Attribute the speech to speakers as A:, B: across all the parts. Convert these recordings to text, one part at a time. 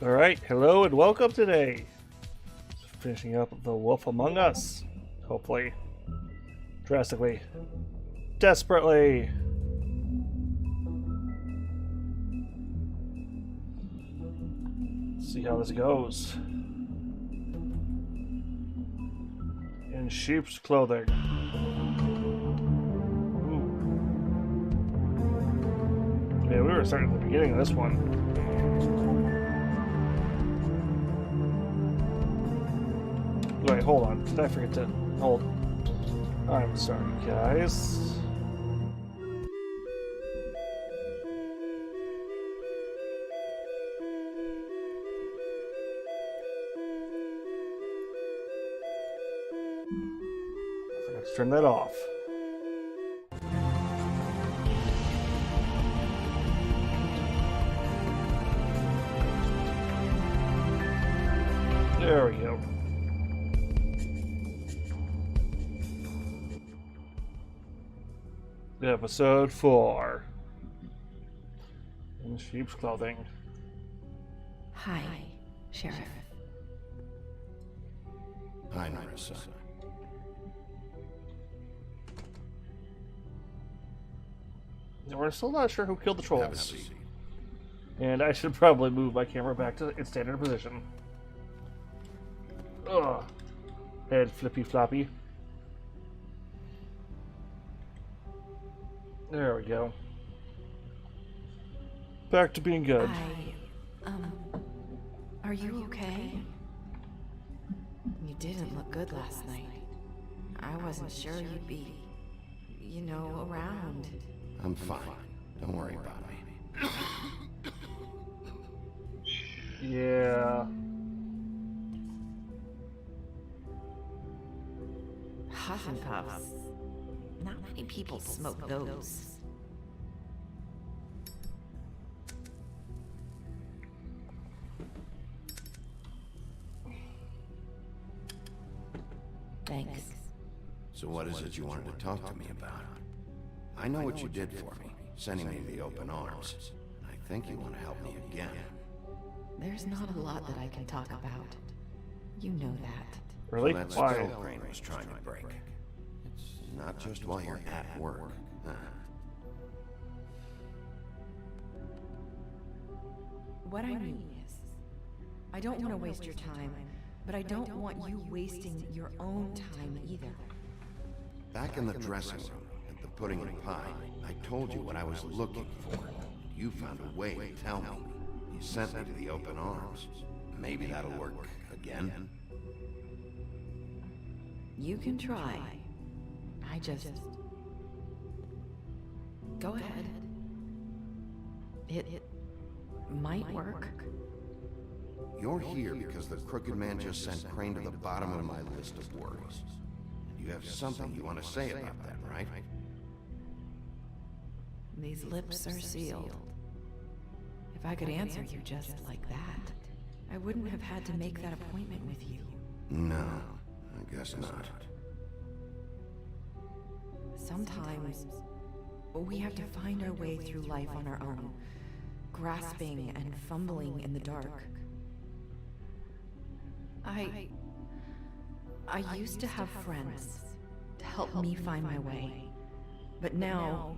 A: Alright, hello and welcome today. Finishing up The Wolf Among Us. Hopefully. Drastically. Desperately. See how this goes. In sheep's clothing. Ooh. Yeah, we were starting at the beginning of this one. Wait, hold on. Did I forget to hold? I'm sorry, guys. I forgot to turn that off. There we go. Episode 4. In sheep's clothing.
B: Hi, Sheriff.
C: Hi, Marissa.
A: We're still not sure who killed the
C: Have a
A: trolls.
C: seat.
A: And I should probably move my camera back to its standard position. Ugh. Head flippy floppy. There we go. Back to being good.
B: Are you okay? You didn't look good last night. I wasn't sure you'd be, around.
C: I'm fine. Don't worry about me.
A: Yeah.
B: Huff and puffs. Not many people smoke those. Thanks.
C: So what is it you wanted to talk to me about? I know what you did for me, sending me to the open arms. I think you want to help me again.
B: There's not a lot that I can talk about. You know that.
A: Really?
C: So that's
A: Why?
C: still Crane was trying to break. It's not just while you're at work.
B: What I mean is, I don't want to waste your time, but I don't want you wasting your own time either.
C: Back in the dressing room, at the pudding and pie, I told you what I was looking for. You found a way to tell me. You sent me to the open arms. Maybe that'll work again.
B: You can try. I just... Go ahead. It might work.
C: You're here because the crooked man just sent Crane to the bottom of my list of worries. You have something you want to say about that, right?
B: These lips are sealed. If I could answer you just like that, I wouldn't have had to make that appointment with you.
C: No, I guess not.
B: Sometimes, we have to find our way through life on our own, grasping and fumbling in the dark. I used to have friends to help me find my way, but now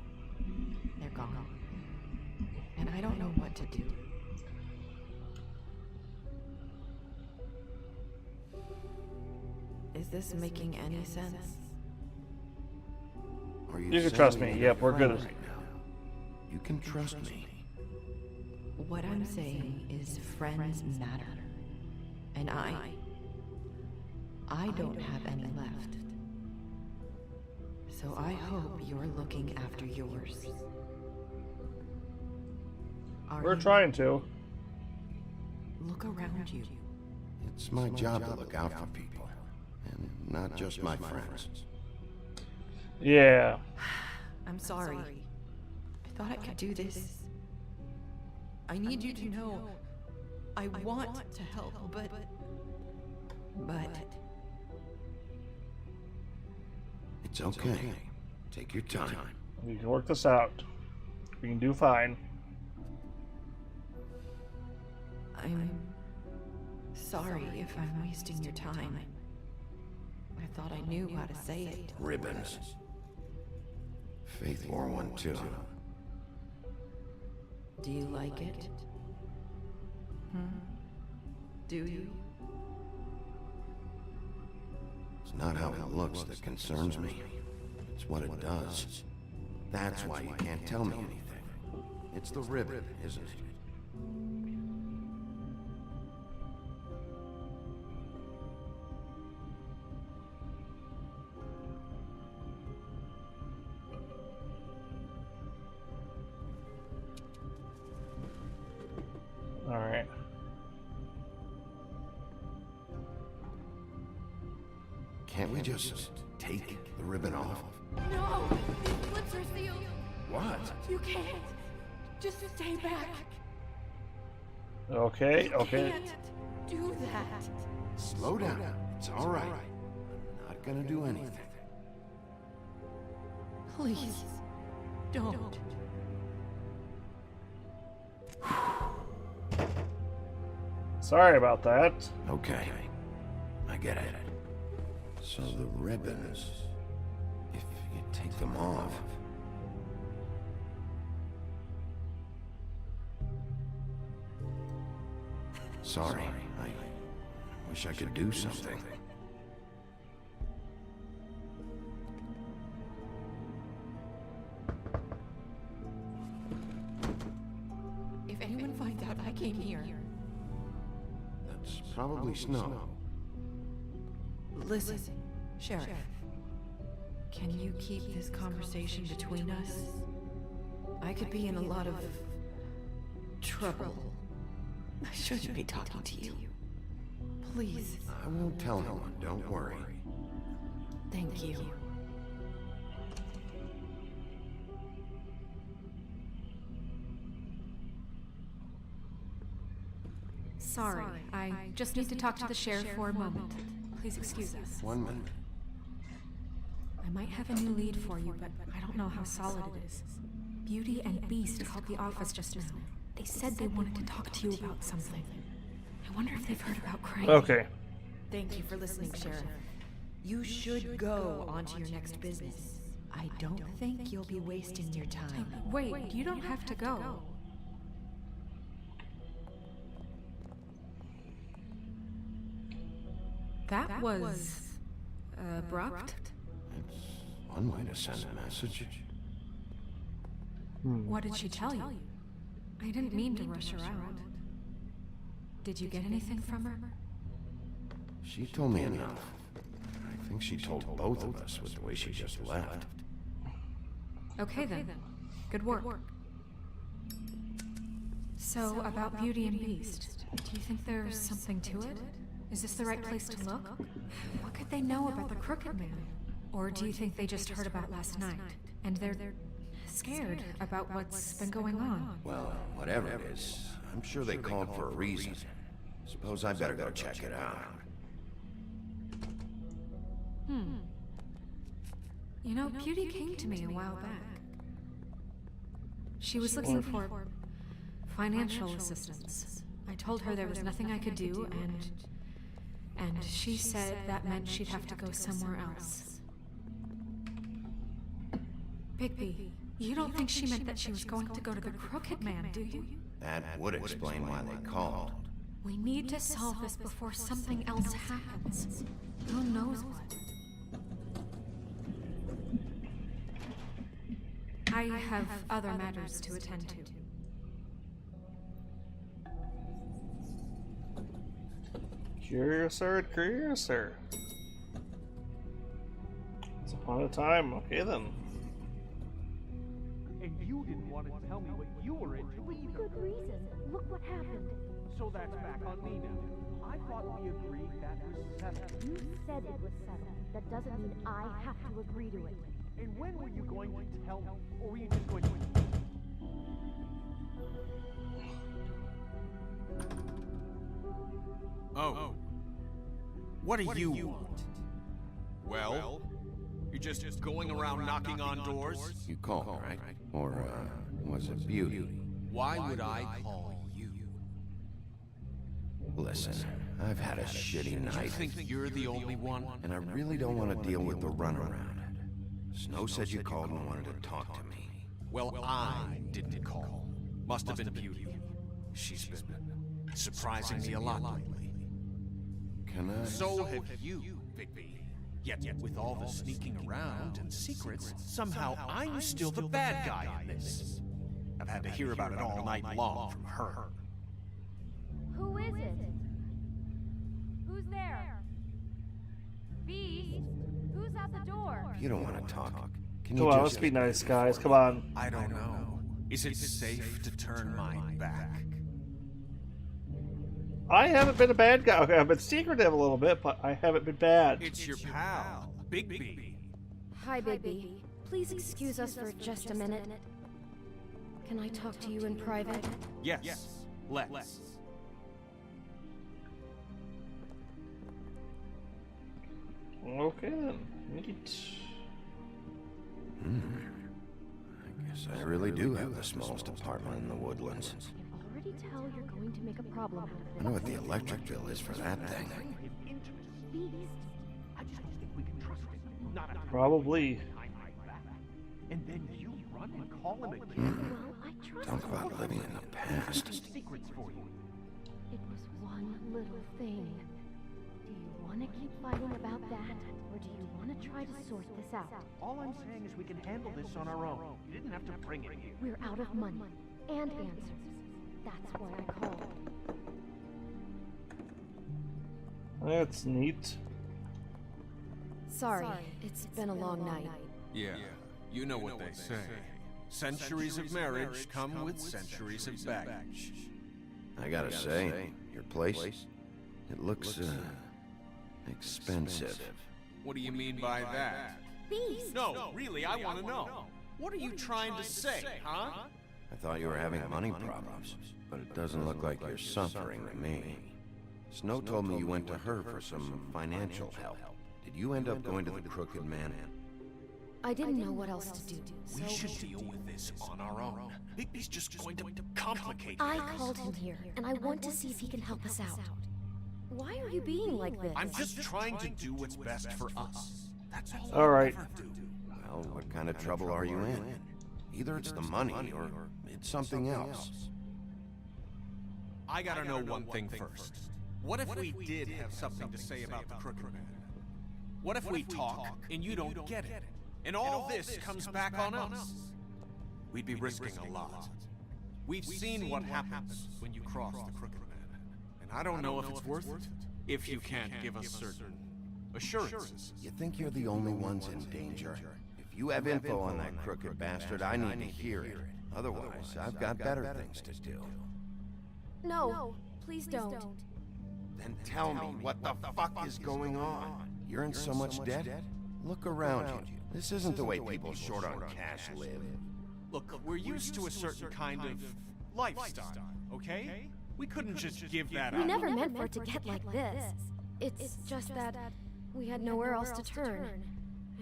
B: they're gone, and I don't know what to do. Is this making any sense?
C: Are
A: You can
C: saying
A: trust
C: you
A: me.
C: need
A: Yep,
C: a
A: we're
C: friend
A: good.
C: right now? You can trust me.
B: What I'm saying is friends matter. And I don't have any left. So I hope you're looking after yours.
A: We're trying to.
B: Look around you.
C: It's my job to look out for people, and not just my friends.
A: Yeah.
B: I'm sorry. I thought I could do this. I need you to know I want to help, but
C: It's okay. Take your time.
A: We can work this out. We can do fine.
B: I'm Sorry if I'm wasting your time. I thought I knew how to say it.
C: Ribbons. Faith wore one too.
B: Do you like it? Do you?
C: It's not how it looks that concerns me. It's what it does. That's why you can't tell me anything. It's the ribbon, isn't it?
A: All right.
C: Can't we just take the ribbon off?
B: No! These lips are sealed!
C: What?
B: You can't! Just stay back!
A: Okay,
B: You
A: okay.
B: can't do that!
C: Slow down. It's all right. I'm not gonna do anything.
B: Please, don't.
A: Sorry about that.
C: Okay. I get it. So the ribbons, if you take them off... Sorry, I wish I could do something.
B: If anyone finds out I came here...
C: That's probably snow.
B: Listen, Sheriff. Can you keep this conversation between us? I could be in a lot of... trouble. I shouldn't be talking to you. Please.
C: I won't tell no one, don't worry.
B: Thank you.
D: Sorry, I just need to talk to the sheriff for a moment. Please excuse us.
C: 1 minute.
D: I might have a new lead for you, but I don't know how solid it is. Beauty and Beast called the office just now. They said they wanted to talk to you about something. I wonder if they've heard about Crane.
A: Okay.
B: Thank you for listening, Sheriff. You should go on to your next business. I don't think you'll be wasting your time.
D: Wait, you don't have to go. That was... abrupt?
C: It's one way to send a message.
D: What did she tell you? I didn't mean to rush her out. Did you get anything from her?
C: She told me enough. I think she told both of us with the way she just left.
D: Okay then. Good work. So, about Beauty and Beast, do you think there's something to it? Is this the right place to look? What could they know about the Crooked Man? Or do you think they just heard about last night, and they're scared about what's been going on?
C: Well, whatever it is, I'm sure they called for a reason. Suppose I better go check it out.
D: You know, Beauty came to me a while back. She was looking for financial assistance. I told her there was nothing I could do, and she said that meant she'd have to go somewhere else. Bigby, you don't think she meant that she was going to go to the Crooked Man, do you?
C: That would explain why they called.
D: We need to solve this before something else happens. Who knows what? I have other matters to attend to.
A: Curiouser, curiouser. Once upon a time. Okay then.
E: And you didn't want to tell me what you were into either.
F: Good reason. Look what happened.
E: So that's back on me now. I thought we agreed that was settled.
F: You said it was settled. That doesn't mean I have to agree to it.
E: And when were you going to tell me? Or were you just going to...
G: Oh. What do you want? Well, you're just going around knocking on doors?
C: You called, right? Or, was it Beauty?
G: Why would I call you?
C: Listen, I've had a shitty
G: You
C: night,
G: think you're the only one?
C: and I really don't want to deal with the runaround. Snow said you called and wanted to talk to me.
G: Well, I didn't call. Must have been Beauty. She's been surprising me a lot lately.
C: Can I?
G: So have you, Bigby. Yet with all the sneaking around and secrets, somehow I'm still the bad guy in this. I've had to hear about it all night long from her.
F: Who is it? Who's there? Beast? Who's at the door?
C: If you don't want to talk, can you
A: Come on,
C: just
A: let's be
C: get
A: nice, guys. Come on.
G: I don't know. Is it safe to turn my back?
A: I haven't been a bad guy. Okay, I've been secretive a little bit, but I haven't been bad.
G: It's your pal, Bigby.
D: Hi, Bigby. Please excuse us for just a minute. Can I talk to you in private?
G: Yes, let's.
A: Okay then. Neat.
C: I guess I really do have the smallest apartment in the Woodlands.
F: I can already tell you're going to make a problem out of
C: I
F: this.
C: know what the electric bill is for that thing.
F: Beast.
E: I just don't think we can trust him. Not a
A: Probably.
E: time like that. And then you run and call him again.
F: Well, I trust
C: Talk
F: you.
C: about living in the past.
E: Secrets for you.
F: It was one little thing. Do you want to keep fighting about that, or do you want to try to sort this out?
E: All I'm saying is we can handle this on our own. You didn't have to bring it here.
F: We're out of money and answers. That's why I called.
A: That's neat.
D: Sorry, it's been a long night.
G: Yeah, you know what they say. Centuries of marriage come with centuries of baggage.
C: I gotta say, your place, it looks, expensive.
G: What do you mean by that?
F: Beast!
G: No, really, I want to know. What are you trying to say, huh?
C: I thought you were having money problems, but it doesn't look like you're suffering to me. Snow told me you went to her for some financial help. Did you end up going to the Crooked Man?
D: I didn't know what else to do,
G: We
D: so
G: should deal with this on our own. Bigby's just going to complicate
D: I
G: things.
D: called him here, and I want to see if he can help us out. Why are you being like this?
G: I'm just trying to do what's best for us. That's all.
A: All right.
G: I'll ever do.
C: Well, what kind of trouble are you in? Either it's the money, or it's something else.
G: I gotta know one thing first. What if we did have something to say about the Crooked Man? What if we talk and you don't get it? And all this comes back on us? We'd be risking a lot. We've seen what happens when you cross the Crooked Man. And I don't know if it's worth it. If you can't give us certain assurances.
C: You think you're the only ones in danger? If you have info on that crooked bastard, I need to hear it. Otherwise, I've got better things to do.
D: No, please don't.
C: Then tell me, what the fuck is going on? You're in so much debt? Look around you. This isn't the way people short on cash live.
G: Look, we're used to a certain kind of lifestyle, okay? We couldn't just give that
D: We
G: up.
D: never meant for it to get like this. It's just that we had nowhere else to turn,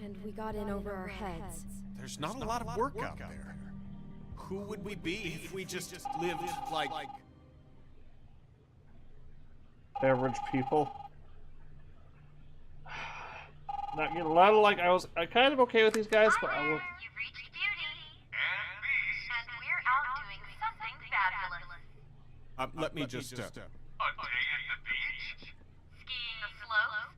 D: and we got in over our heads.
G: There's not a lot of work out there. Who would we be if we just lived like...
A: Average people. Not getting a lot of I kind of okay with these guys, but I will.
H: You've reached Beauty. And Beast. And we're out doing something fabulous.
G: let me just,
H: A day at the beach? Skiing the slopes?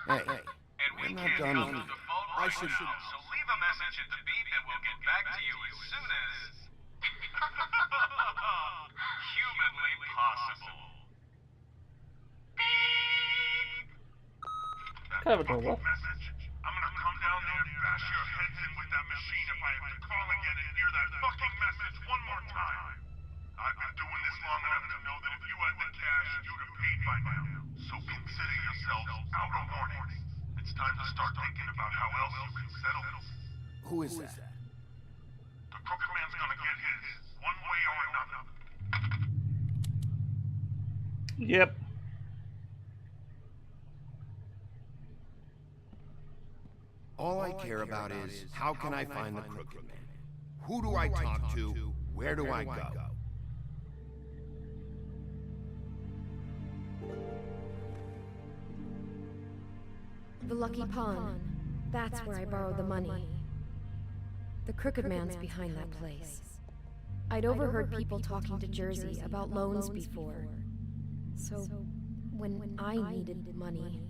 C: Hey,
H: And we
C: we're not
H: can't
C: done
H: come
C: yet.
H: to the phone
G: I
H: right
G: should-
H: now, so leave a message at the beep and we'll get back to you as soon as... humanly possible.
A: Kind of adorable.
H: Message. I'm gonna come down there and bash your heads in with that machine if I have to call again and hear that fucking message one more time. I've been doing this long enough to know that if you had the cash, you'd have paid by now. So consider yourselves out of warnings. It's time to start thinking about how else you can settle this.
C: Who is that?
H: The Crooked Man's gonna get his, one way or another.
A: Yep.
C: All I care about is, how can I find the Crooked Man? Who do I talk to? Where do I go?
F: The Lucky Pawn. That's where I borrowed the money. The Crooked Man's behind that place. I'd overheard people talking to Jersey about loans before. So, when I needed money,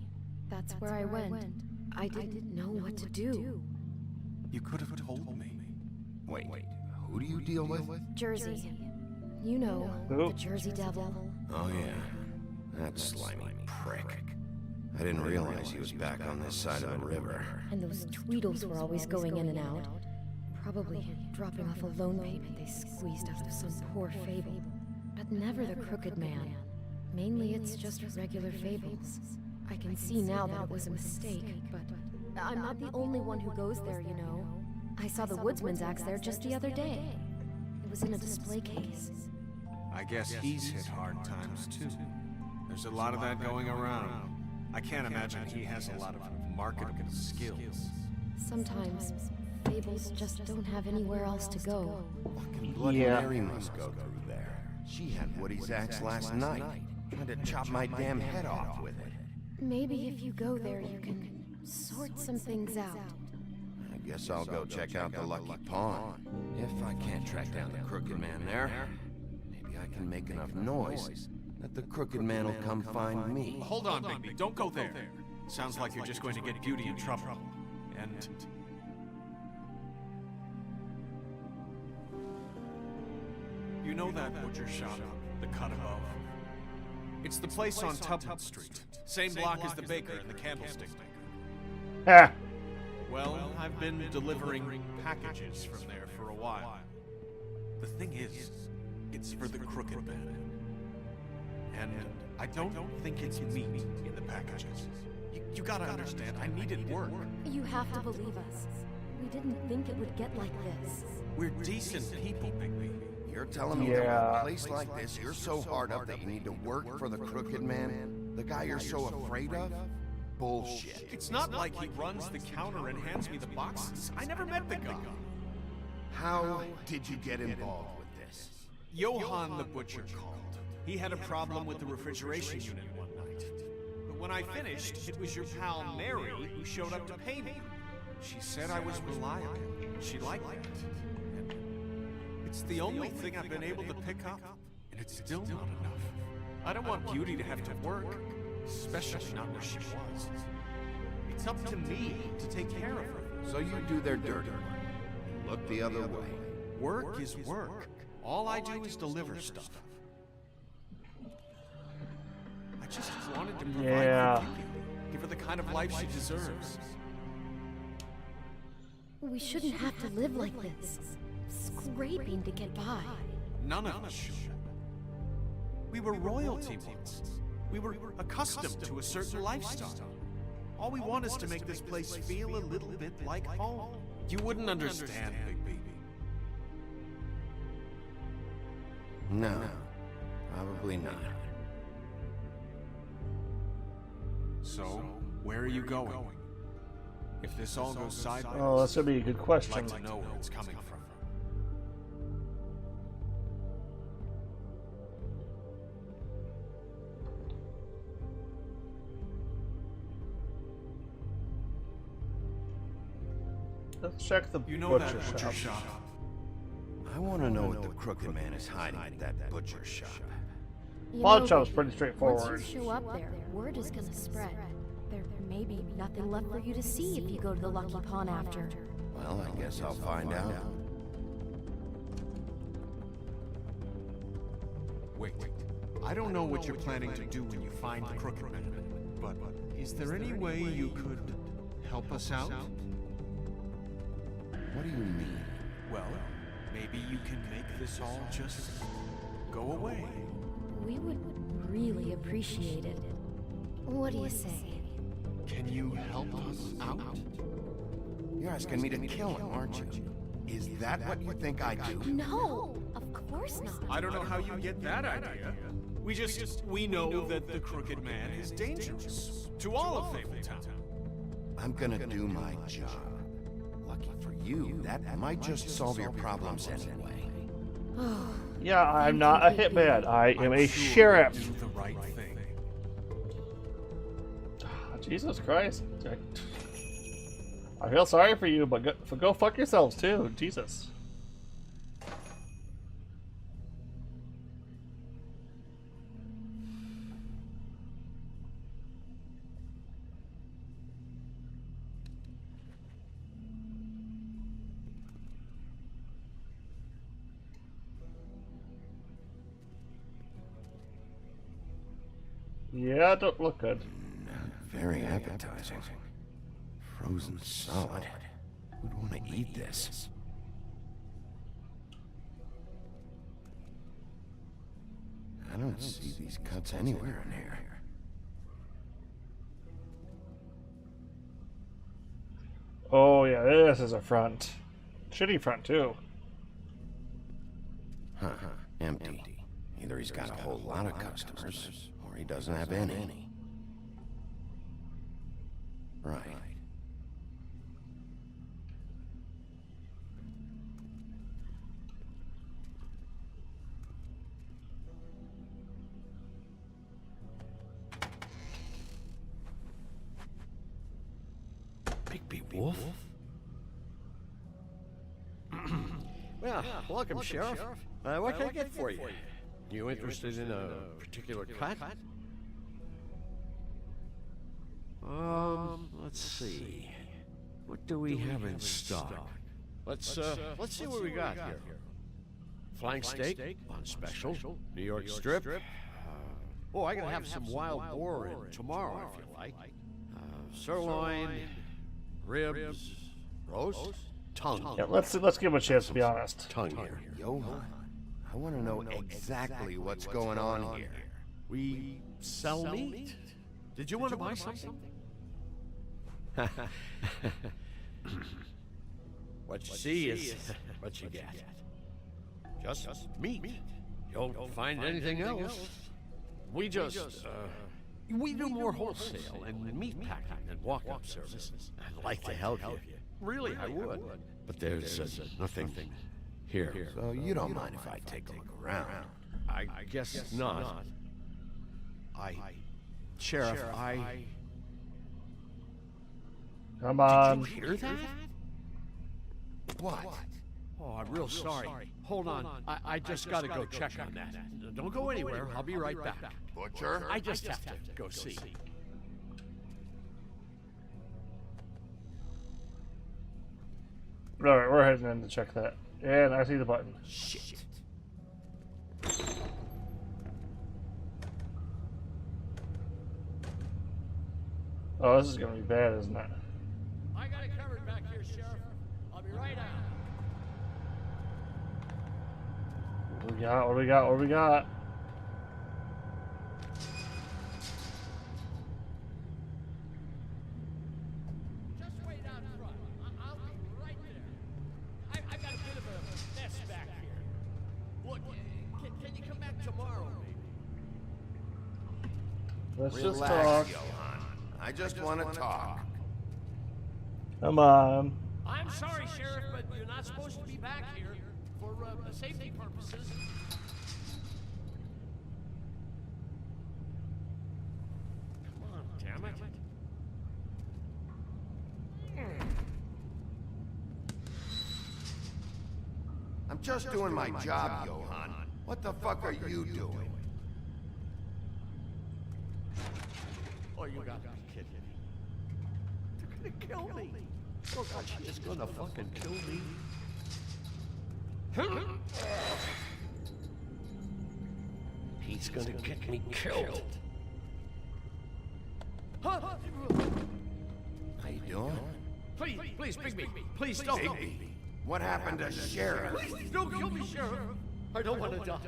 F: that's where I went. I didn't know what to do.
G: You could have told me.
C: Wait, who do you deal with?
F: Jersey. You know,
A: Who?
F: the Jersey Devil.
C: Oh yeah, that slimy prick. I didn't realize he was back on this side of the river.
F: And those Tweedles were always going in and out. Probably dropping off a loan payment they squeezed out of some poor fable. But never the Crooked Man. Mainly it's just regular fables. I can see now that it was a mistake, but I'm not the only one who goes there, you know. I saw the Woodsman's axe there just the other day. It was in a display case.
G: I guess he's hit hard times too. There's a lot of that going around. I can't imagine he has a lot of marketable skills.
F: Sometimes fables just don't have anywhere else to go.
C: Fucking Bloody Mary must go through there. She had Woody's axe last night. Tried to chop my damn head off with it.
F: Maybe if you go there, you can sort some things out.
C: I guess I'll go check out the Lucky Pawn. If I can't track down the Crooked Man there, maybe I can make enough noise that the Crooked Man will come find me.
G: Hold on, Bigby. Don't go there. Sounds like you're just going to get Beauty in trouble. And... you know that butcher shop, the cut above? It's the place on Tubman Street. Same block as the baker and the candlestick maker.
A: Ah.
G: Well, I've been delivering packages from there for a while. The thing is, it's for the Crooked Man. And I don't think it's meat in the packages. You gotta understand, I needed work.
F: You have to believe us. We didn't think it would get like this.
G: We're decent people, Bigby.
C: You're telling me that in a place like this, you're so hard up that you need to work for the Crooked Man? The guy you're so afraid of? Bullshit.
G: It's not like he runs the counter and hands me the boxes. I never met the guy.
C: How did you get involved with this?
G: Johann the butcher called. He had a problem with the refrigeration unit one night. But when I finished, it was your pal Mary who showed up to pay me. She said I was reliable. She liked that. And it's the only thing I've been able to pick up, and it's still not enough. I don't want Beauty to have to work, especially not where she was. It's up to me to take care of her.
C: So you do their dirty work. Look the other way.
G: Work is work. All I do is deliver stuff. I just wanted to provide for Beauty. Give her the kind of life she deserves.
F: We shouldn't have to live like this. Scraping to get by.
G: None of us should. We were royalty once. We were accustomed to a certain lifestyle. All we want is to make this place feel a little bit like home. You wouldn't understand, Big Baby.
C: No, probably not.
G: So, where are you going? If this all goes sideways,
A: Oh, that's gonna be a good
G: I'd
A: question.
G: like to know where it's coming from.
A: Let's check the
G: You know
A: butcher
G: that butcher
A: shop.
G: shop?
C: I want to know what the Crooked Man is hiding at that butcher shop.
F: You
A: Pawn
F: know,
A: shop's pretty straightforward.
F: once you show up there, word is gonna spread. There may be nothing left for you to see if you go to the Lucky Pawn after.
C: Well, I guess I'll find out.
G: Wait. I don't know what you're planning to do when you find the Crooked Man, but is there any way you could help us out?
C: What do you mean?
G: Well, maybe you can make this all just go away.
F: We would really appreciate it. What do you say?
G: Can you help us out?
C: You're asking me to kill him, aren't you? Is that what you think I do?
F: No, of course not.
G: I don't know how you get that idea. We know that the Crooked Man is dangerous to all of Fabletown.
C: I'm gonna do my job. Lucky for you, that might just solve your problems anyway.
A: Yeah, I'm not a hitman. I am a
G: sure
A: sheriff.
G: you'll do the right thing.
A: Jesus Christ. I feel sorry for you, but go fuck yourselves too. Jesus. Yeah, don't look good.
C: Very appetizing. Frozen solid. Who'd want to eat this? I don't see these cuts anywhere in here.
A: Oh yeah, this is a front. Shitty front too.
C: Huh. Empty. Either he's got a whole lot of customers, or he doesn't have any. Right.
I: Bigby Wolf? Well, welcome, Sheriff. What can I get for you? You interested in a particular cut? Let's see. What do we have in stock? Let's see what we got here. Flank steak on special. New York strip. Oh, I gotta have some wild boar in tomorrow if you like. Sirloin, ribs, roast, tongue.
A: Yeah, let's give him a chance to be honest.
I: Tongue here.
C: Johan, I want to know exactly what's going on here.
I: We sell meat. Did you want to buy something? What you see is what you get. Just meat. You don't find anything else. We just, we do more wholesale and meat packing and walk-up services. I'd like to help you. Really, I would. But there's nothing here.
C: So you don't mind if I take a look around?
I: I guess not. Sheriff,
A: Come on.
I: Did you hear that?
C: What?
I: Oh, I'm real sorry. Hold on. I just gotta go check on that. Don't go anywhere. I'll be right back.
C: Butcher?
I: I just have to go see.
A: Alright, we're heading in to check that. And I see the button.
I: Shit.
A: Oh, this is gonna be bad, isn't it?
I: I got it covered back here, Sheriff. I'll be right out.
A: What we got? What do we got? What do we got?
I: Just wait out front. I'll be right there. I've got a bit of a mess back here. Look, can you come back tomorrow, maybe?
A: Let's just
C: Relax,
A: talk.
C: Johan. I just want to talk.
A: Come on.
I: I'm sorry, Sheriff, but you're not supposed to be back here for safety purposes. Come on, damn it.
C: I'm just doing my job, Johan. What the fuck are you doing?
I: Oh, you got to be kidding me. They're gonna kill me. Oh, God, she is gonna fucking kill me. He's gonna get me killed.
C: How you doing?
I: Please, Bigby. Please don't.
C: Bigby. What happened to Sheriff?
I: Please don't kill me, Sheriff. I don't want to die.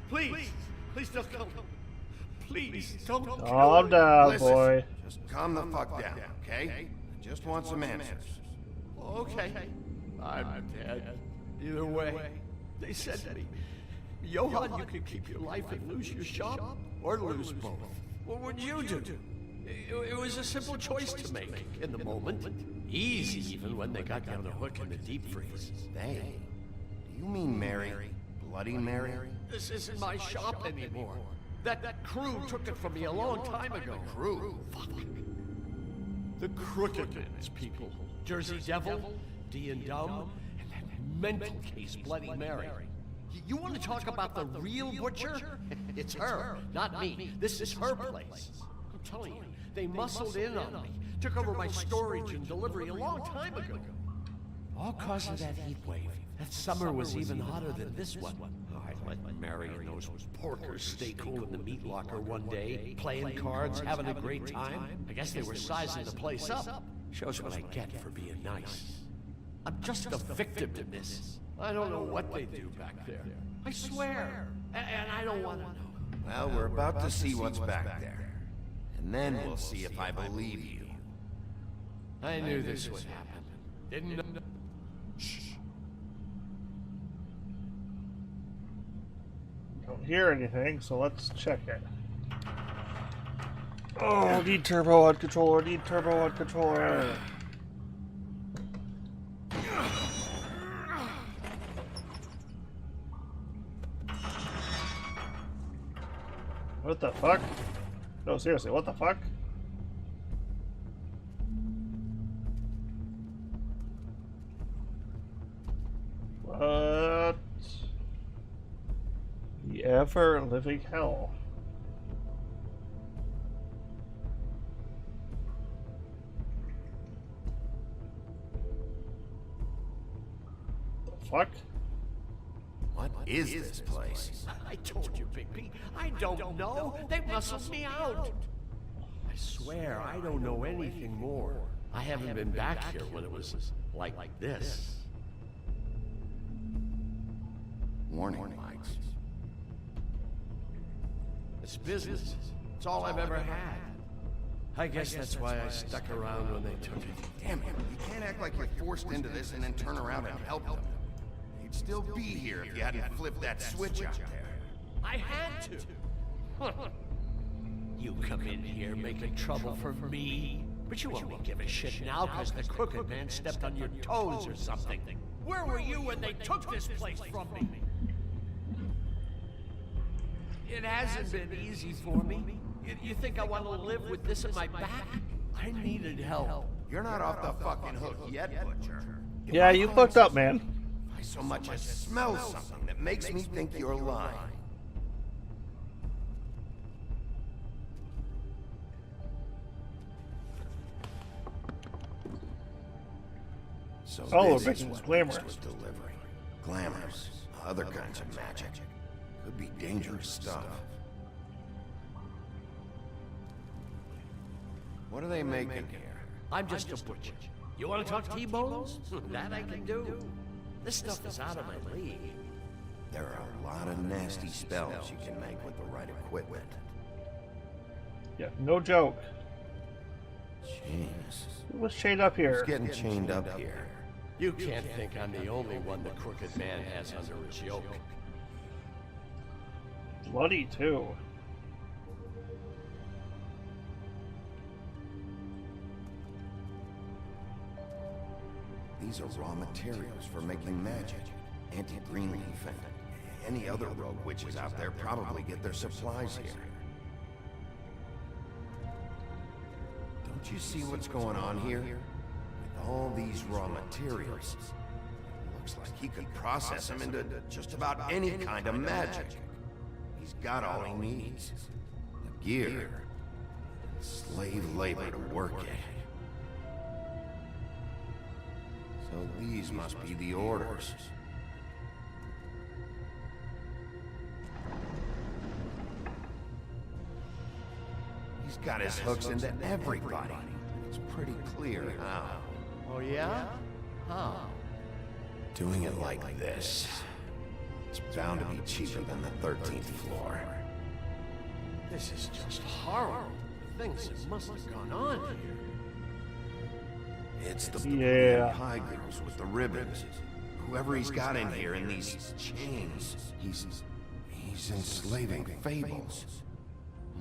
I: Please don't kill me. Please don't kill me.
A: Calm down,
C: Listen,
A: boy.
C: just calm the fuck down, okay? I just want some answers.
I: Okay. I'm dead. Either way, they said to me, Johan, you can keep your life and lose your shop, or lose both. What would you do? It was a simple choice to make in the moment. Easy, even when they got down the hook in the deep freeze.
C: They? Do you mean Mary? Bloody Mary?
I: This isn't my shop anymore. That crew took it from me a long time ago.
C: Crew?
I: Fuck. The Crooked Man's people. Jersey Devil, D and Dumb, and that mental case, Bloody Mary. You want to talk about the real butcher? It's her, not me. This is her place. I'm telling you, they muscled in on me, took over my storage and delivery a long time ago. All cause of that heat wave. That summer was even hotter than this one. I let Mary and those porkers stay cool in the meat locker one day, playing cards, having a great time. I guess they were sizing the place up. Shows what I get for being nice. I'm just a victim to this. I don't know what they do back there. I swear. And I don't want to know.
C: Well, we're about to see what's back there. And then we'll see if I believe you.
I: I knew this would happen. Didn't know.
A: Don't hear anything, so let's check it. Oh, need turbo on controller, need turbo on controller. What the fuck? No, seriously, what the fuck? What? The ever-living hell. The fuck?
C: What is this place?
I: I told you, Big Pete. I don't know. They muscled me out. I swear, I don't know anything more. I haven't been back here when it was like this.
C: Warning lights.
I: It's business. It's all I've ever had. I guess that's why I stuck around when they took it.
C: Damn it, you can't act like you're forced into this and then turn around and help them. You'd still be here if you hadn't flipped that switch out there.
I: I had to. You come in here making trouble for me, but you only give a shit now because the Crooked Man stepped on your toes or something. Where were you when they took this place from me? It hasn't been easy for me. You think I want to live with this in my back? I needed help.
C: You're not off the fucking hook yet, Butcher.
A: Yeah, you fucked up, man.
C: I so much as smell something that makes me think you're lying. So
A: Oh,
C: this
A: we're
C: is
A: making
C: what
A: this glamorous.
C: Beast was delivering. Glamours, other kinds of magic. Could be dangerous stuff. What are they making here?
I: I'm just a butcher. You want to talk T-bones? That I can do. This stuff is out of my league.
C: There are a lot of nasty spells you can make with the right equipment.
A: Yeah, no joke.
C: Jeez.
A: Who was chained up here?
C: Who's getting chained up here?
I: You can't think I'm the only one the Crooked Man has under his yoke.
A: Bloody, too.
C: These are raw materials for making magic. Anti-Greenleaf and any other rogue witches out there probably get their supplies here. Don't you see what's going on here? With all these raw materials, it looks like he could process them into just about any kind of magic. He's got all he needs. The gear, and slave labor to work it. So these must be the orders. He's got his hooks into everybody. It's pretty clear how.
I: Oh yeah? How?
C: Doing it like this. It's bound to be cheaper than the 13th floor.
I: This is just horrible. The things that must have gone on here.
C: It's the
A: Yeah.
C: pie girls with the ribbons. Whoever he's got in here in these chains, he's enslaving fables.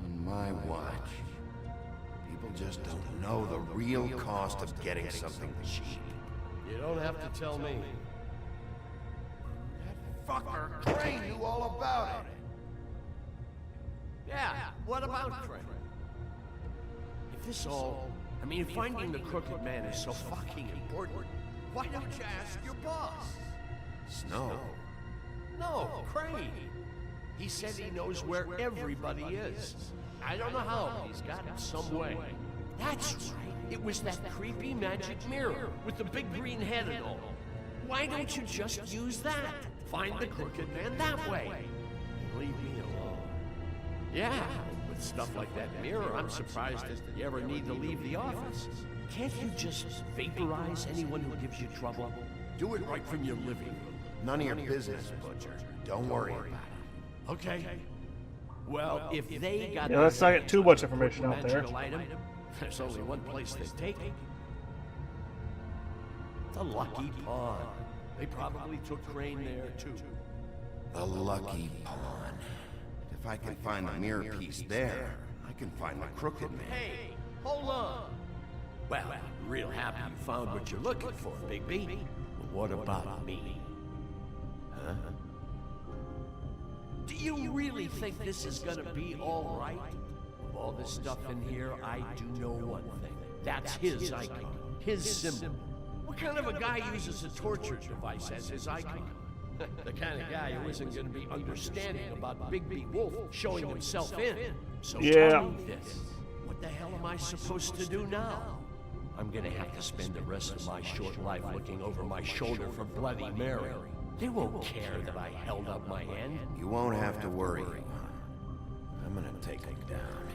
C: On my watch. People just don't know the real cost of getting something cheap.
I: You don't have to tell me.
C: That fucker Crane knew all about it.
I: Yeah, what about Crane? If this all I mean, if finding the crooked man is so fucking important, why don't you ask your boss?
C: Snow.
I: No, Crane. He said he knows where everybody is. I don't know how, but he's got it some way. That's right. It was that creepy magic mirror with the big green head and all. Why don't you just use that? Find the crooked man that way. Leave me alone. Yeah, with stuff like that mirror, I'm surprised that you ever need to leave the office. Can't you just vaporize anyone who gives you trouble? Do it right from your living room.
C: None of your business, Butcher. Don't worry about it.
I: Okay. Well, if they got...
A: Yeah, let's not get too much information out there.
I: Item, there's only one place they take it. The Lucky Pond. They probably took Crane there, too.
C: The Lucky Pond. If I can find the mirror piece there, I can find the crooked man.
I: Hey, hold on. Well, I'm real happy you found what you're looking for, Bigby. But what about me? Huh? Do you really think this is gonna be all right? With all this stuff in here, I do know one thing. That's his icon, his symbol. What kind of a guy uses a torture device as his icon? The kind of guy who isn't gonna be understanding about Bigby Wolf showing himself in. So tell me this. What the hell am I supposed to do now? I'm gonna have to spend the rest of my short life looking over my shoulder for Bloody Mary. They won't care that I held up my hand.
C: You won't have to worry. I'm gonna take him down.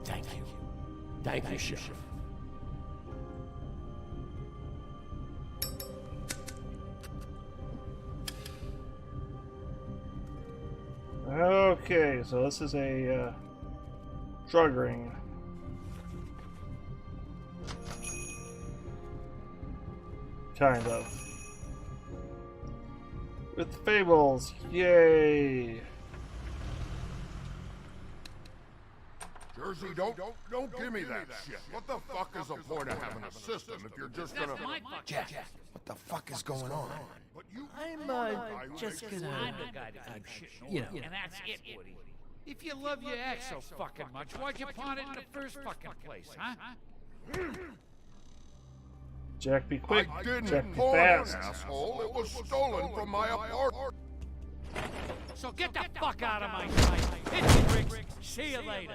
I: Thank you. Thank you, Sheriff.
A: Okay, so this is a drug ring. Kind of. With fables, yay!
H: Jersey, don't give me that shit. What the fuck is the point of having a system if you're just gonna...
C: Jack, what the fuck is going on?
H: But you...
J: I'm just gonna... I'm the guy to keep shit you know, and that's it, Woody. If you love your ex so fucking much, why'd you pawn it in the first fucking place, huh?
A: Jack, be quick.
H: I didn't
A: Jack, be
H: pawn
A: fast.
H: it, asshole. It was stolen from my apartment.
J: So get the fuck out of my sight. Hit you, Briggs. See you later.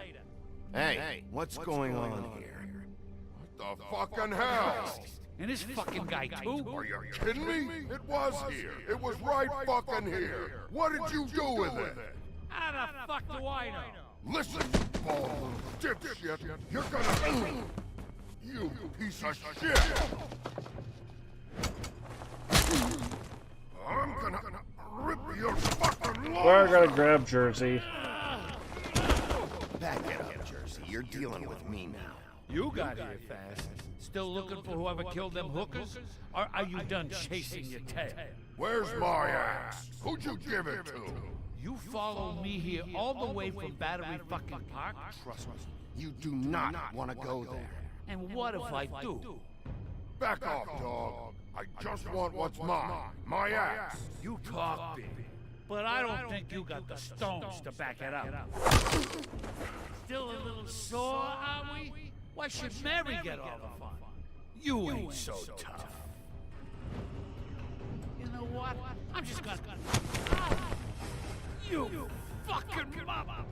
C: Hey, what's going on here?
H: What the fucking hell?
J: And this fucking guy, too?
H: Are you kidding me? It was here. It was right fucking here. What did you do with it?
J: How the fuck do I know?
H: Listen, you bald little dipshit. You're gonna... You piece of shit! I'm gonna rip your fucking lungs.
A: We're gonna grab Jersey.
C: Back it up, Jersey. You're dealing with me now.
J: You got here fast. Still looking for whoever killed them hookers? Or are you done chasing your tail?
H: Where's my axe? Who'd you give it to?
J: You followed me here all the way from Battery fucking Park?
C: Trust me, you do not want to go there.
J: And what if I do?
H: Back off, dog. I just want what's mine. My axe.
J: You talk big, but I don't think you got the stones to back it up. Still a little sore, are we? Why should Mary get all the fun? You ain't so tough. You know what? I'm just gonna... You fucking mama!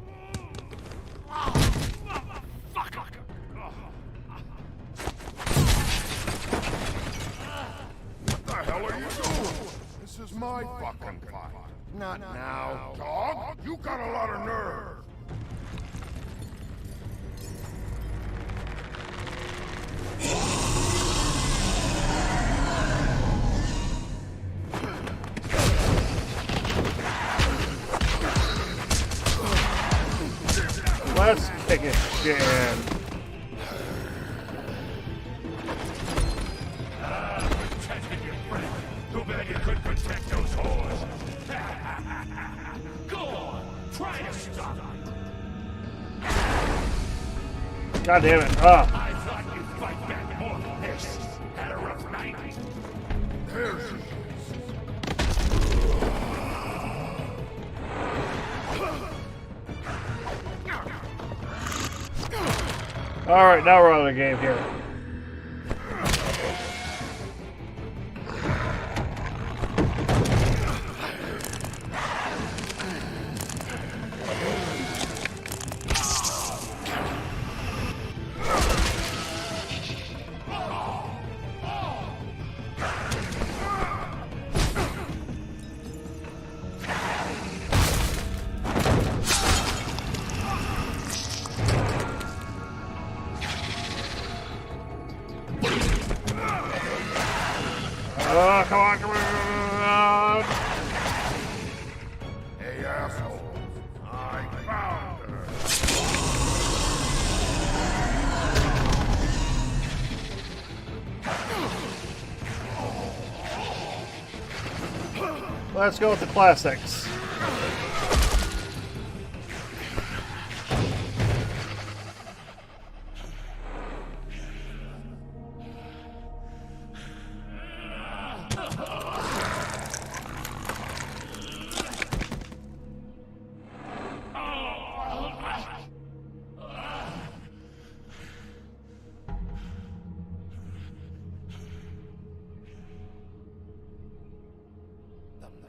J: Motherfucker!
H: What the hell are you doing? This is my fucking fight.
C: Not now.
H: Dog, you got a lot of nerve.
A: Let's kick it, Jan.
H: Protected your friend. Too bad you couldn't protect those whores. Go on, try to stop it.
A: God damn it. Ah.
H: I thought you'd fight back more than this. Had a rough night. There she is.
A: Alright, now we're on the game here. Come on, come on!
H: Hey, asshole. I found her.
A: Let's go with the classics.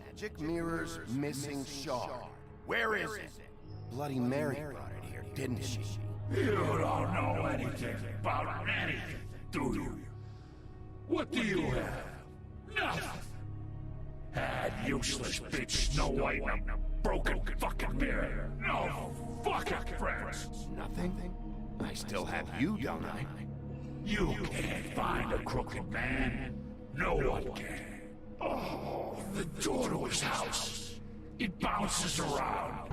C: Magic mirror's missing shard. Where is it? Bloody Mary brought it here, didn't she?
J: You don't know anything about anything, do you? What do you have? Nothing. That useless bitch Snow White and a broken fucking mirror. No fucking friends.
C: Nothing? I still have you, don't I?
J: You can't find a crooked man. No one can. Oh, the door to his house. It bounces around.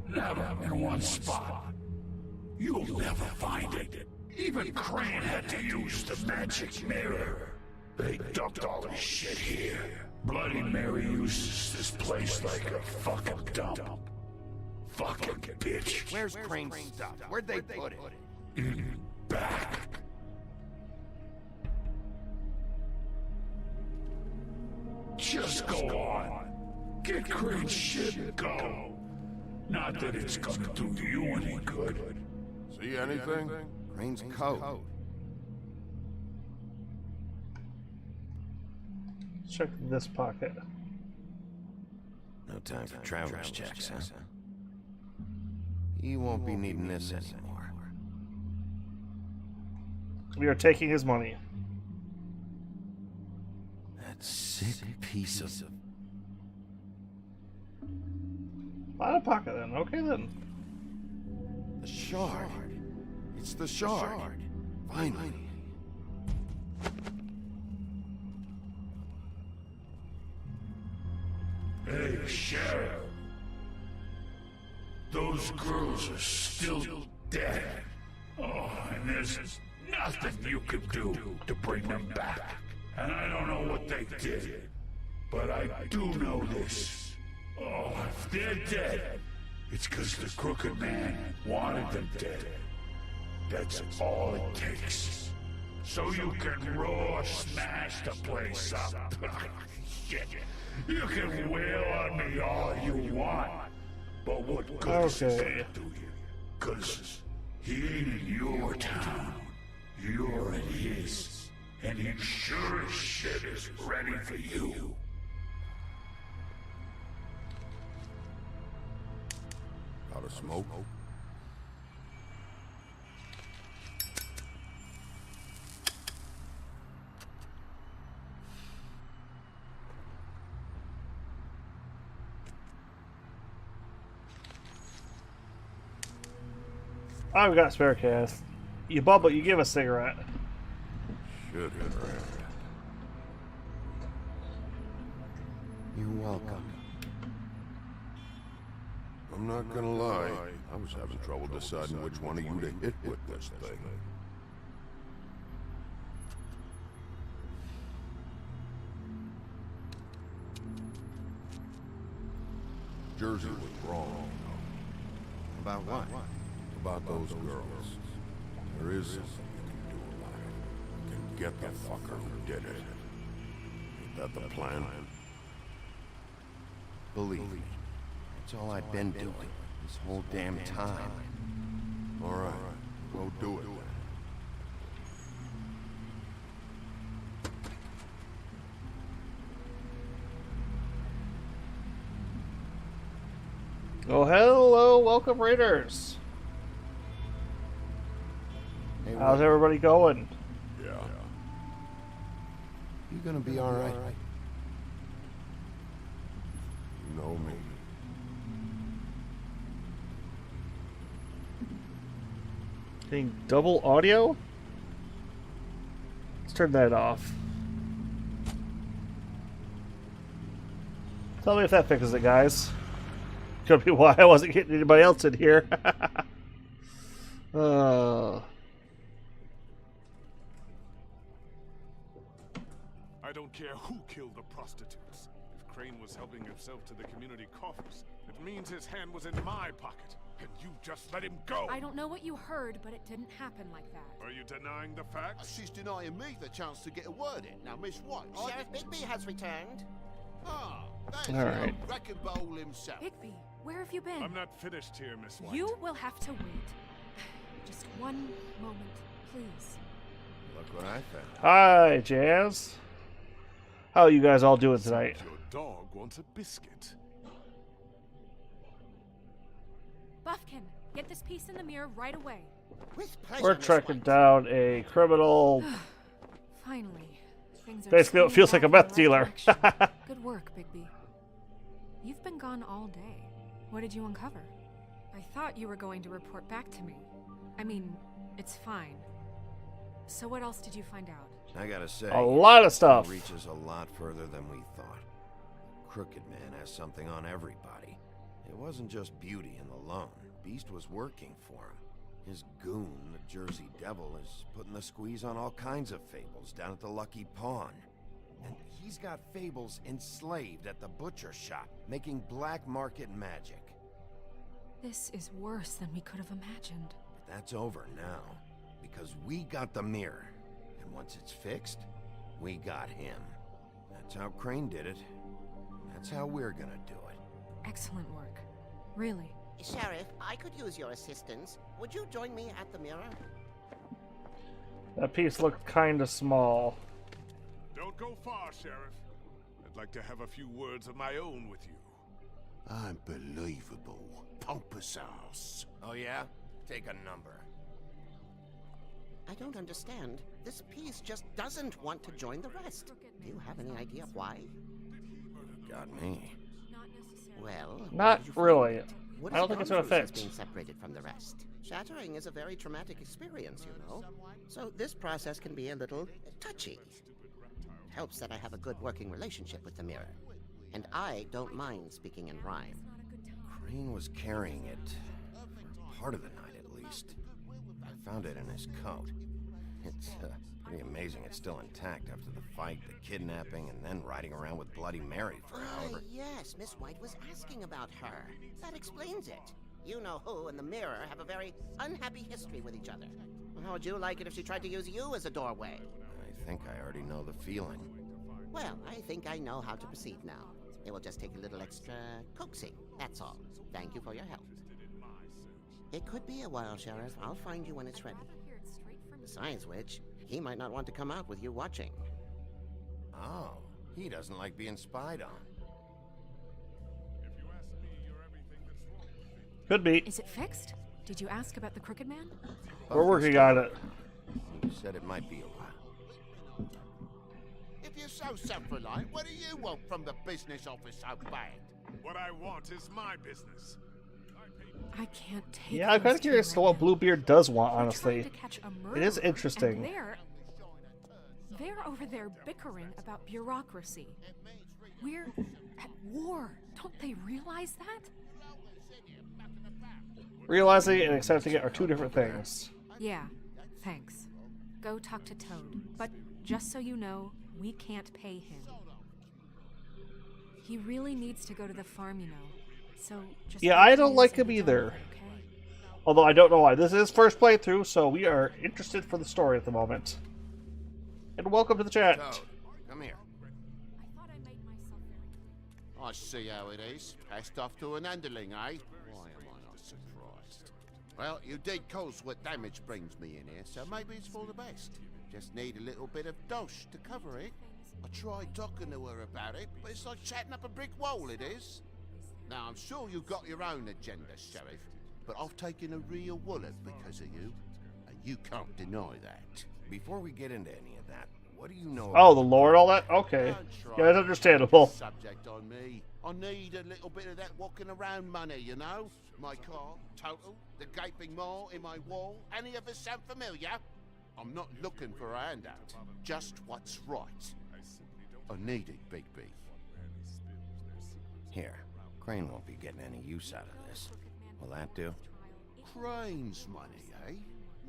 J: Never in one spot. You'll never find it. Even Crane had to use the magic mirror. They dumped all this shit here. Bloody Mary uses this place like a fucking dump. Fucking bitch.
C: Where's Crane's stuff? Where'd they put it?
J: In back. Just go on. Get Crane's shit and go. Not that it's gonna do you any good.
H: See anything?
C: Crane's coat.
A: Check this pocket.
C: No time for traveler's checks, huh? You won't be needing this anymore.
A: We are taking his money.
C: That sick piece of...
A: Out of pocket then. Okay then.
C: The shard. It's the shard. Finally.
J: Hey, Sheriff. Those girls are still dead. Oh, and there's nothing you can do to bring them back. And I don't know what they did, but I do know this. Oh, if they're dead, it's because the Crooked Man wanted them dead. That's all it takes. So you can roar smash the place up. Shit. You can wail on me all you want, but what good is that to you? Because he ain't in your town. You're in his. And he sure as shit is ready for you.
H: Out of smoke?
A: I've got spare cash. You bubble, you give a cigarette.
H: Should have ran.
C: You're welcome.
H: I'm not gonna lie. I was having trouble deciding which one of you to hit with this thing. Jersey was wrong.
C: About what?
H: About those girls. There is something you can do about it. You can get the fucker who did it. Ain't that the plan?
C: Believe me, it's all I've been doing this whole damn time.
H: All right, go do it.
A: Oh, hello, welcome Raiders.
C: Hey,
A: How's
C: Will,
A: everybody going?
I: Yeah.
C: you gonna be all right?
I: You know me.
A: Getting double audio? Let's turn that off. Tell me if that fixes it, guys. Could be why I wasn't getting anybody else in here.
H: I don't care who killed the prostitutes. If Crane was helping himself to the community coffers, it means his hand was in my pocket. And you just let him go!
D: I don't know what you heard, but it didn't happen like that.
H: Are you denying the facts?
K: She's denying me the chance to get a word in. Now, Miss White.
L: Sheriff Bigby has returned.
K: Ah, that's
A: All right.
K: the wrecking bowl himself.
D: Bigby, where have you been?
H: I'm not finished here, Miss White.
D: You will have to wait. Just one moment, please.
C: Look what I found.
A: Hi, Jazz. How are you guys all doing tonight?
H: Your dog wants a biscuit.
D: Buffkin, get this piece in the mirror right away.
L: With pleasure,
A: We're
L: Miss
A: tracking
L: White.
A: down a criminal.
D: Finally. Things are
A: Basically, it
D: swinging
A: feels like a
D: back
A: meth
D: in the
A: dealer.
D: right direction. Good work, Bigby. You've been gone all day. What did you uncover? I thought you were going to report back to me. I mean, it's fine. So what else did you find out?
C: I gotta say,
A: A lot of stuff.
C: it reaches a lot further than we thought. Crooked Man has something on everybody. It wasn't just Beauty and the Lone. Beast was working for him. His goon, the Jersey Devil, is putting the squeeze on all kinds of fables down at the Lucky Pawn. And he's got fables enslaved at the butcher shop, making black market magic.
D: This is worse than we could have imagined.
C: But that's over now, because we got the mirror. And once it's fixed, we got him. That's how Crane did it. That's how we're gonna do it.
D: Excellent work. Really.
L: Sheriff, I could use your assistance. Would you join me at the mirror?
A: That piece looked kind of small.
H: Don't go far, Sheriff. I'd like to have a few words of my own with you.
K: Unbelievable. Pompous ass.
C: Oh yeah? Take a number.
L: I don't understand. This piece just doesn't want to join the rest. Do you have any idea why?
C: Got me.
D: Not necessarily.
L: Well,
A: Not
L: what did you find?
A: really.
L: What
A: I don't
L: has
A: think it's
L: gone
A: gonna
L: through since
A: fit.
L: being separated from the rest? Shattering is a very traumatic experience, you know. So this process can be a little touchy. It helps that I have a good working relationship with the mirror. And I don't mind speaking in rhyme.
C: Crane was carrying it for part of the night at least. I found it in his coat. It's pretty amazing it's still intact after the fight, the kidnapping, and then riding around with Bloody Mary for however...
L: Yes, Miss White was asking about her. That explains it. You know who and the mirror have a very unhappy history with each other. How would you like it if she tried to use you as a doorway?
C: I think I already know the feeling.
L: Well, I think I know how to proceed now. It will just take a little extra coaxing, that's all. Thank you for your help. It could be a while, Sheriff. I'll find you when it's ready. Besides which, he might not want to come out with you watching.
C: Oh, he doesn't like being spied on.
H: If you ask me, you're everything that's wrong with me.
A: Could be.
D: Is it fixed? Did you ask about the Crooked Man?
A: We're working on it.
C: He said it might be a while.
K: If you're so self-reliant, what do you want from the business office so bad?
H: What I want is my business.
D: I can't take
A: Yeah, I'm kind
D: those
A: of
D: two
A: curious
D: right
A: to what
D: now.
A: Bluebeard does want,
D: We're
A: honestly.
D: trying to catch a
A: It is
D: murderer,
A: interesting.
D: and they're over there bickering about bureaucracy. We're at war. Don't they realize that?
A: Realizing and accepting it are two different things.
D: Yeah, thanks. Go talk to Toad. But just so you know, we can't pay him. He really needs to go to the farm, you know. So just
A: Yeah,
D: wait
A: I
D: till
A: don't
D: he's
A: like
D: in
A: him
D: the
A: either.
D: door, okay?
A: Although I don't know why. This is first playthrough, so we are interested for the story at the moment. And welcome to the chat.
C: Toad, come here.
D: I thought I made myself very...
K: I see how it is. Passed off to an underling, eh? Why am I not surprised? Well, you did cause what damage brings me in here, so maybe it's for the best. Just need a little bit of dosh to cover it. I tried talking to her about it, but it's like chatting up a brick wall, it is. Now, I'm sure you've got your own agenda, Sheriff, but I've taken a real wallet because of you, and you can't deny that.
C: Before we get into any of that, what do you know
A: Oh,
C: about
A: the lore, all that? Okay. Yeah, that's understandable.
K: Subject on me. I need a little bit of that walking around money, you know? My car, total, the gaping maw in my wall. Any of us sound familiar? I'm not looking for a handout, just what's right. I need it, Bigby.
C: Here, Crane won't be getting any use out of this. Will that do?
K: Crane's money, eh?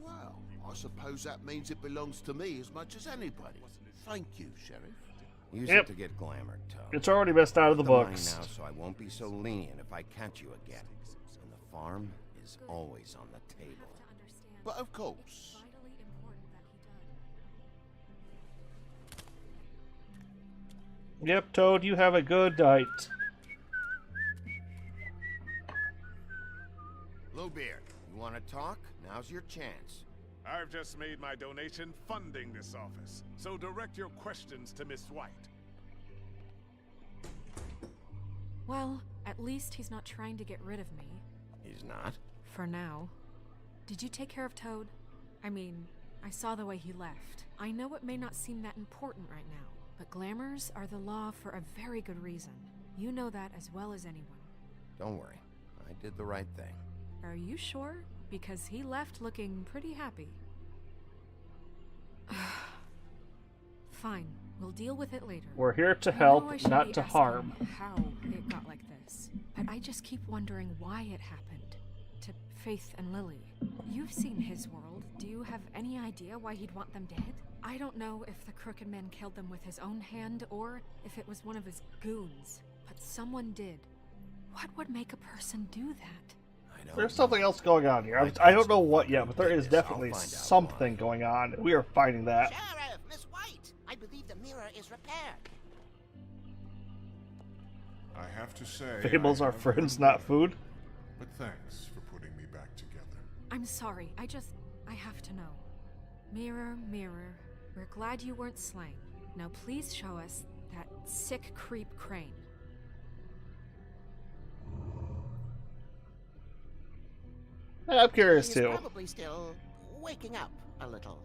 K: Well, I suppose that means it belongs to me as much as anybody. Thank you, Sheriff.
C: Use
A: Yep.
C: it to get glamored, Toad.
A: It's already messed out of the
C: Money
A: books.
C: now, so I won't be so lenient if I catch you again. And the farm is always on the table.
K: But of course.
A: Yep, Toad, you have a good night.
C: Bluebeard, you want to talk? Now's your chance.
H: I've just made my donation funding this office, so direct your questions to Miss White.
D: Well, at least he's not trying to get rid of me.
C: He's not?
D: For now. Did you take care of Toad? I mean, I saw the way he left. I know it may not seem that important right now, but glamours are the law for a very good reason. You know that as well as anyone.
C: Don't worry. I did the right thing.
D: Are you sure? Because he left looking pretty happy. Fine, we'll deal with it later.
A: We're here to
D: I know
A: help,
D: I should
A: not
D: be
A: to
D: asking
A: harm.
D: how it got like this, but I just keep wondering why it happened. To Faith and Lily. You've seen his world. Do you have any idea why he'd want them dead? I don't know if the Crooked Man killed them with his own hand or if it was one of his goons, but someone did. What would make a person do that?
A: There's something else going on here. I don't know what yet, but there is definitely something going on. We are finding that.
L: Sheriff, Miss White, I believe the mirror is repaired.
H: I have to say,
A: Fables are friends, not food.
H: but thanks for putting me back together.
D: I'm sorry, I have to know. Mirror, mirror, we're glad you weren't slain. Now please show us that sick creep Crane.
A: I'm curious
L: He's
A: too.
L: probably still waking up a little.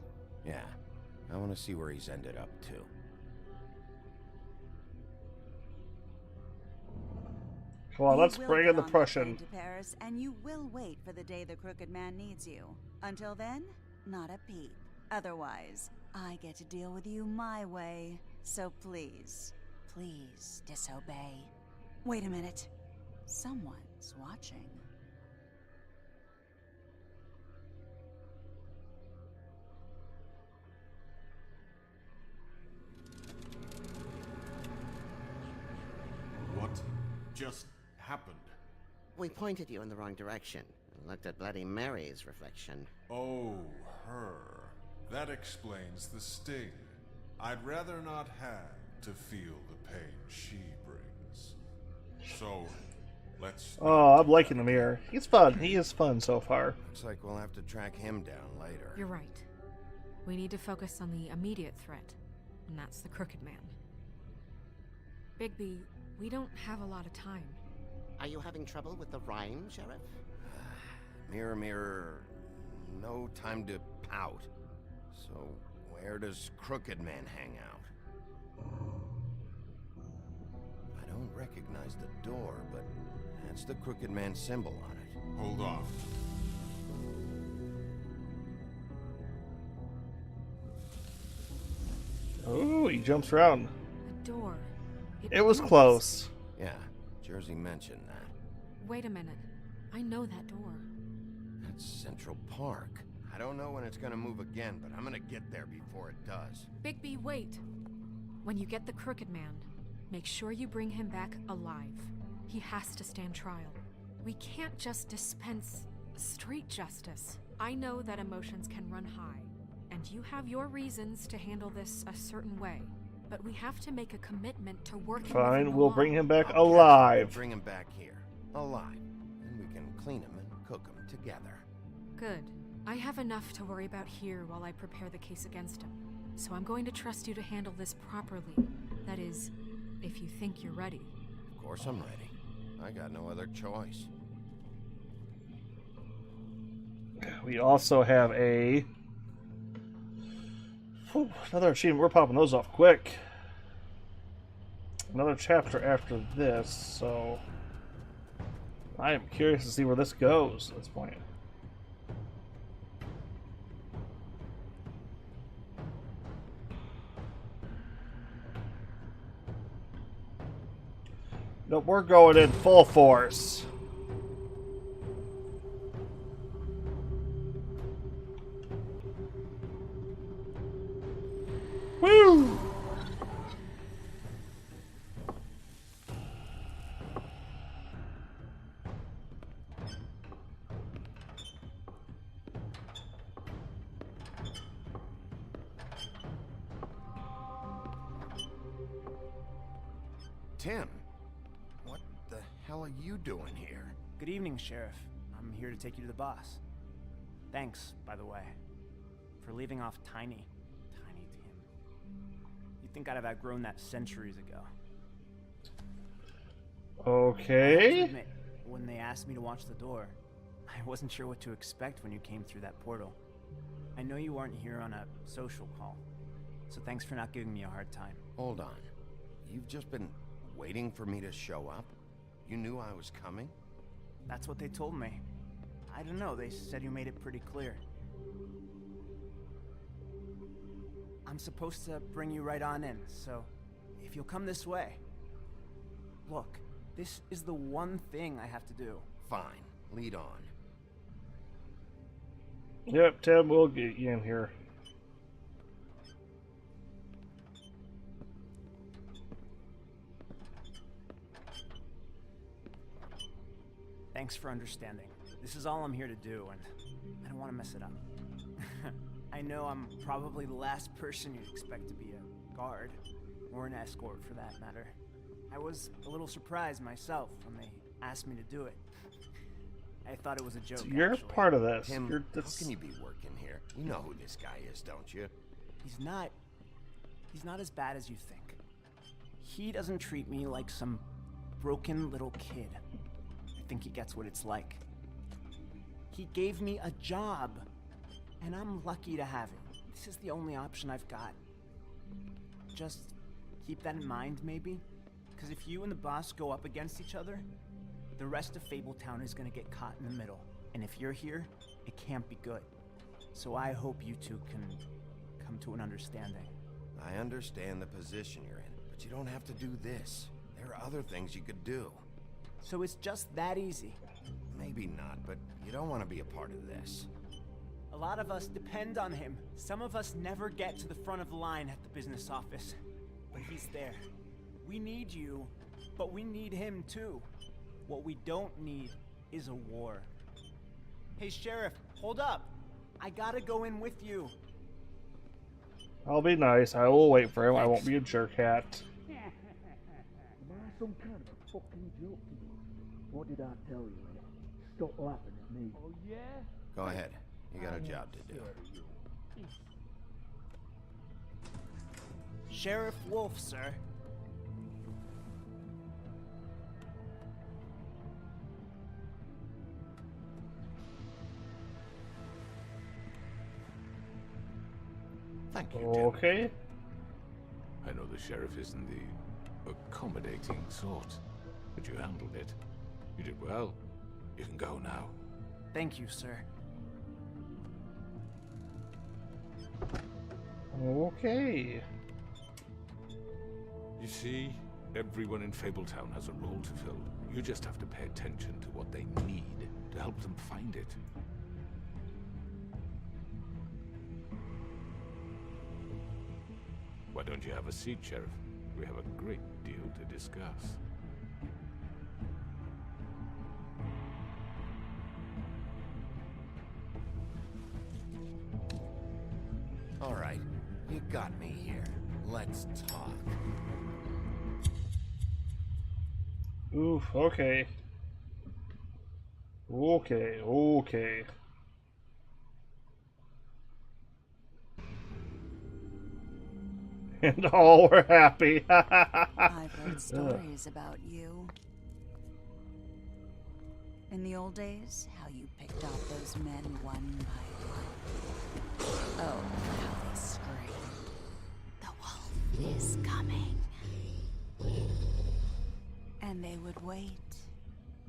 C: Yeah. I want to see where he's ended up, too.
A: Come on, let's
M: You will
A: bring
M: get
A: in the
M: on that
A: Prussian.
M: train to Paris, and you will wait for the day the Crooked Man needs you. Until then, not a peep. Otherwise, I get to deal with you my way. So please, please disobey. Wait a minute. Someone's watching.
I: What just happened?
L: We pointed you in the wrong direction and looked at Bloody Mary's reflection.
H: Oh, her. That explains the sting. I'd rather not have to feel the pain she brings. So, let's...
A: Oh, I'm liking the mirror. He's fun. He is fun so far.
C: Looks like we'll have to track him down later.
D: You're right. We need to focus on the immediate threat, and that's the Crooked Man. Bigby, we don't have a lot of time.
L: Are you having trouble with the rhyme, Sheriff?
C: Mirror, mirror, no time to pout. So, where does Crooked Man hang out? I don't recognize the door, but that's the Crooked Man symbol on it.
H: Hold on.
A: Oh, he jumps around.
D: A door.
A: It was
D: moves.
A: close.
C: Yeah, Jersey mentioned that.
D: Wait a minute. I know that door.
C: That's Central Park. I don't know when it's gonna move again, but I'm gonna get there before it does.
D: Bigby, wait. When you get the Crooked Man, make sure you bring him back alive. He has to stand trial. We can't just dispense street justice. I know that emotions can run high, and you have your reasons to handle this a certain way. But we have to make a commitment to working with
A: Fine,
D: him
A: we'll
D: along.
A: bring him back
C: We'll
A: alive.
C: bring him back here, alive, and we can clean him and cook him together.
D: Good. I have enough to worry about here while I prepare the case against him. So I'm going to trust you to handle this properly. That is, if you think you're ready.
C: Of course I'm ready. I got no other choice.
A: We also have a... Whew, another achievement. We're popping those off quick. Another chapter after this, so... I am curious to see where this goes at this point. Nope, we're going in full force. Woo!
C: Tim, what the hell are you doing here?
N: Good evening, Sheriff. I'm here to take you to the boss. Thanks, by the way, for leaving off Tiny. Tiny Tim. You'd think I'd have outgrown that centuries ago.
A: Okay.
N: I have to admit, when they asked me to watch the door, I wasn't sure what to expect when you came through that portal. I know you weren't here on a social call, so thanks for not giving me a hard time.
C: Hold on. You've just been waiting for me to show up? You knew I was coming?
N: That's what they told me. I don't know, they said you made it pretty clear. I'm supposed to bring you right on in, so if you'll come this way. Look, this is the one thing I have to do.
C: Fine, lead on.
A: Yep, Tim, we'll get you in here.
N: Thanks for understanding. This is all I'm here to do, and I don't want to mess it up. I know I'm probably the last person you'd expect to be a guard, or an escort for that matter. I was a little surprised myself when they asked me to do it. I thought it was a joke.
A: So you're
N: actually.
A: part of this.
C: Tim,
A: How
C: can you be working here? You know who this guy is, don't you?
N: He's not as bad as you think. He doesn't treat me like some broken little kid. I think he gets what it's like. He gave me a job, and I'm lucky to have it. This is the only option I've got. Just keep that in mind, maybe? Because if you and the boss go up against each other, the rest of Fabletown is going to get caught in the middle. And if you're here, it can't be good. So I hope you two can come to an understanding.
C: I understand the position you're in, but you don't have to do this. There are other things you could do.
N: So it's just that easy?
C: Maybe not, but you don't want to be a part of this.
N: A lot of us depend on him. Some of us never get to the front of the line at the business office. But he's there. We need you, but we need him too. What we don't need is a war. Hey, Sheriff, hold up. I gotta go in with you.
A: I'll be nice. I will wait for him. I won't be a jerk hat.
E: Am I some kind of a fucking joke to you? What did I tell you? Stop laughing at me. Oh, yeah?
C: Go ahead. You got a job to do.
N: Sheriff Wolf, sir.
C: Thank you,
A: Okay.
O: I know the sheriff isn't the accommodating sort, but you handled it. You did well. You can go now.
N: Thank you, sir.
A: Okay.
O: You see, everyone in Fabletown has a role to fill. You just have to pay attention to what they need to help them find it. Why don't you have a seat, Sheriff? We have a great deal to discuss.
C: All right, you got me here. Let's talk.
A: Oof, okay. Okay. And all were happy.
M: I've heard stories about you. In the old days, how you picked off those men one by one. Oh, how they screamed. The wolf is coming. And they would wait.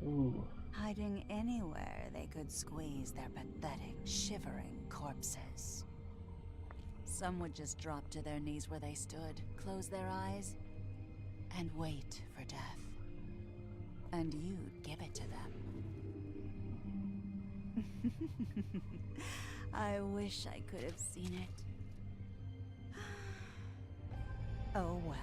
A: Ooh.
M: Hiding anywhere they could squeeze their pathetic, shivering corpses. Some would just drop to their knees where they stood, close their eyes, and wait for death. And you'd give it to them. I wish I could have seen it. Oh well.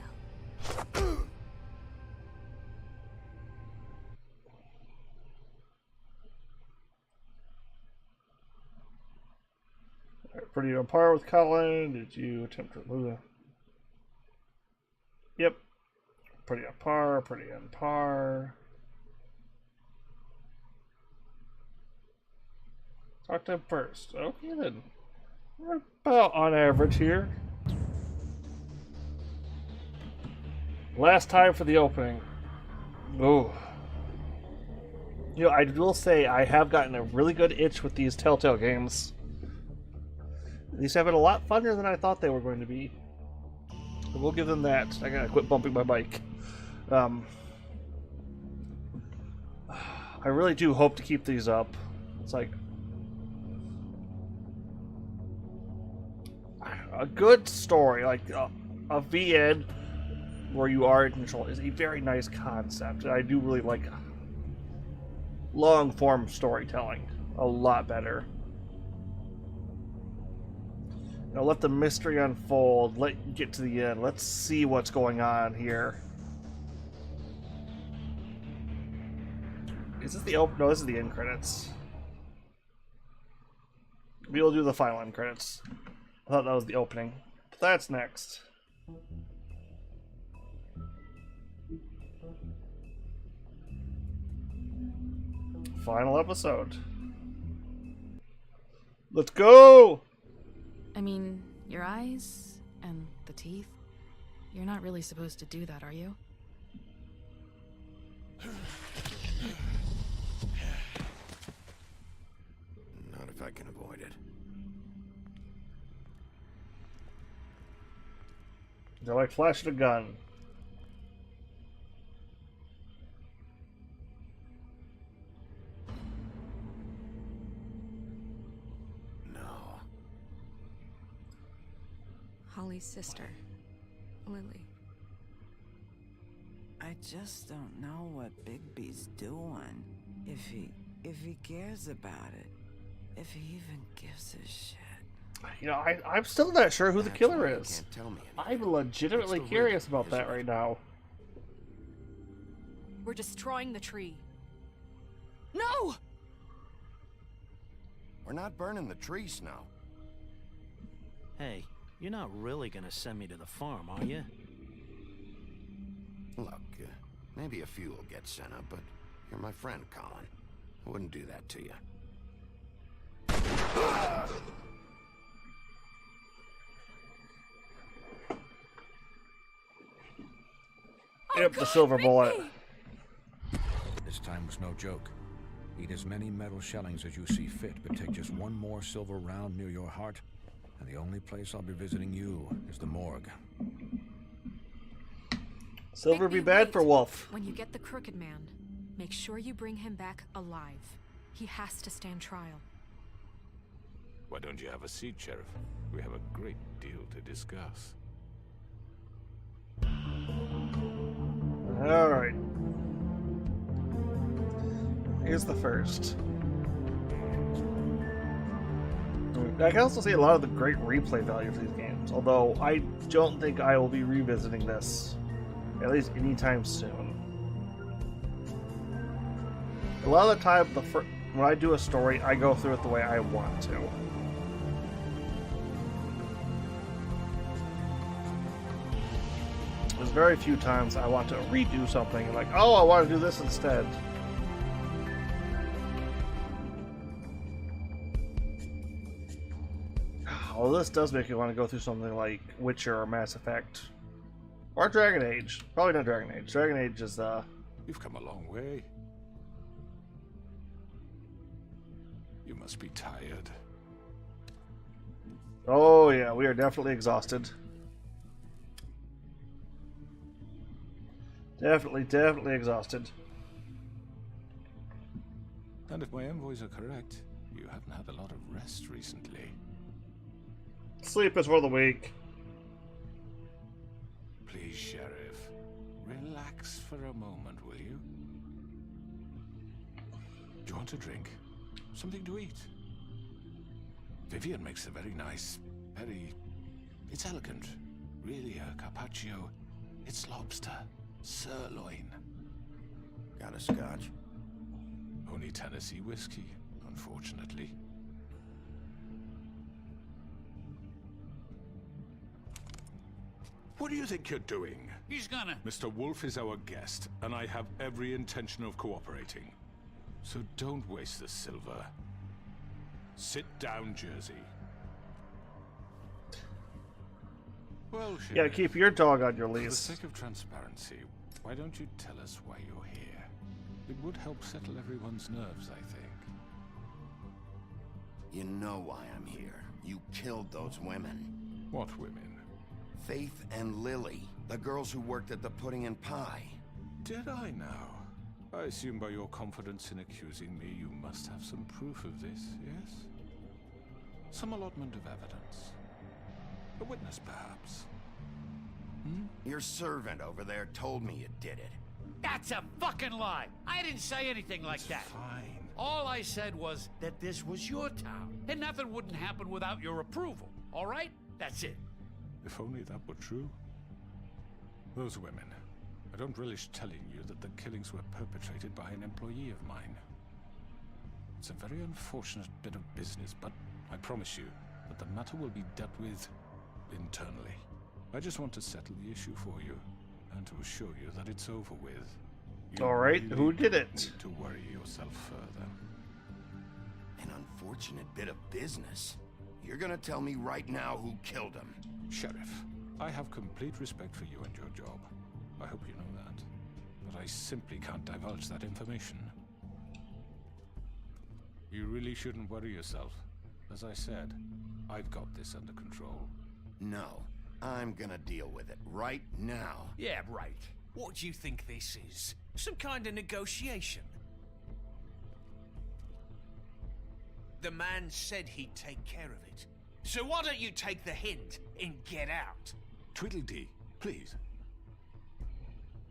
A: Pretty on par with Colin. Did you attempt to remove it? Yep. Pretty on par, pretty on par. Talk to him first. Okay then. We're about on average here. Last time for the opening. Ooh. You know, I will say I have gotten a really good itch with these Telltale games. These have been a lot funner than I thought they were going to be. But we'll give them that. I gotta quit bumping my bike. I really do hope to keep these up. It's like a good story, like a V-end where you are in control, is a very nice concept. And I do really like long-form storytelling a lot better. Now let the mystery unfold. Let you get to the end. Let's see what's going on here. Is this the open? No, this is the end credits. We'll do the final end credits. I thought that was the opening. But that's next. Final episode. Let's go!
B: I mean, your eyes and the teeth. You're not really supposed to do that, are you?
C: Not if I can avoid it.
A: They're like flashing a gun.
B: Holly's sister, Lily.
P: I just don't know what Bigby's doing. If he cares about it. If he even gives a shit.
A: You know, I'm still not sure who the killer is.
C: Can't tell me
A: I'm legitimately curious about that right now.
D: We're destroying the tree. No!
C: We're not burning the tree, Snow.
Q: Hey, you're not really gonna send me to the farm, are you?
C: Look, maybe a few will get sent up, but you're my friend, Colin. I wouldn't do that to you.
A: Yep, the silver bullet.
R: This time was no joke. Eat as many metal shellings as you see fit, but take just one more silver round near your heart, and the only place I'll be visiting you is the morgue.
A: Silver be bad for Wolf.
D: When you get the Crooked Man, make sure you bring him back alive. He has to stand trial.
O: Why don't you have a seat, Sheriff? We have a great deal to discuss.
A: Alright. Here's the first. I can also see a lot of the great replay value of these games, although I don't think I will be revisiting this, at least anytime soon. A lot of the time, when I do a story, I go through it the way I want to. There's very few times I want to redo something, like, oh, I want to do this instead. Although this does make you want to go through something like Witcher or Mass Effect. Or Dragon Age. Probably not Dragon Age. Dragon Age is,
O: You've come a long way. must be tired.
A: Oh yeah, we are definitely exhausted. Definitely exhausted.
O: And if my envoys are correct, you haven't had a lot of rest recently.
A: Sleep is for the weak.
O: Please, Sheriff, relax for a moment, will you? Do you want a drink? Something to eat? Vivian makes a very nice, it's elegant. Really a carpaccio. It's lobster, sirloin.
R: Got a scotch?
O: Only Tennessee whiskey, unfortunately. What do you think you're doing?
J: He's gonna...
O: Mr. Wolf is our guest, and I have every intention of cooperating. So don't waste the silver. Sit down, Jersey. Well, Sheriff,
A: Yeah, keep your dog on your
O: for the
A: leash.
O: sake of transparency, why don't you tell us why you're here? It would help settle everyone's nerves, I think.
C: You know why I'm here. You killed those women.
O: What women?
C: Faith and Lily, the girls who worked at the Pudding and Pie.
O: Did I now? I assume by your confidence in accusing me, you must have some proof of this, yes? Some allotment of evidence. A witness, perhaps.
C: Your servant over there told me you did it.
J: That's a fucking lie. I didn't say anything like that.
O: Fine.
J: All I said was that this was your town, and nothing wouldn't happen without your approval. All right? That's it.
O: If only that were true. Those women. I don't relish telling you that the killings were perpetrated by an employee of mine. It's a very unfortunate bit of business, but I promise you that the matter will be dealt with internally. I just want to settle the issue for you, and to assure you that it's over with. You
A: Alright,
O: really
A: who did
O: don't
A: it?
O: need to worry yourself further.
C: An unfortunate bit of business. You're gonna tell me right now who killed him.
O: Sheriff, I have complete respect for you and your job. I hope you know that. But I simply can't divulge that information. You really shouldn't worry yourself. As I said, I've got this under control.
C: No, I'm gonna deal with it right now.
G: Yeah, right. What do you think this is? Some kind of negotiation? The man said he'd take care of it. So why don't you take the hint and get out?
O: Tweedledee, please.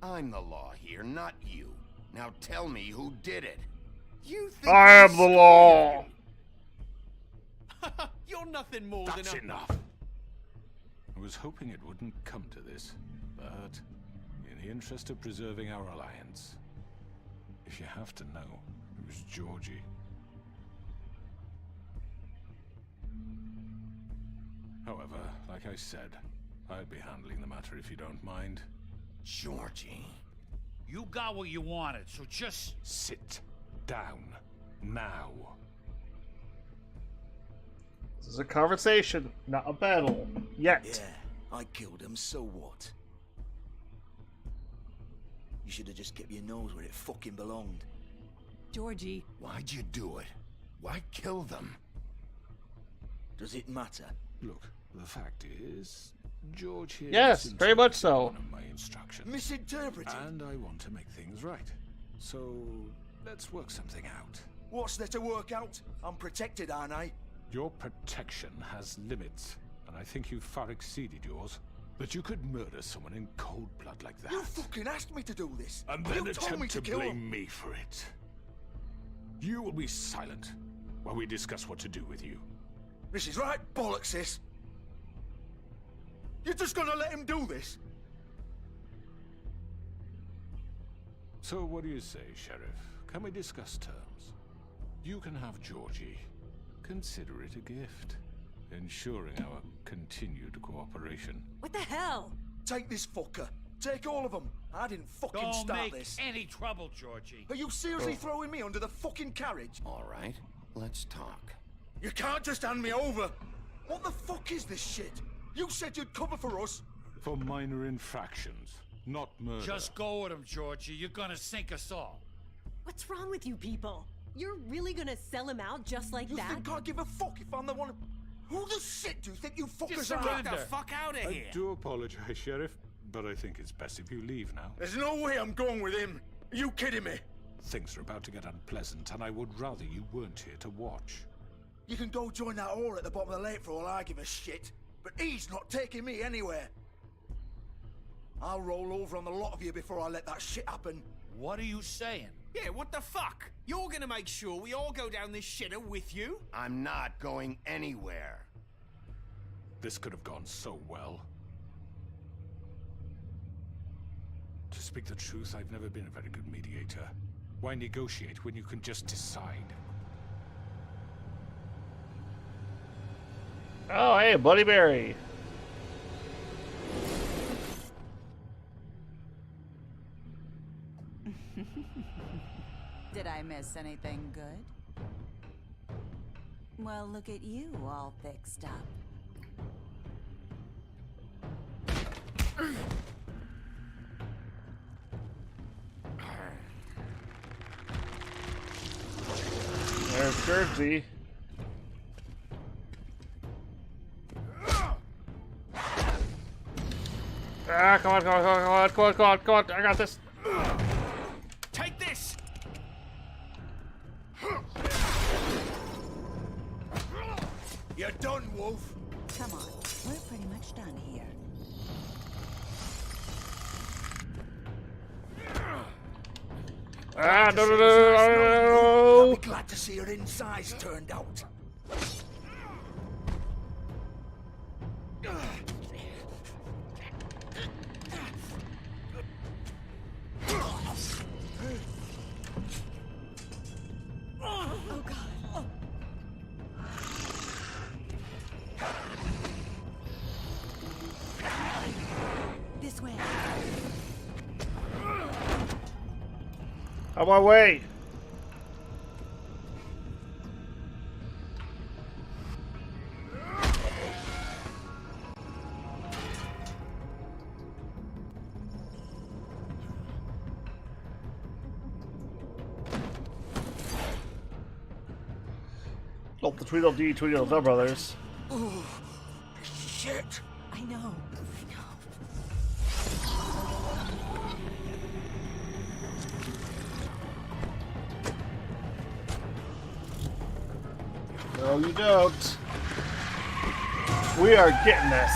C: I'm the law here, not you. Now tell me who did it.
G: You think
A: I am the law.
G: You're nothing more
O: That's
G: than a...
O: enough. I was hoping it wouldn't come to this, but in the interest of preserving our alliance, if you have to know, it was Georgie. However, like I said, I'd be handling the matter if you don't mind.
C: Georgie.
J: You got what you wanted, so just...
O: Sit down. Now.
A: This is a conversation, not a battle. Yet.
E: Yeah, I killed him, so what? You should have just kept your nose where it fucking belonged.
M: Georgie.
C: Why'd you do it? Why kill them?
E: Does it matter?
O: Look, the fact is, George here
A: Yes, very much so.
O: one of my instructions.
E: Misinterpreted?
O: And I want to make things right. So, let's work something out.
E: What's there to work out? I'm protected, aren't I?
O: Your protection has limits, and I think you've far exceeded yours. That you could murder someone in cold blood like that.
E: You fucking asked me to do this.
O: And then
E: you told me
O: attempt
E: to
O: to
E: kill
O: blame
E: him.
O: me for it. You will be silent while we discuss what to do with you.
E: This is right bollocks, sis. You're just gonna let him do this?
O: So what do you say, Sheriff? Can we discuss terms? You can have Georgie. Consider it a gift, ensuring our continued cooperation.
M: What the hell?
E: Take this fucker. Take all of them. I didn't fucking
J: Don't
E: start
J: make
E: this.
J: any trouble, Georgie.
E: Are you seriously throwing me under the fucking carriage?
C: All right, let's talk.
E: You can't just hand me over. What the fuck is this shit? You said you'd cover for us.
O: For minor infractions, not murder.
J: Just go with him, Georgie. You're gonna sink us all.
M: What's wrong with you people?
S: You're really gonna sell him out just like that?
T: You think I give a fuck if I'm the one who... Who the shit do you think you fuckers are?
G: Get the fuck out of here!
O: I do apologize, Sheriff, but I think it's best if you leave now.
T: There's no way I'm going with him. Are you kidding me?
O: Things are about to get unpleasant, and I would rather you weren't here to watch.
T: You can go join that whore at the bottom of the lake for all I give a shit, but he's not taking me anywhere. I'll roll over on the lot of you before I let that shit happen.
J: What are you saying?
G: Yeah, what the fuck? You're gonna make sure we all go down this shitter with you?
C: I'm not going anywhere.
O: This could have gone so well. To speak the truth, I've never been a very good mediator. Why negotiate when you can just decide?
A: Oh, hey, Bloody Mary.
M: Did I miss anything good? Well, look at you, all fixed up.
A: There's Jersey. Ah, come on, come on, come on, come on, come on, come on, I got this.
G: Take this!
T: You're done, Wolf.
M: Come on, we're pretty much done here.
A: Ah, no, no, no, no, no.
T: I'll be glad to see your insides turned out.
S: Oh, God. Oh.
M: This way.
A: On my way. Oh, the Tweedle D, Tweedle the brothers.
T: Oh, shit.
S: I know.
A: No, you don't. We are getting this.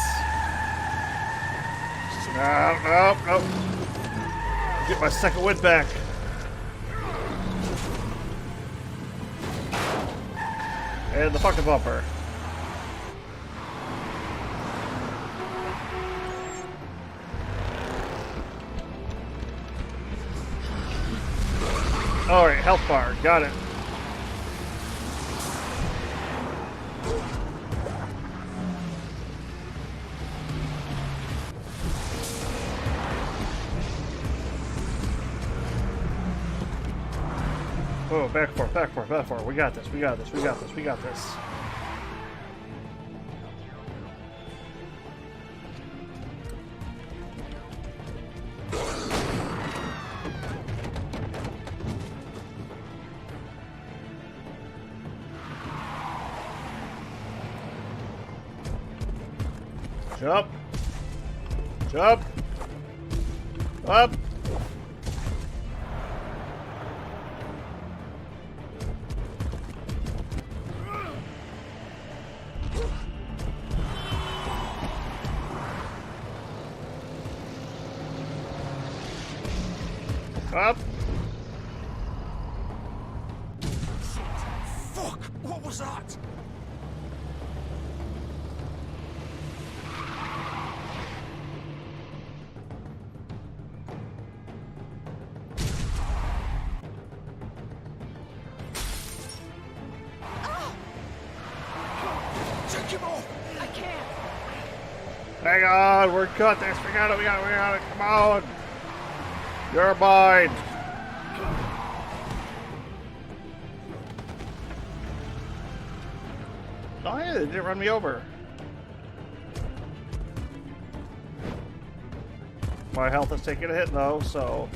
A: No, no, no. Get my second wind back. And the fucking bumper. Alright, health bar. Got it. Oh, back forth, back forth, back forth. We got this, we got this, we got this, we got this. Jump. Jump. Up. Up.
T: Fuck! What was that? Take him off!
S: I can't.
A: Hang on, we're cut this. We got it, we got it, we got it. Come on. You're mine. Oh yeah, they didn't run me over. My health is taking a hit though, so.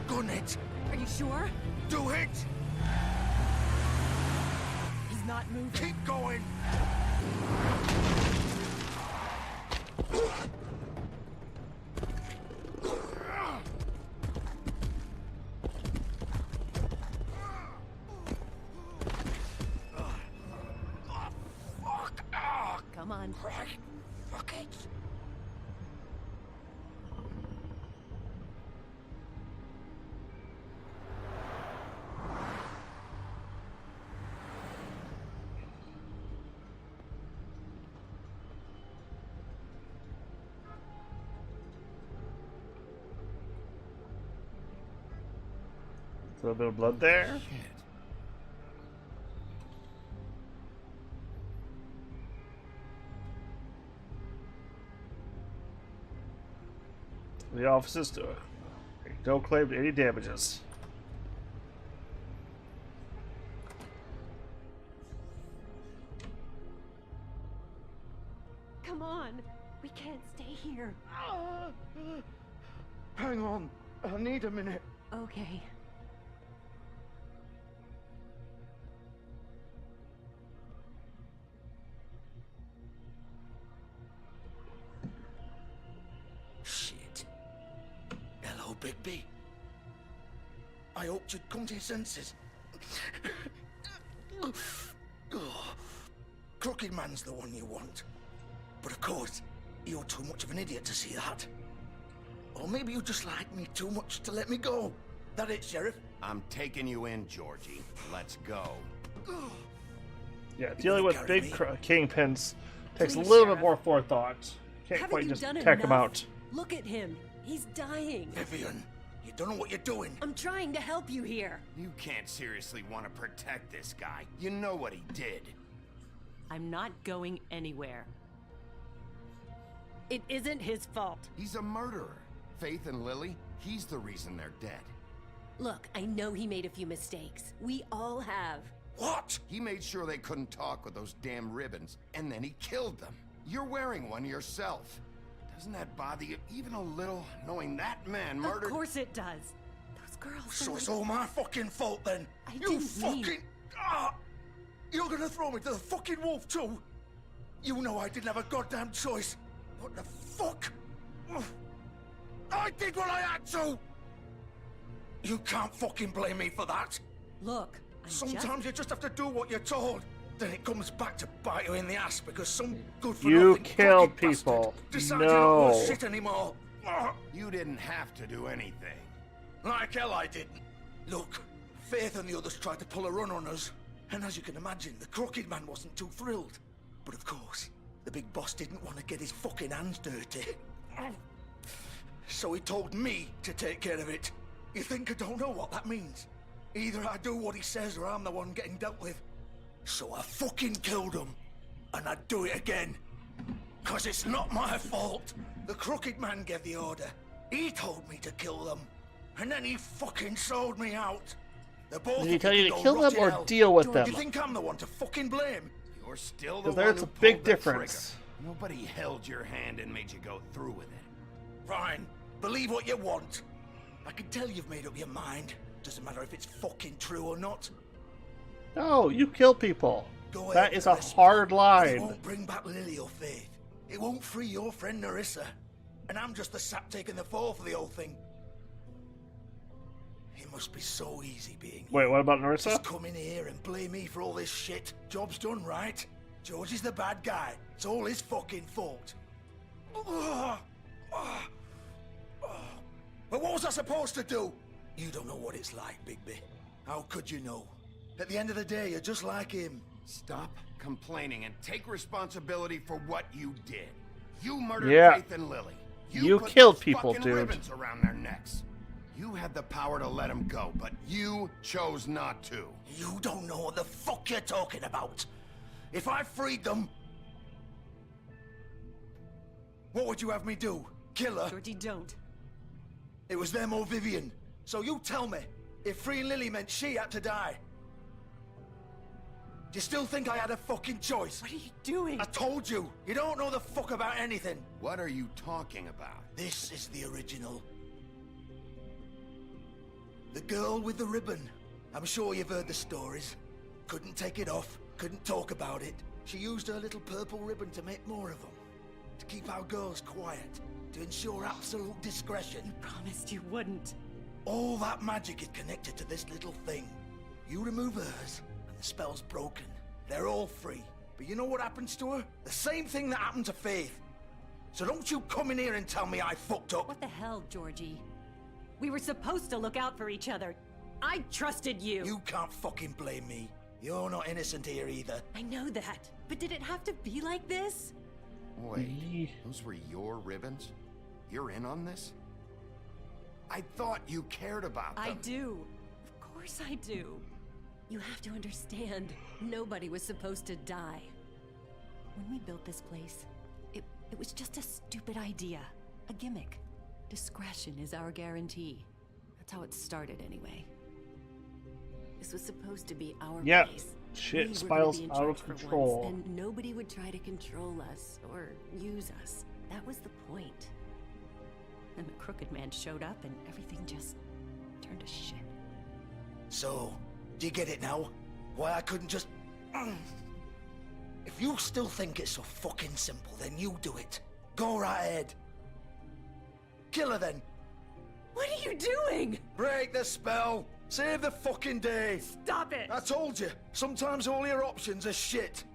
T: Go done it.
B: Are you sure?
T: Do it.
B: He's not moving.
T: Keep going.
B: Come on.
T: Right. Fuck it.
A: A little bit of blood there. The officers don't claim any damages.
B: Come on. We can't stay here.
T: Hang on. I need a minute.
B: Okay.
T: Shit. Hello, Bigby. I hoped you'd come to your senses. Crooked Man's the one you want. But of course, you're too much of an idiot to see that. Or maybe you just like me too much to let me go. That it, Sheriff?
C: I'm taking you in, Georgie. Let's go.
A: Yeah, dealing with
T: carry
A: big
T: me?
A: kingpins takes
B: Please,
A: a little
B: Sheriff.
A: bit more forethought. Can't
B: Haven't
A: quite
B: you
A: just
B: done
A: take them
B: enough?
A: out.
B: Look at him. He's dying.
T: Vivian, you don't know what you're doing.
B: I'm trying to help you here.
C: You can't seriously want to protect this guy. You know what he did.
B: I'm not going anywhere. It isn't his fault.
C: He's a murderer. Faith and Lily, he's the reason they're dead.
B: Look, I know he made a few mistakes. We all have.
C: What? He made sure they couldn't talk with those damn ribbons, and then he killed them. You're wearing one yourself. Doesn't that bother you even a little, knowing that man murdered...
B: Of course it does. Those girls...
T: So it's all my fucking fault then? You
B: didn't
T: fucking...
B: mean-
T: Ah! You're gonna throw me to the fucking wolf too? You know I didn't have a goddamn choice. What the fuck? I did what I had to! You can't fucking blame me for that.
B: Look,
T: Sometimes you just have to do what you're told. Then it comes back to bite you in the ass because some good for
A: You
T: nothing
A: killed
T: crooked bastard
A: people.
T: decided you're not worth
A: No.
T: shit anymore.
C: You didn't have to do anything.
T: Like hell I didn't. Look, Faith and the others tried to pull a run on us. And as you can imagine, the Crooked Man wasn't too thrilled. But of course, the big boss didn't want to get his fucking hands dirty. So he told me to take care of it. You think I don't know what that means? Either I do what he says or I'm the one getting dealt with. So I fucking killed him. And I'd do it again. 'Cause it's not my fault. The Crooked Man gave the order. He told me to kill them. And then he fucking sold me out. They're both
A: Did he tell you to
T: go
A: kill
T: rot
A: them
T: in
A: or
T: hell.
A: deal with
T: Do
A: them?
T: you think I'm the one to fucking blame?
C: You're still the
A: Because
C: one
A: there's
C: who
A: a big
C: pulled the
A: difference.
C: trigger. Nobody held your hand and made you go through with it.
T: Fine. Believe what you want. I can tell you've made up your mind. Doesn't matter if it's fucking true or not.
A: No, you kill people.
T: Go
A: That
T: ahead,
A: is a
T: Chris.
A: hard
T: It
A: line.
T: won't bring back Lily or Faith. It won't free your friend Narissa. And I'm just the sap taking the fall for the whole thing. It must be so easy being
A: Wait, what about Narissa?
T: Just come in here and blame me for all this shit. Job's done, right? George is the bad guy. It's all his fucking fault. But what was I supposed to do? You don't know what it's like, Bigby. How could you know? At the end of the day, you're just like him.
C: Stop complaining and take responsibility for what you did. You murdered
A: Yeah.
C: Faith and Lily.
A: You
C: put
A: killed
C: those
A: people,
C: fucking
A: dude.
C: ribbons around their necks. You had the power to let them go, but you chose not to.
T: You don't know what the fuck you're talking about. If I freed them... What would you have me do? Kill her?
B: Georgie, don't.
T: It was them or Vivian. So you tell me, if freeing Lily meant she had to die. Do you still think I had a fucking choice?
B: What are you doing?
T: I told you, you don't know the fuck about anything.
C: What are you talking about?
T: This is the original. The girl with the ribbon. I'm sure you've heard the stories. Couldn't take it off, couldn't talk about it. She used her little purple ribbon to make more of them. To keep our girls quiet. To ensure absolute discretion.
U: You promised you wouldn't.
T: All that magic is connected to this little thing. You remove hers, and the spell's broken. They're all free. But you know what happens to her? The same thing that happened to Faith. So don't you come in here and tell me I fucked up.
U: What the hell, Georgie? We were supposed to look out for each other. I trusted you.
T: You can't fucking blame me. You're not innocent here either.
U: I know that. But did it have to be like this?
C: Wait, those were your ribbons? You're in on this? I thought you cared about them.
U: I do. Of course I do. You have to understand, nobody was supposed to die. When we built this place, it was just a stupid idea. A gimmick. Discretion is our guarantee. That's how it started anyway. This was supposed to be our place.
A: Shit
U: We were
A: spirals
U: gonna be in
A: out of
U: charge for
A: control.
U: once, and nobody would try to control us or use us. That was the point. Then the Crooked Man showed up and everything just turned to shit.
T: So, do you get it now? Why I couldn't just... If you still think it's so fucking simple, then you do it. Go right ahead. Kill her then.
U: What are you doing?
T: Break the spell. Save the fucking day.
U: Stop it.
T: I told you. Sometimes all your options are shit.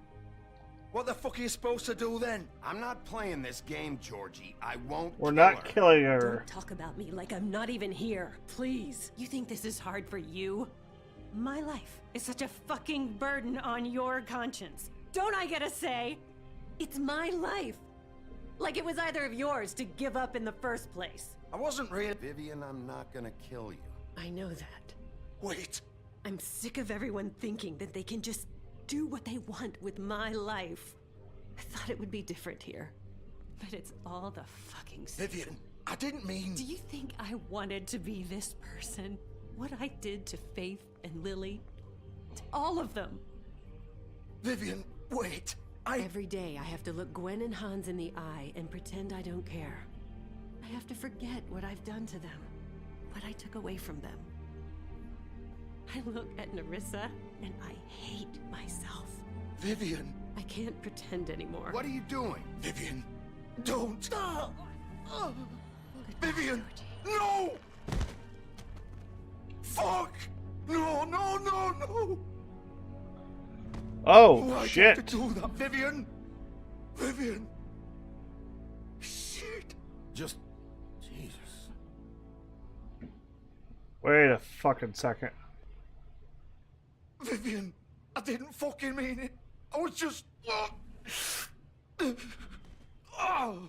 T: What the fuck are you supposed to do then?
C: I'm not playing this game, Georgie. I won't
A: We're
C: kill
A: not
C: her.
A: killing her.
U: Don't talk about me like I'm not even here. Please. You think this is hard for you? My life is such a fucking burden on your conscience. Don't I get a say? It's my life. Like it was either of yours to give up in the first place.
T: I wasn't really...
C: Vivian, I'm not gonna kill you.
U: I know that.
T: Wait.
U: I'm sick of everyone thinking that they can just do what they want with my life. I thought it would be different here. But it's all the fucking same.
T: Vivian, I didn't mean...
U: Do you think I wanted to be this person? What I did to Faith and Lily? To all of them.
T: Vivian, wait.
U: Every day I have to look Gwen and Hans in the eye and pretend I don't care. I have to forget what I've done to them. What I took away from them. I look at Nerissa and I hate myself.
T: Vivian.
U: I can't pretend anymore.
C: What are you doing?
T: Vivian, don't. Vivian, no! Fuck! No, no, no, no!
A: Oh,
T: Why'd
A: shit.
T: you have to do that, Vivian? Vivian. Shit.
C: Just... Jesus.
A: Wait a fucking second.
T: Vivian, I didn't fucking mean it. I was just... Oh.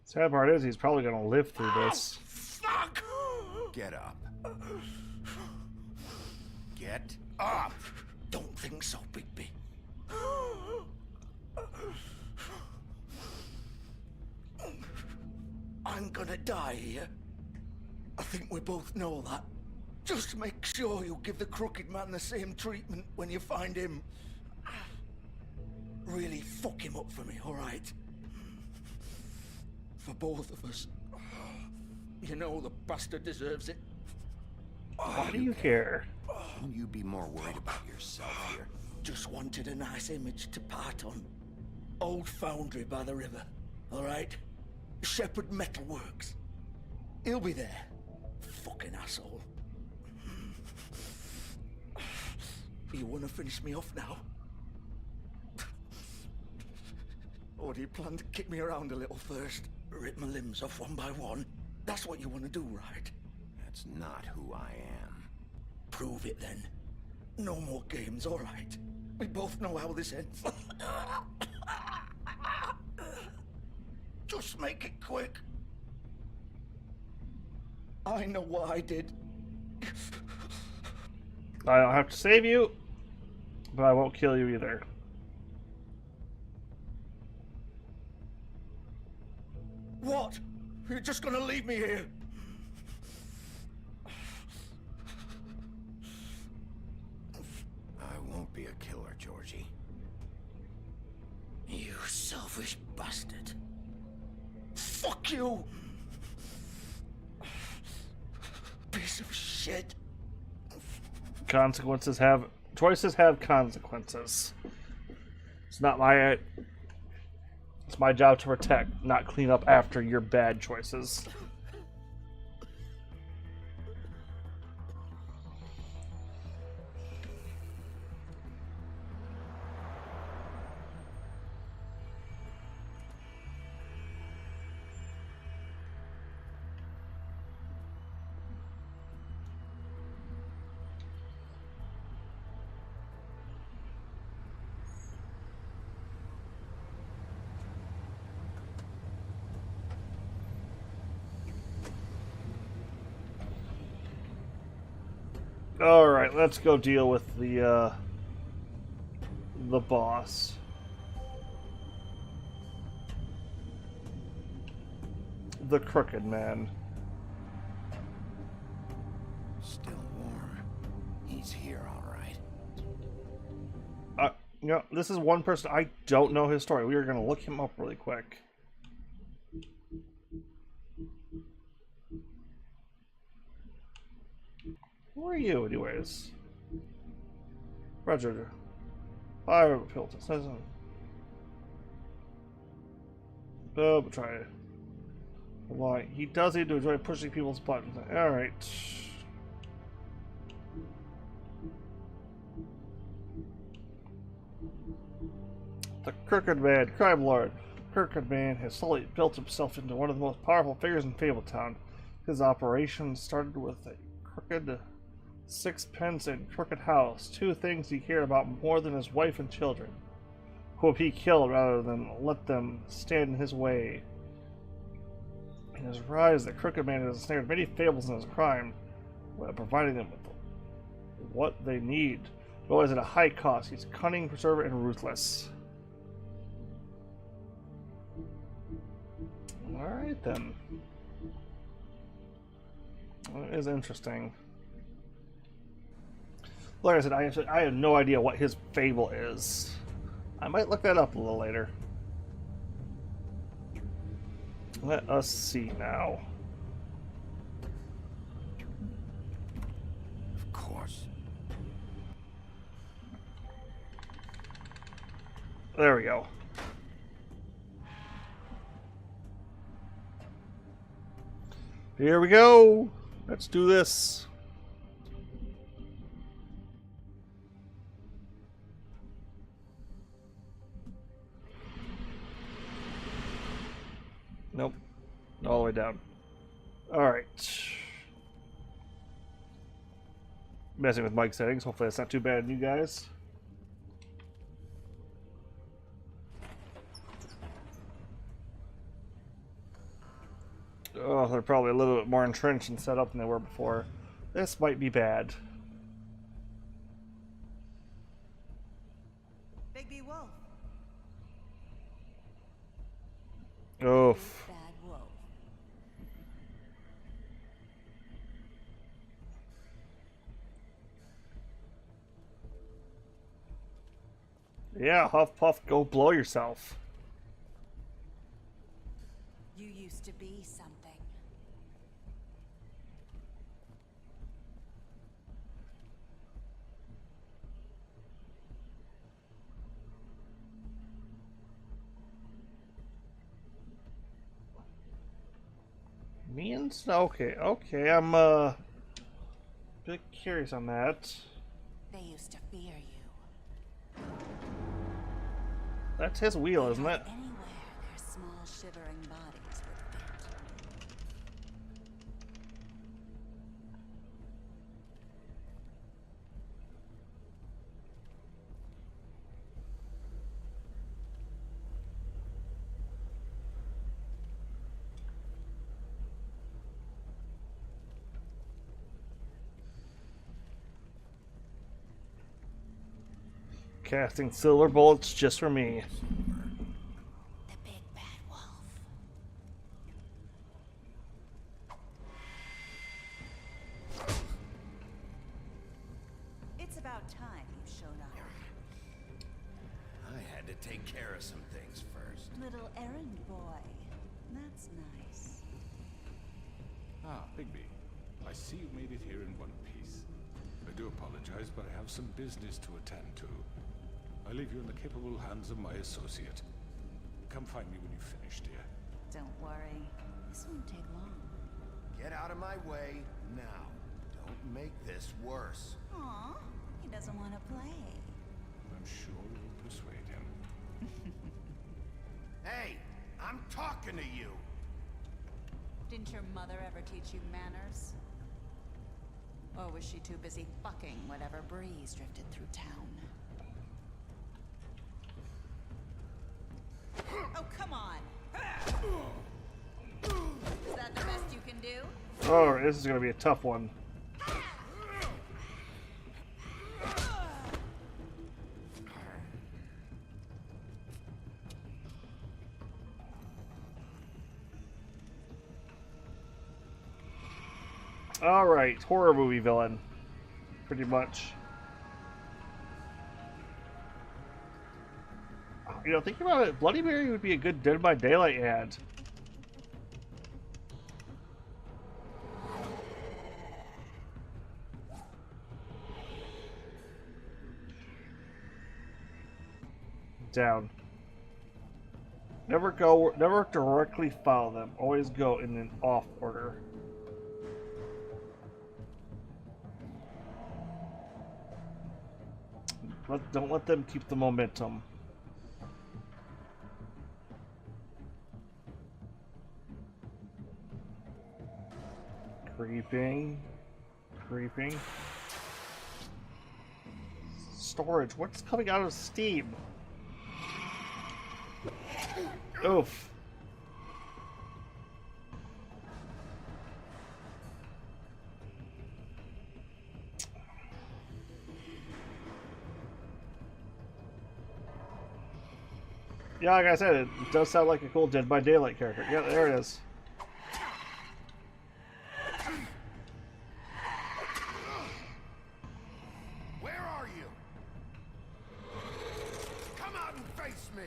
A: Sad part is he's probably gonna live through this.
T: Fuck!
C: Get up. Get up!
T: Don't think so, Bigby. I'm gonna die here. I think we both know that. Just make sure you give the Crooked Man the same treatment when you find him. Really fuck him up for me, alright? For both of us. You know the bastard deserves it.
A: Why do you care?
C: Shouldn't you be more worried about yourself here?
T: Just wanted a nice image to part on. Old foundry by the river, alright? Shepherd Metalworks. He'll be there. Fucking asshole. You wanna finish me off now? Or do you plan to kick me around a little first? Rip my limbs off one by one? That's what you wanna do, right?
C: That's not who I am.
T: Prove it then. No more games, alright? We both know how this ends. Just make it quick. I know what I did.
A: I don't have to save you, but I won't kill you either.
T: What? You're just gonna leave me here?
K: a killer, Georgie.
T: You selfish bastard. Fuck you! Piece of shit.
A: Choices have consequences. It's not my It's my job to protect, not clean up after your bad choices. Alright, let's go deal with the boss. The Crooked Man.
K: Still warm. He's here, all right.
A: You know, this is one person I don't know his story. We are going to look him up really quick. Who are you, anyways? Roger. Fire filter. Oh, but try it. Why? He does seem to enjoy pushing people's buttons. Alright. The Crooked Man, crime lord. Crooked Man has slowly built himself into one of the most powerful figures in Fabletown. His operation started with a crooked sixpence and crooked house, two things he cared about more than his wife and children, whom he killed rather than let them stand in his way. In his rise, the Crooked Man has ensnared many fables in his crime, while providing them with what they need, but always at a high cost. He's cunning, preserver, and ruthless. Alright then. That is interesting. Like I said, I have no idea what his fable is. I might look that up a little later. Let us see now.
K: Of course.
A: There we go. Here we go. Let's do this. Nope. All the way down. Alright. Messing with mic settings. Hopefully that's not too bad on you guys. Oh, they're probably a little bit more entrenched and set up than they were before. This might be bad.
M: Bigby Wolf.
A: Oof.
M: Bad wolf.
A: Yeah, Huff Puff, go blow yourself.
M: You used to be something.
A: Me and okay, I'm a bit curious on that.
M: They used to fear you.
A: That's his wheel, isn't it?
M: Anywhere their small shivering bodies would fit.
A: Casting silver bullets just for me.
M: The big bad wolf. It's about time you showed up.
C: I had to take care of some things first.
M: Little errand boy. That's nice.
O: Ah, Bigby. I see you made it here in one piece. I do apologize, but I have some business to attend to. I leave you in the capable hands of my associate. Come find me when you've finished, dear.
M: Don't worry. This won't take long.
C: Get out of my way now. Don't make this worse.
M: Aw, he doesn't want to play.
O: I'm sure you'll persuade him.
C: Hey, I'm talking to you.
M: Didn't your mother ever teach you manners? Or was she too busy fucking whatever breeze drifted through town? Oh, come on! Is that the best you can do?
A: Oh, this is gonna be a tough one. Alright, horror movie villain. Pretty much. You know, think about it, Bloody Mary would be a good Dead by Daylight ad. Down. Never directly follow them. Always go in an off order. Don't let them keep the momentum. Creeping. Creeping. Storage. What's coming out of Steam? Oof. Yeah, like I said, it does sound like a cool Dead by Daylight character. Yeah, there it is.
C: Where are you? Come out and face me.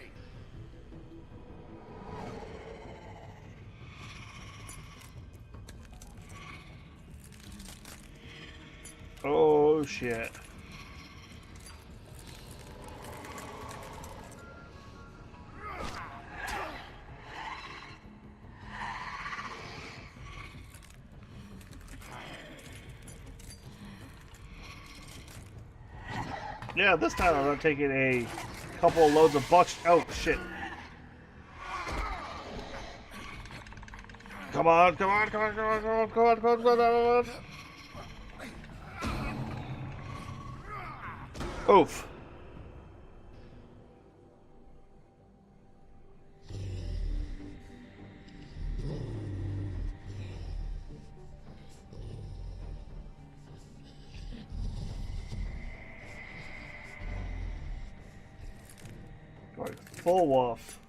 A: Oh, shit. Yeah, this time I'm not taking a couple of loads of bucks. Oh, shit. Come on, come on, come on, come on, come on, come on, come on, come on, come on. Oof. Full wolf.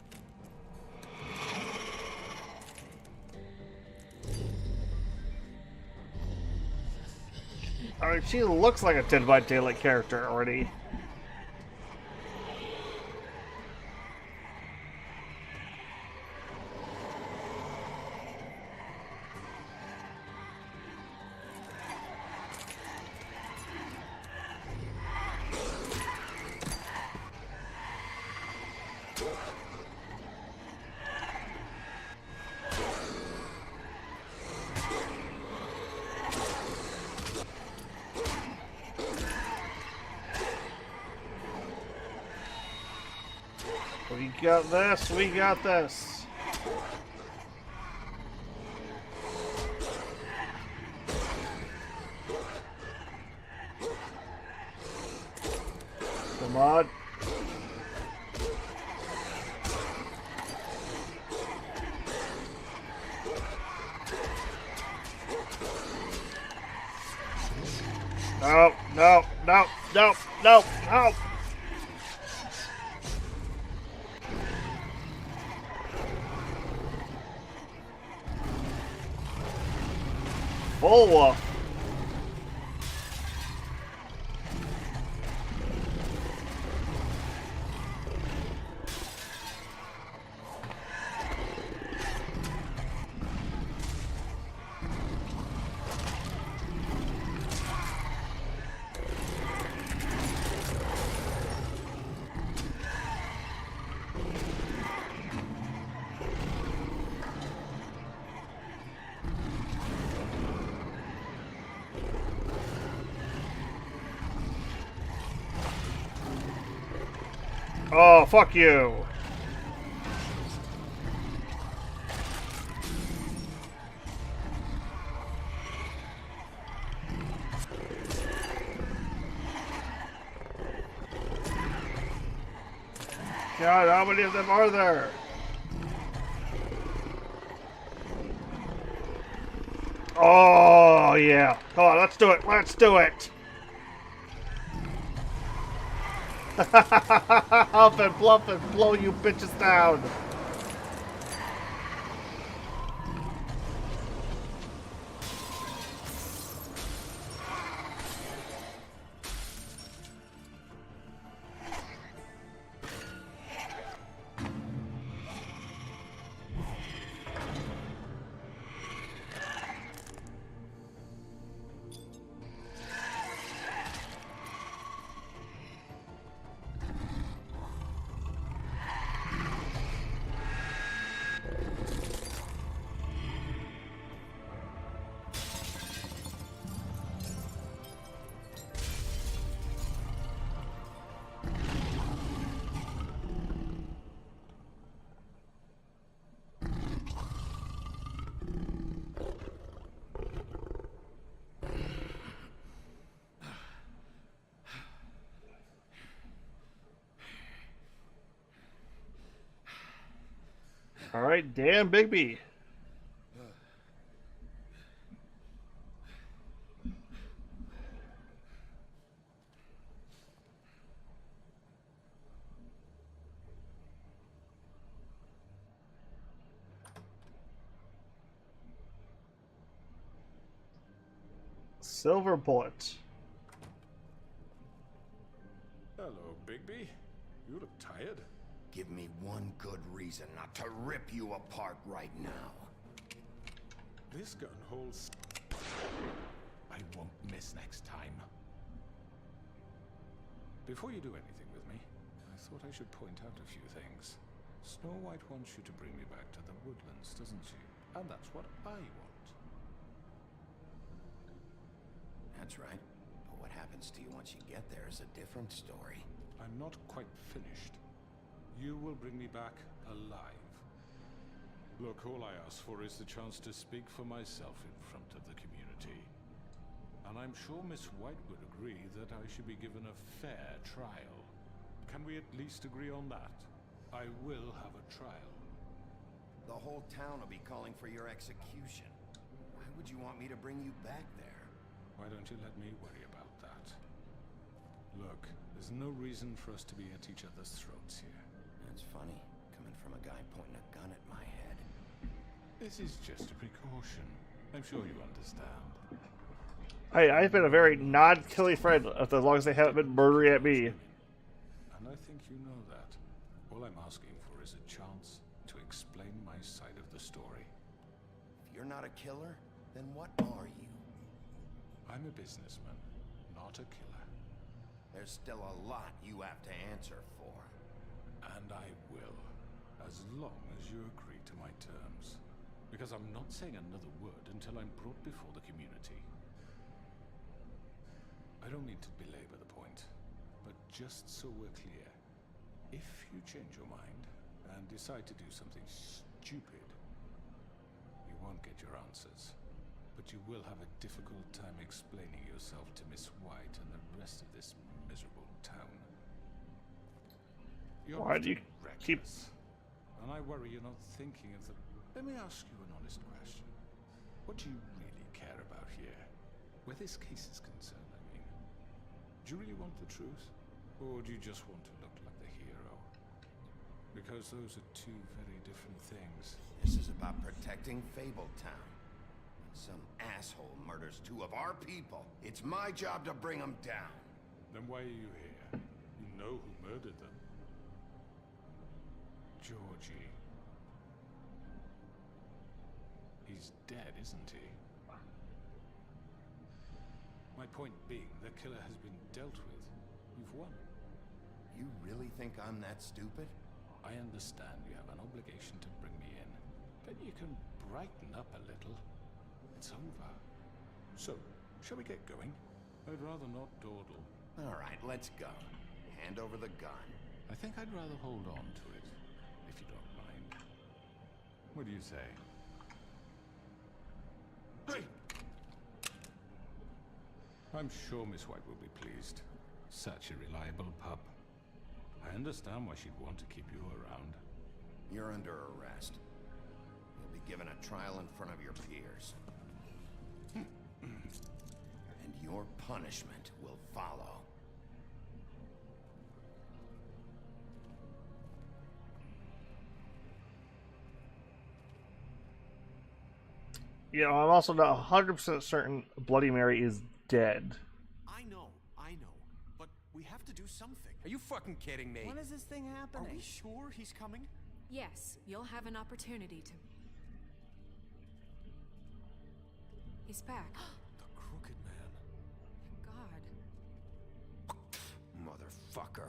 A: I mean, she looks like a Dead by Daylight character already. We got this, we got this. Come on. No, no, no, no, no, no. Full wolf. Oh, fuck you. God, how many of them are there? Oh, yeah. Come on, let's do it. Let's do it. Huff and bluff and blow you bitches down. All right, Dan Bigby. Silver bullet.
O: Hello, Bigby. You look tired.
C: Give me one good reason not to rip you apart right now.
O: This gun holds... I won't miss next time. Before you do anything with me, I thought I should point out a few things. Snow White wants you to bring me back to the woodlands, doesn't she? And that's what I want.
C: That's right. But what happens to you once you get there is a different story.
O: I'm not quite finished. You will bring me back alive. Look, all I ask for is the chance to speak for myself in front of the community. And I'm sure Miss White would agree that I should be given a fair trial. Can we at least agree on that? I will have a trial.
C: The whole town will be calling for your execution. Why would you want me to bring you back there?
O: Why don't you let me worry about that? Look, there's no reason for us to be at each other's throats here.
C: That's funny, coming from a guy pointing a gun at my head.
O: This is just a precaution. I'm sure you understand.
A: I've been a very non-killy friend as long as they haven't been murdering at me.
O: And I think you know that. All I'm asking for is a chance to explain my side of the story.
C: If you're not a killer, then what are you?
O: I'm a businessman, not a killer.
C: There's still a lot you have to answer for.
O: And I will, as long as you agree to my terms. Because I'm not saying another word until I'm brought before the community. I don't mean to belabor the point, but just so we're clear, if you change your mind and decide to do something stupid, you won't get your answers. But you will have a difficult time explaining yourself to Miss White and the rest of this miserable town. You're
A: Why do you keep...
O: And I worry you're not thinking of the... Let me ask you an honest question. What do you really care about here? Where this case is concerned, I mean. Do you really want the truth? Or do you just want to look like the hero? Because those are two very different things.
C: This is about protecting Fabletown. Some asshole murders two of our people. It's my job to bring them down.
O: Then why are you here? You know who murdered them. Georgie. He's dead, isn't he? My point being, the killer has been dealt with. You've won.
C: You really think I'm that stupid?
O: I understand you have an obligation to bring me in. But you can brighten up a little. It's over. So, shall we get going? I'd rather not dawdle.
C: All right, let's go. Hand over the gun.
O: I think I'd rather hold on to it, if you don't mind. What do you say? Hey! I'm sure Miss White will be pleased. Such a reliable pup. I understand why she'd want to keep you around.
C: You're under arrest. You'll be given a trial in front of your peers. And your punishment will follow.
A: You know, I'm also not 100% certain Bloody Mary is dead.
G: I know. But we have to do something. Are you fucking kidding me?
N: When is this thing happening?
G: Are we sure he's coming?
D: Yes, you'll have an opportunity to. He's back.
G: The Crooked Man.
D: God.
C: Motherfucker.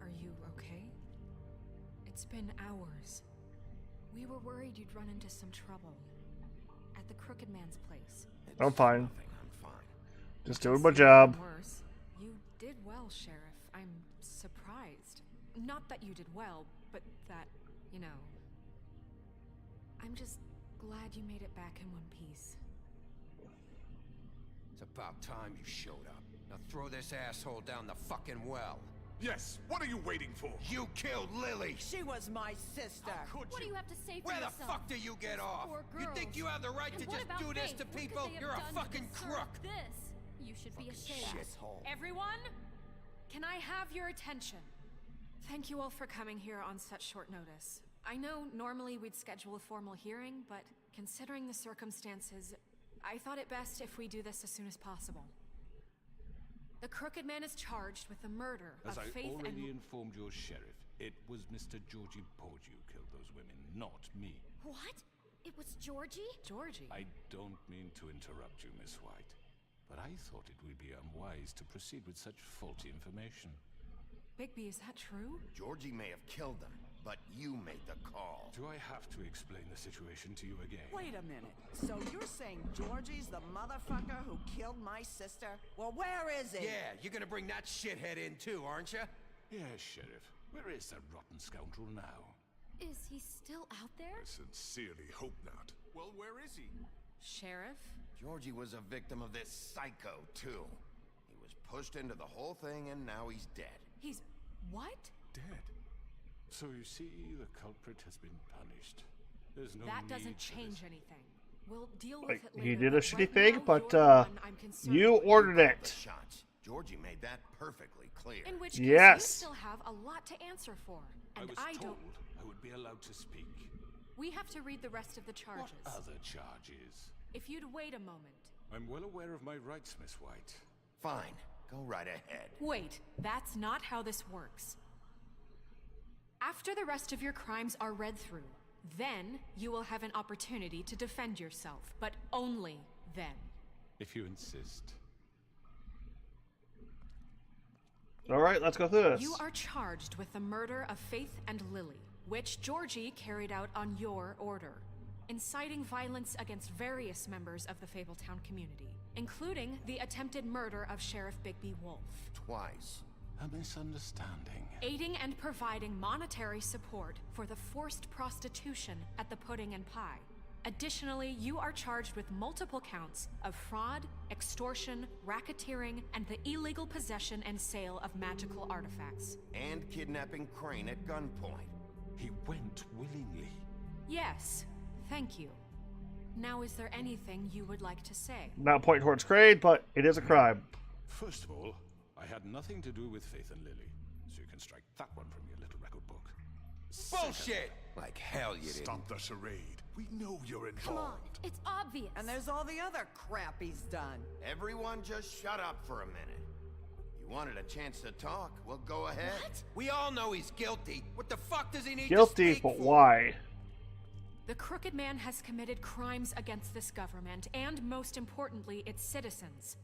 D: Are you okay? It's been hours. We were worried you'd run into some trouble. At the Crooked Man's place.
A: I'm fine.
C: I'm fine.
A: Just doing my job.
D: Worse. You did well, Sheriff. I'm surprised. Not that you did well, but that, you know. I'm just glad you made it back in one piece.
F: It's about time you showed up. Now throw this asshole down the fucking well.
H: Yes, what are you waiting for?
F: You killed Lily!
P: She was my sister.
U: What do you have to say for
F: Where
U: yourself?
F: the fuck do you get off?
U: Poor
F: You
U: girls.
F: think you have the right
U: And
F: to
U: what
F: just
U: about
F: do this
U: Faith?
F: to
U: What could
F: people?
U: they have
F: You're a
U: done to
F: fucking
U: deserve
F: crook!
U: This. You should be ashamed.
F: Shithole.
D: Everyone, can I have your attention? Thank you all for coming here on such short notice. I know normally we'd schedule a formal hearing, but considering the circumstances, I thought it best if we do this as soon as possible. The Crooked Man is charged with the murder
O: As
D: of
O: I
D: Faith
O: already
D: and...
O: informed your sheriff, it was Mr. Georgie Porgy who killed those women, not me.
U: What? It was Georgie?
D: Georgie?
O: I don't mean to interrupt you, Miss White, but I thought it would be unwise to proceed with such faulty information.
D: Bigby, is that true?
C: Georgie may have killed them, but you made the call.
O: Do I have to explain the situation to you again?
P: Wait a minute. So you're saying Georgie's the motherfucker who killed my sister? Well, where is he?
F: Yeah, you're gonna bring that shithead in too, aren't you?
O: Yes, Sheriff. Where is that rotten scoundrel now?
U: Is he still out there?
H: I sincerely hope not.
G: Well, where is he?
D: Sheriff?
C: Georgie was a victim of this psycho, too. He was pushed into the whole thing, and now he's dead.
D: He's... what?
O: Dead. So you see, the culprit has been punished. There's no
D: That
O: need
D: doesn't
O: for
D: change
O: this.
D: anything. We'll deal with
A: Like,
D: it later.
A: he did a
D: but
A: shitty
D: right
A: thing,
D: now,
A: but
D: you're the one I'm concerned
A: you
D: with.
A: ordered
C: The
A: it.
C: shots. Georgie made that perfectly clear.
D: In which case,
A: Yes.
D: you still have a lot to answer for. And
O: I was
D: don't...
O: told I would be allowed to speak.
D: We have to read the rest of the charges.
O: What other charges?
D: If you'd wait a moment.
O: I'm well aware of my rights, Miss White.
C: Fine. Go right ahead.
D: Wait, that's not how this works. After the rest of your crimes are read through, then you will have an opportunity to defend yourself, but only then.
O: If you insist.
A: All right, let's go through this.
D: You are charged with the murder of Faith and Lily, which Georgie carried out on your order, inciting violence against various members of the Fabletown community, including the attempted murder of Sheriff Bigby Wolf.
C: Twice.
O: A misunderstanding.
D: Aiding and providing monetary support for the forced prostitution at the Pudding and Pie. Additionally, you are charged with multiple counts of fraud, extortion, racketeering, and the illegal possession and sale of magical artifacts.
C: And kidnapping Crane at gunpoint.
O: He went willingly.
D: Yes, thank you. Now, is there anything you would like to say?
A: Not pointing towards Crane, but it is a crime.
O: First of all, I had nothing to do with Faith and Lily, so you can strike that one from your little record book.
F: Bullshit! Like hell you didn't.
H: Stop the charade. We know you're involved.
U: Come on, it's obvious.
P: And there's all the other crap he's done.
C: Everyone just shut up for a minute. You wanted a chance to talk? Well, go ahead.
U: What?
F: We all know he's guilty. What the fuck does he need to
A: Guilty,
F: speak
A: but
F: for?
A: why?
D: The Crooked Man has committed crimes against this government and, most importantly, its citizens.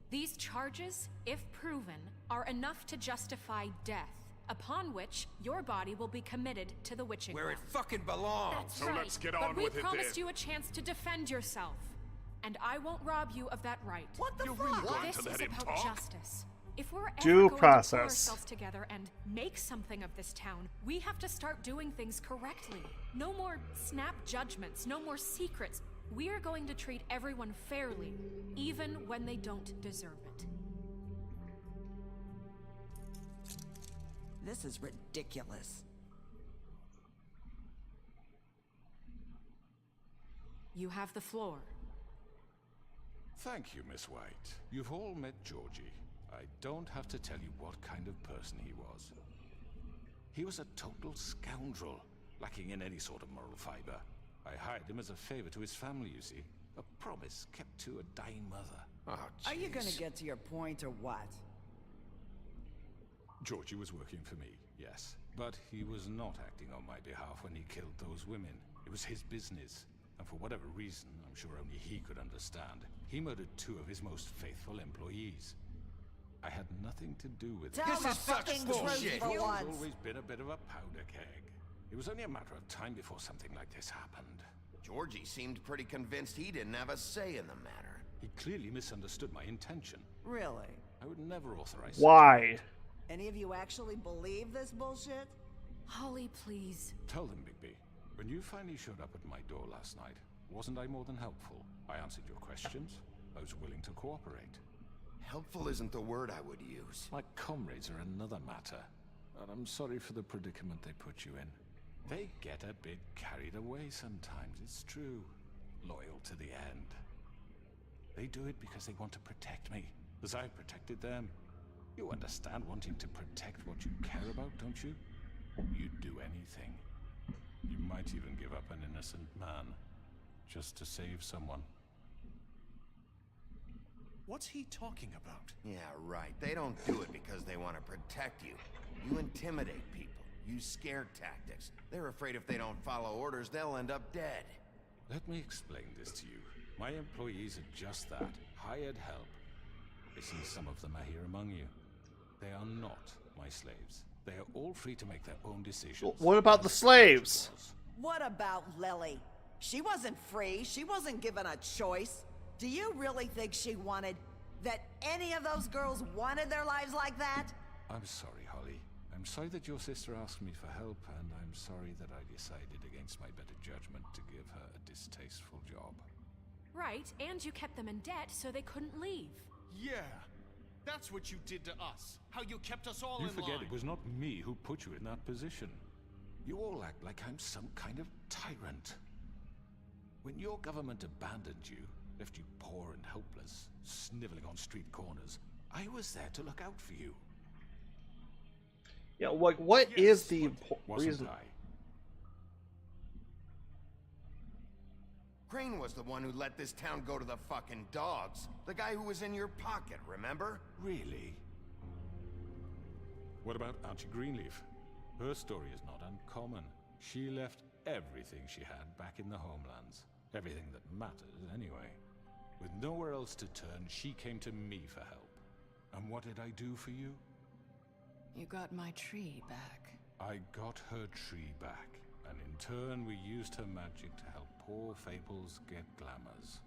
D: These charges, if proven, are enough to justify death, upon which your body will be committed to the witching
F: Where it
D: ground.
F: fucking belongs.
D: That's
H: So
D: right.
H: let's get
D: but
H: on
D: we
H: with it
D: promised
H: then.
D: you a chance to defend yourself, and I won't rob you of that right.
P: What the
H: You're
P: fuck?
H: really going
D: This
H: to let
D: is
H: him
D: about
H: talk?
D: justice. If we're ever
A: Due
D: going to pull
A: process.
D: ourselves together and make something of this town, we have to start doing things correctly. No more snap judgments, no more secrets. We are going to treat everyone fairly, even when they don't deserve it.
P: This is ridiculous.
D: You have the floor.
O: Thank you, Miss White. You've all met Georgie. I don't have to tell you what kind of person he was. He was a total scoundrel, lacking in any sort of moral fiber. I hired him as a favor to his family, you see. A promise kept to a dying mother.
P: Are you gonna get to your point or what?
O: Georgie was working for me, yes. But he was not acting on my behalf when he killed those women. It was his business. And for whatever reason, I'm sure only he could understand, he murdered 2 of his most faithful employees. I had nothing to do with it.
P: Tell the fucking truth for
O: He's
P: once.
O: always been a bit of a powder keg. It was only a matter of time before something like this happened.
C: Georgie seemed pretty convinced he didn't have a say in the matter.
O: He clearly misunderstood my intention.
P: Really?
O: I would never authorize.
A: Why?
P: Any of you actually believe this bullshit?
D: Holly, please.
O: Tell them, Bigby. When you finally showed up at my door last night, wasn't I more than helpful? I answered your questions. I was willing to cooperate.
C: Helpful isn't the word I would use.
O: My comrades are another matter. And I'm sorry for the predicament they put you in. They get a bit carried away sometimes, it's true. Loyal to the end. They do it because they want to protect me, as I've protected them. You understand wanting to protect what you care about, don't you? You'd do anything. You might even give up an innocent man, just to save someone.
G: What's he talking about?
C: Yeah, right. They don't do it because they want to protect you. You intimidate people. Use scare tactics. They're afraid if they don't follow orders, they'll end up dead.
O: Let me explain this to you. My employees are just that, hired help. I see some of them are here among you. They are not my slaves. They are all free to make their own decisions.
A: What about the slaves?
P: What about Lily? She wasn't free. She wasn't given a choice. Do you really think she wanted... that any of those girls wanted their lives like that?
O: I'm sorry, Holly. I'm sorry that your sister asked me for help, and I'm sorry that I decided against my better judgment to give her a distasteful job.
D: Right, and you kept them in debt so they couldn't leave.
G: Yeah, that's what you did to us. How you kept us all
O: You
G: in
O: forget
G: line.
O: it was not me who put you in that position. You all act like I'm some kind of tyrant. When your government abandoned you, left you poor and helpless, sniveling on street corners, I was there to look out for you.
A: Yeah, what is the
O: Wasn't
A: reason?
O: I?
C: Crane was the one who let this town go to the fucking dogs. The guy who was in your pocket, remember?
O: Really? What about Auntie Greenleaf? Her story is not uncommon. She left everything she had back in the homelands. Everything that mattered, anyway. With nowhere else to turn, she came to me for help. And what did I do for you?
B: You got my tree back.
O: I got her tree back, and in turn we used her magic to help poor Fables get glamours.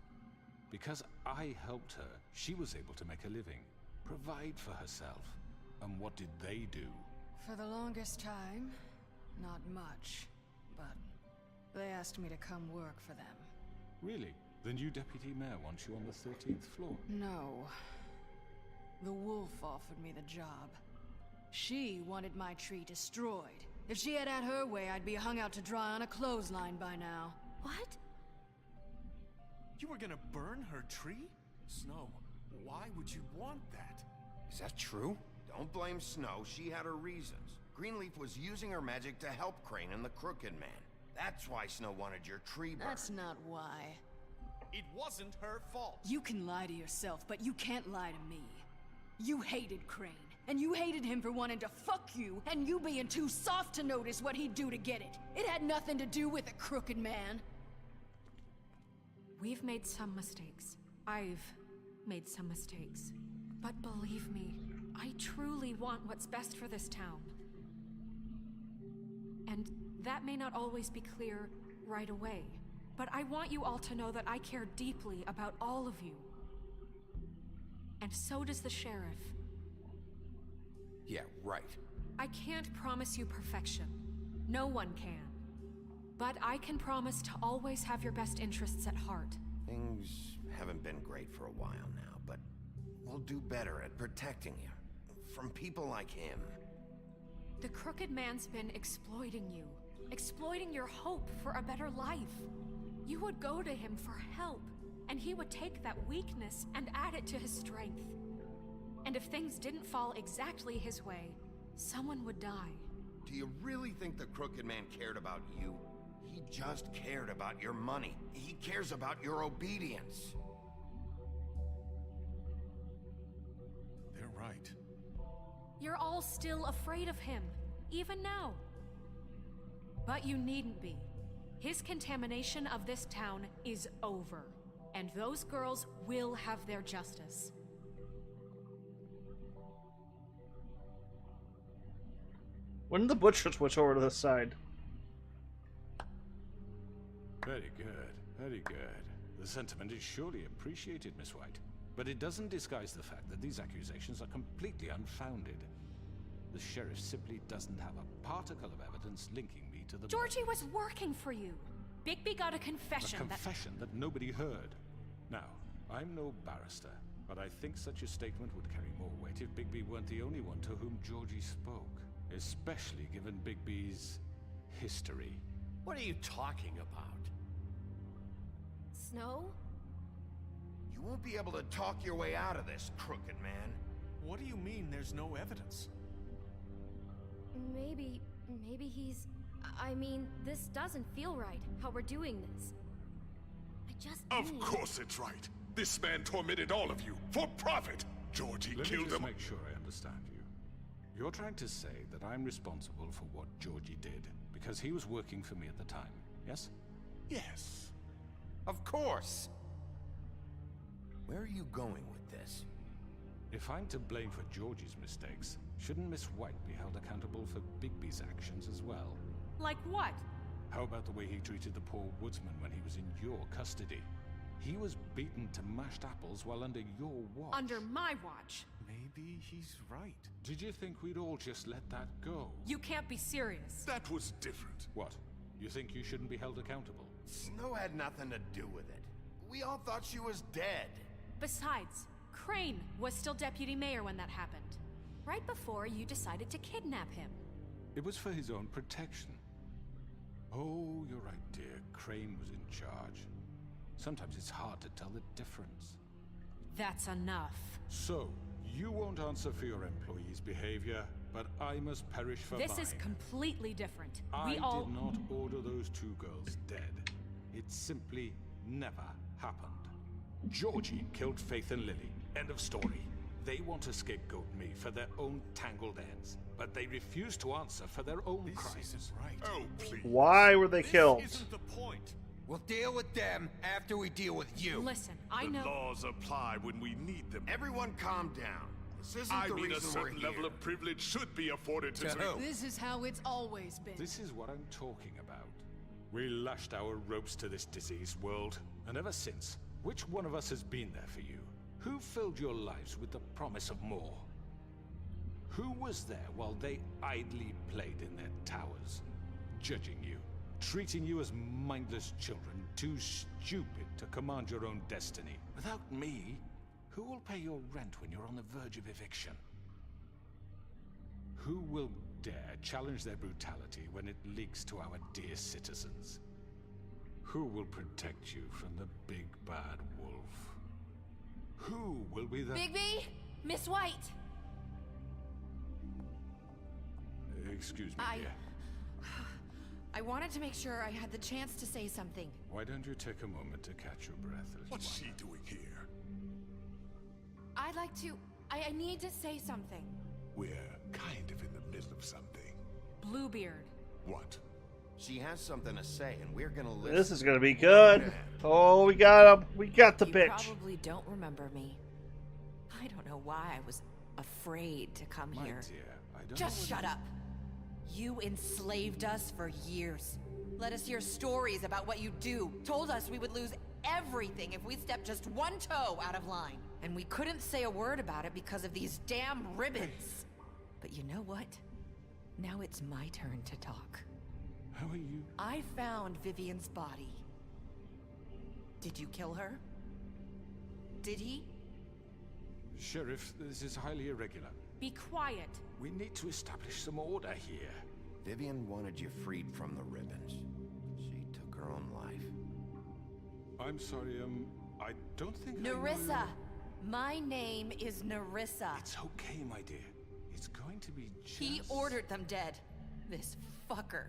O: Because I helped her, she was able to make a living, provide for herself. And what did they do?
B: For the longest time, not much. But they asked me to come work for them.
O: Really? The new deputy mayor wants you on the 13th floor?
B: No. The wolf offered me the job. She wanted my tree destroyed. If she had her way, I'd be hung out to dry on a clothesline by now.
U: What?
G: You were gonna burn her tree? Snow, why would you want that?
C: Is that true? Don't blame Snow, she had her reasons. Greenleaf was using her magic to help Crane and the Crooked Man. That's why Snow wanted your tree burned.
B: That's not why.
G: It wasn't her fault.
B: You can lie to yourself, but you can't lie to me. You hated Crane, and you hated him for wanting to fuck you, and you being too soft to notice what he'd do to get it. It had nothing to do with a crooked man.
D: We've made some mistakes. I've made some mistakes. But believe me, I truly want what's best for this town. And that may not always be clear right away, but I want you all to know that I care deeply about all of you. And so does the sheriff.
F: Yeah, right.
D: I can't promise you perfection. No one can. But I can promise to always have your best interests at heart.
C: Things haven't been great for a while now, but we'll do better at protecting you. From people like him.
D: The Crooked Man's been exploiting you. Exploiting your hope for a better life. You would go to him for help, and he would take that weakness and add it to his strength. And if things didn't fall exactly his way, someone would die.
C: Do you really think the Crooked Man cared about you? He just cared about your money. He cares about your obedience.
O: They're right.
D: You're all still afraid of him, even now. But you needn't be. His contamination of this town is over, and those girls will have their justice.
A: When did the butcher switch over to this side?
O: Very good, very good. The sentiment is surely appreciated, Miss White. But it doesn't disguise the fact that these accusations are completely unfounded. The sheriff simply doesn't have a particle of evidence linking me to the...
D: Georgie was working for you. Bigby got a confession
O: A confession that nobody heard. Now, I'm no barrister, but I think such a statement would carry more weight if Bigby weren't the only one to whom Georgie spoke. Especially given Bigby's history.
F: What are you talking about?
S: Snow?
C: You won't be able to talk your way out of this, Crooked Man.
G: What do you mean there's no evidence?
S: Maybe he's... I mean, this doesn't feel right, how we're doing this. I just
H: Of
S: need...
H: course it's right. This man tormented all of you, for profit. Georgie
O: Let
H: killed
O: me just
H: him.
O: make sure I understand you. You're trying to say that I'm responsible for what Georgie did because he was working for me at the time, yes?
H: Yes.
C: Of course. Where are you going with this?
O: If I'm to blame for Georgie's mistakes, shouldn't Miss White be held accountable for Bigby's actions as well?
D: Like what?
O: How about the way he treated the poor woodsman when he was in your custody? He was beaten to mashed apples while under your watch.
D: Under my watch.
O: Maybe he's right. Did you think we'd all just let that go?
D: You can't be serious.
H: That was different.
O: What? You think you shouldn't be held accountable?
C: Snow had nothing to do with it. We all thought she was dead.
D: Besides, Crane was still deputy mayor when that happened. Right before you decided to kidnap him.
O: It was for his own protection. Oh, you're right, dear. Crane was in charge. Sometimes it's hard to tell the difference.
D: That's enough.
O: So, you won't answer for your employees' behavior, but I must perish for mine.
D: This is completely different.
O: I
D: We all...
O: did not order those two girls dead. It simply never happened. Georgie killed Faith and Lily. End of story. They want to scapegoat me for their own tangled ends, but they refuse to answer for their own crimes.
G: Isn't right.
H: Oh, please.
A: Why were they killed?
G: This isn't the point.
F: We'll deal with them after we deal with you.
D: Listen, I
H: The
D: know...
H: laws apply when we need them.
C: Everyone calm down. This isn't
H: I
C: the
H: mean, a
C: reason we're
H: certain
C: here.
H: level of privilege should be afforded to...
U: This is how it's always been.
O: This is what I'm talking about. We lashed our ropes to this diseased world, and ever since, which one of us has been there for you? Who filled your lives with the promise of more? Who was there while they idly played in their towers, judging you, treating you as mindless children, too stupid to command your own destiny? Without me, who will pay your rent when you're on the verge of eviction? Who will dare challenge their brutality when it leaks to our dear citizens? Who will protect you from the big bad wolf? Who will be the...
S: Bigby? Miss White!
O: Excuse me, dear.
B: I wanted to make sure I had the chance to say something.
O: Why don't you take a moment to catch your breath, little
H: What's
O: one?
H: she doing here?
B: I'd like to... I need to say something.
H: We're kind of in the middle of something.
D: Bluebeard.
H: What?
C: She has something to say, and we're gonna listen.
A: This is gonna be good. Oh, we got him. We got the
B: You
A: bitch.
B: probably don't remember me. I don't know why I was afraid to come
O: My
B: here.
O: dear, I don't
B: Just
O: know
B: shut up. You enslaved us for years. Let us hear stories about what you do. Told us we would lose everything if we stepped just one toe out of line. And we couldn't say a word about it because of these damn ribbons. But you know what? Now it's my turn to talk.
O: How are you?
B: I found Vivian's body. Did you kill her? Did he?
O: Sheriff, this is highly irregular.
D: Be quiet.
O: We need to establish some order here.
C: Vivian wanted you freed from the ribbons. She took her own life.
O: I'm sorry, I don't think
B: Nerissa! My name is Nerissa.
O: It's okay, my dear. It's going to be just...
B: He ordered them dead. This fucker.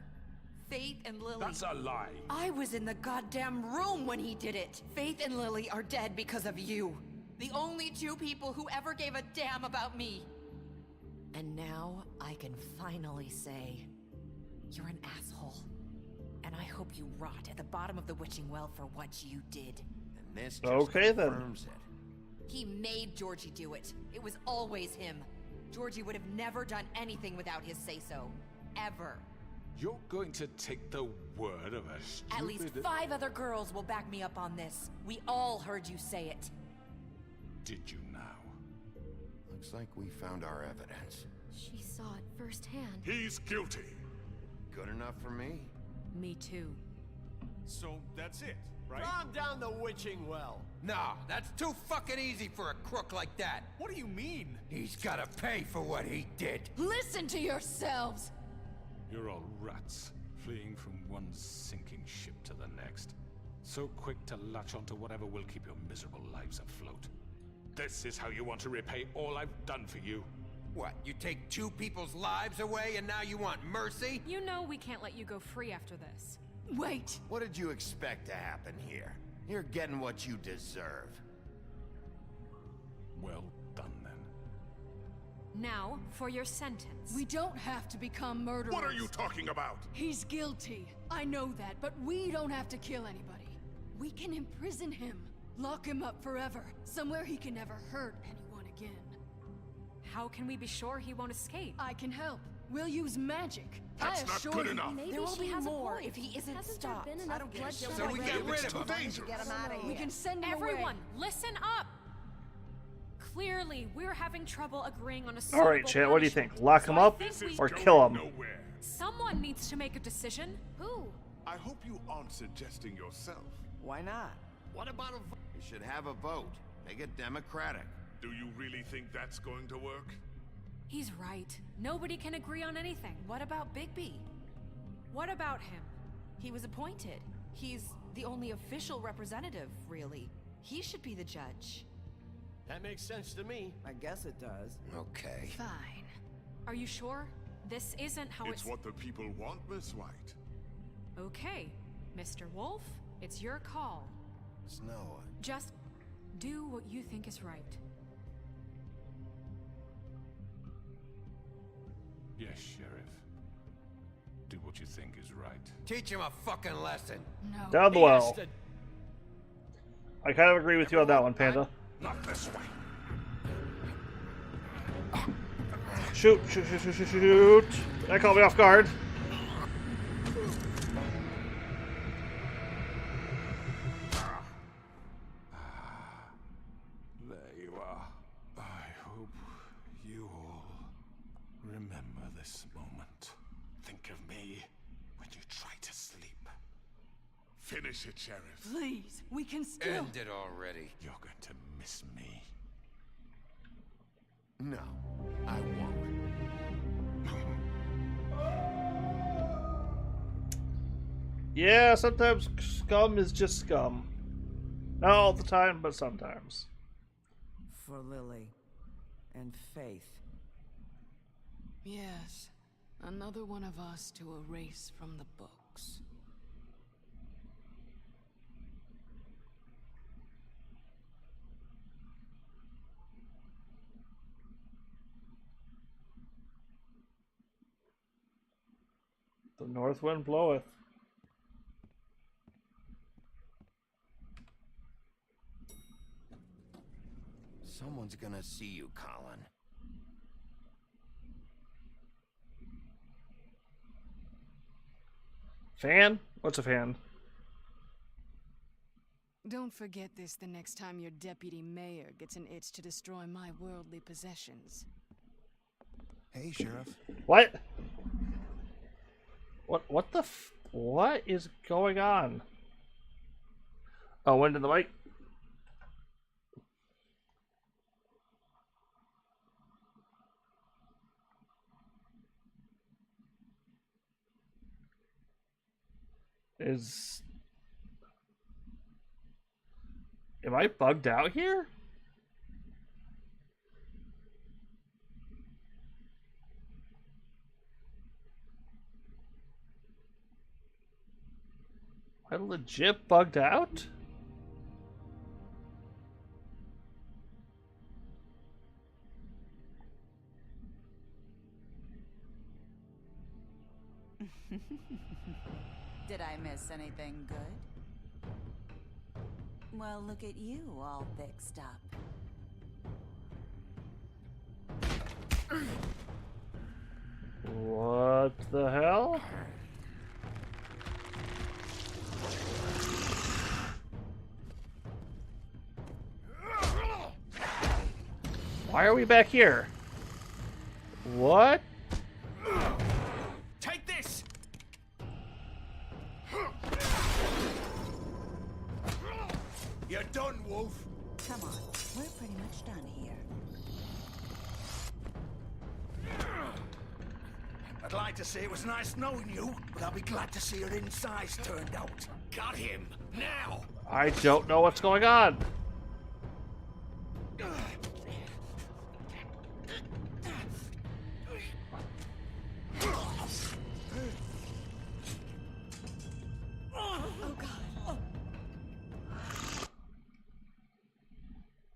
B: Faith and Lily.
O: That's a lie.
B: I was in the goddamn room when he did it. Faith and Lily are dead because of you. The only two people who ever gave a damn about me. And now I can finally say, you're an asshole. And I hope you rot at the bottom of the witching well for what you did.
C: And this just
A: Okay, then.
C: confirms it.
B: He made Georgie do it. It was always him. Georgie would have never done anything without his say-so. Ever.
O: You're going to take the word of a stupid...
B: At least 5 other girls will back me up on this. We all heard you say it.
O: Did you now?
C: Looks like we found our evidence.
S: She saw it firsthand.
H: He's guilty.
C: Good enough for me.
B: Me too.
G: So that's it, right?
F: Calm down the witching well. Nah, that's too fucking easy for a crook like that.
G: What do you mean?
F: He's gotta pay for what he did.
B: Listen to yourselves!
O: You're all rats, fleeing from one sinking ship to the next. So quick to latch onto whatever will keep your miserable lives afloat. This is how you want to repay all I've done for you?
F: What, you take 2 people's lives away and now you want mercy?
D: You know we can't let you go free after this.
B: Wait!
C: What did you expect to happen here? You're getting what you deserve.
O: Well done, then.
D: Now, for your sentence.
I: We don't have to become murderers.
H: What are you talking about?
I: He's guilty. I know that, but we don't have to kill anybody. We can imprison him. Lock him up forever. Somewhere he can never hurt anyone again.
D: How can we be sure he won't escape?
I: I can help. We'll use magic.
H: That's
I: I
H: not
I: assure
H: good
I: you.
H: enough.
S: Maybe
B: There will
S: she
B: be
S: has
B: more
S: a point.
B: if he isn't
S: Hasn't
B: stopped.
S: there been enough bloodshed
F: So we get rid of him.
H: Dangerous.
P: Get him out of here.
I: We can send him
D: Everyone,
I: away.
D: listen up! Clearly, we're having trouble agreeing on a
A: All
D: suitable
A: right, Chet, what do you think?
D: punishment.
A: Lock
D: So
A: him
D: I
A: up
D: think we-
A: or kill him?
H: Nowhere.
D: Someone needs to make a decision.
S: Who?
H: I hope you aren't suggesting yourself.
N: Why not?
F: What about a vote?
C: We should have a vote. Make it democratic.
H: Do you really think that's going to work?
D: He's right. Nobody can agree on anything.
B: What about Bigby?
D: What about him?
B: He was appointed. He's the only official representative, really. He should be the judge.
F: That makes sense to me.
N: I guess it does.
C: Okay.
D: Fine. Are you sure? This isn't how
H: It's what the people want, Miss White.
D: Okay, Mr. Wolf, it's your call.
C: Snow.
D: Just do what you think is right.
O: Yes, Sheriff. Do what you think is right.
F: Teach him a fucking lesson.
I: No.
A: Down the
F: He has
A: well.
F: to-
A: I kind of agree with you on that one, Panda.
H: Not this way.
A: Shoot, shoot, shoot, shoot, shoot, shoot. That caught me off guard.
O: There you are. I hope you all remember this moment. Think of me when you try to sleep.
H: Finish it, Sheriff.
I: Please, we can still.
F: End it already.
O: You're going to miss me.
C: No, I won't.
A: Yeah, sometimes scum is just scum. Not all the time, but sometimes.
N: For Lily. And Faith.
I: Yes, another one of us to erase from the books.
A: The north wind bloweth.
C: Someone's gonna see you, Colin.
A: Fan? What's a fan?
I: Don't forget this the next time your deputy mayor gets an itch to destroy my worldly possessions.
N: Hey, Sheriff.
A: What? What the what is going on? Oh, went to the mic. Am I bugged out here? Am I legit bugged out?
M: Did I miss anything good? Well, look at you, all fixed up.
A: What the hell? Why are we back here? What?
G: Take this!
T: You're done, Wolf.
M: Come on, we're pretty much done here.
T: I'd like to say it was nice knowing you, but I'll be glad to see your insides turned out.
G: Got him! Now!
A: I don't know what's going on.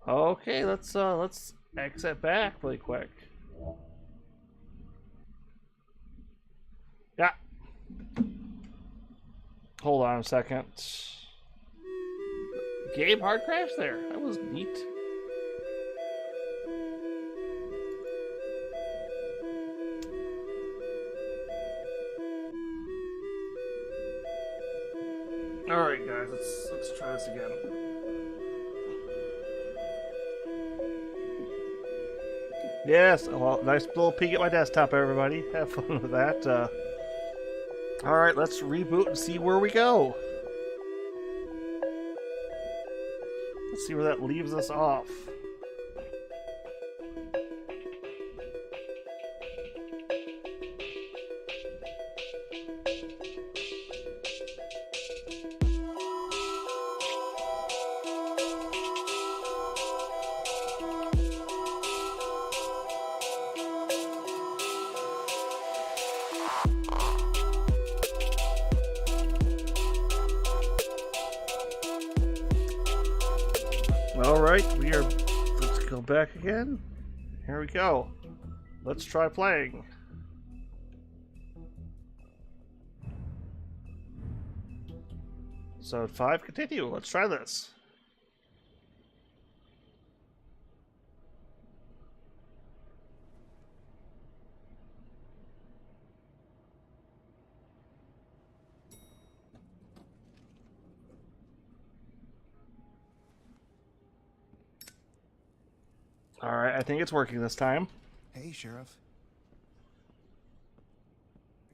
A: Okay, let's exit back really quick. Yeah. Hold on a second. Game hard crash there. That was neat. All right, guys, let's try this again. Yes, well, nice little peek at my desktop, everybody. Have fun with that. All right, let's reboot and see where we go. Let's see where that leaves us off. Alright, let's go back again. Here we go. Let's try playing. So 5, continue. Let's try this. Alright, I think it's working this time.
N: Hey, Sheriff.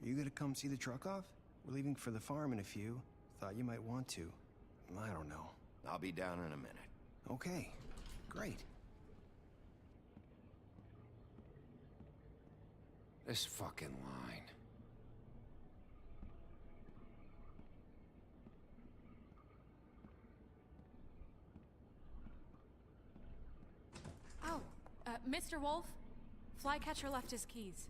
N: Are you gonna come see the truck off? We're leaving for the farm in a few. Thought you might want to. I don't know.
C: I'll be down in a minute.
N: Okay, great.
F: This fucking line.
D: Oh, Mr. Wolf, Flycatcher left his keys.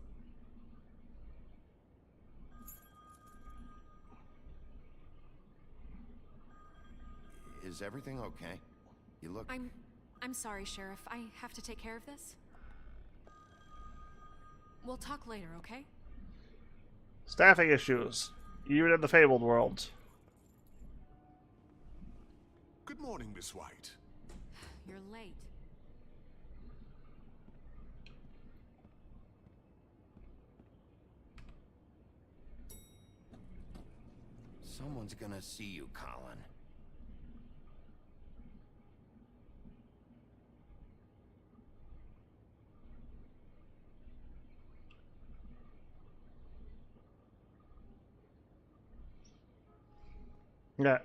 C: Is everything okay? You look...
D: I'm sorry, Sheriff. I have to take care of this. We'll talk later, okay?
A: Staffing issues, even in the fabled world.
H: Good morning, Miss White.
D: You're late.
C: Someone's gonna see you, Colin.
A: Yeah.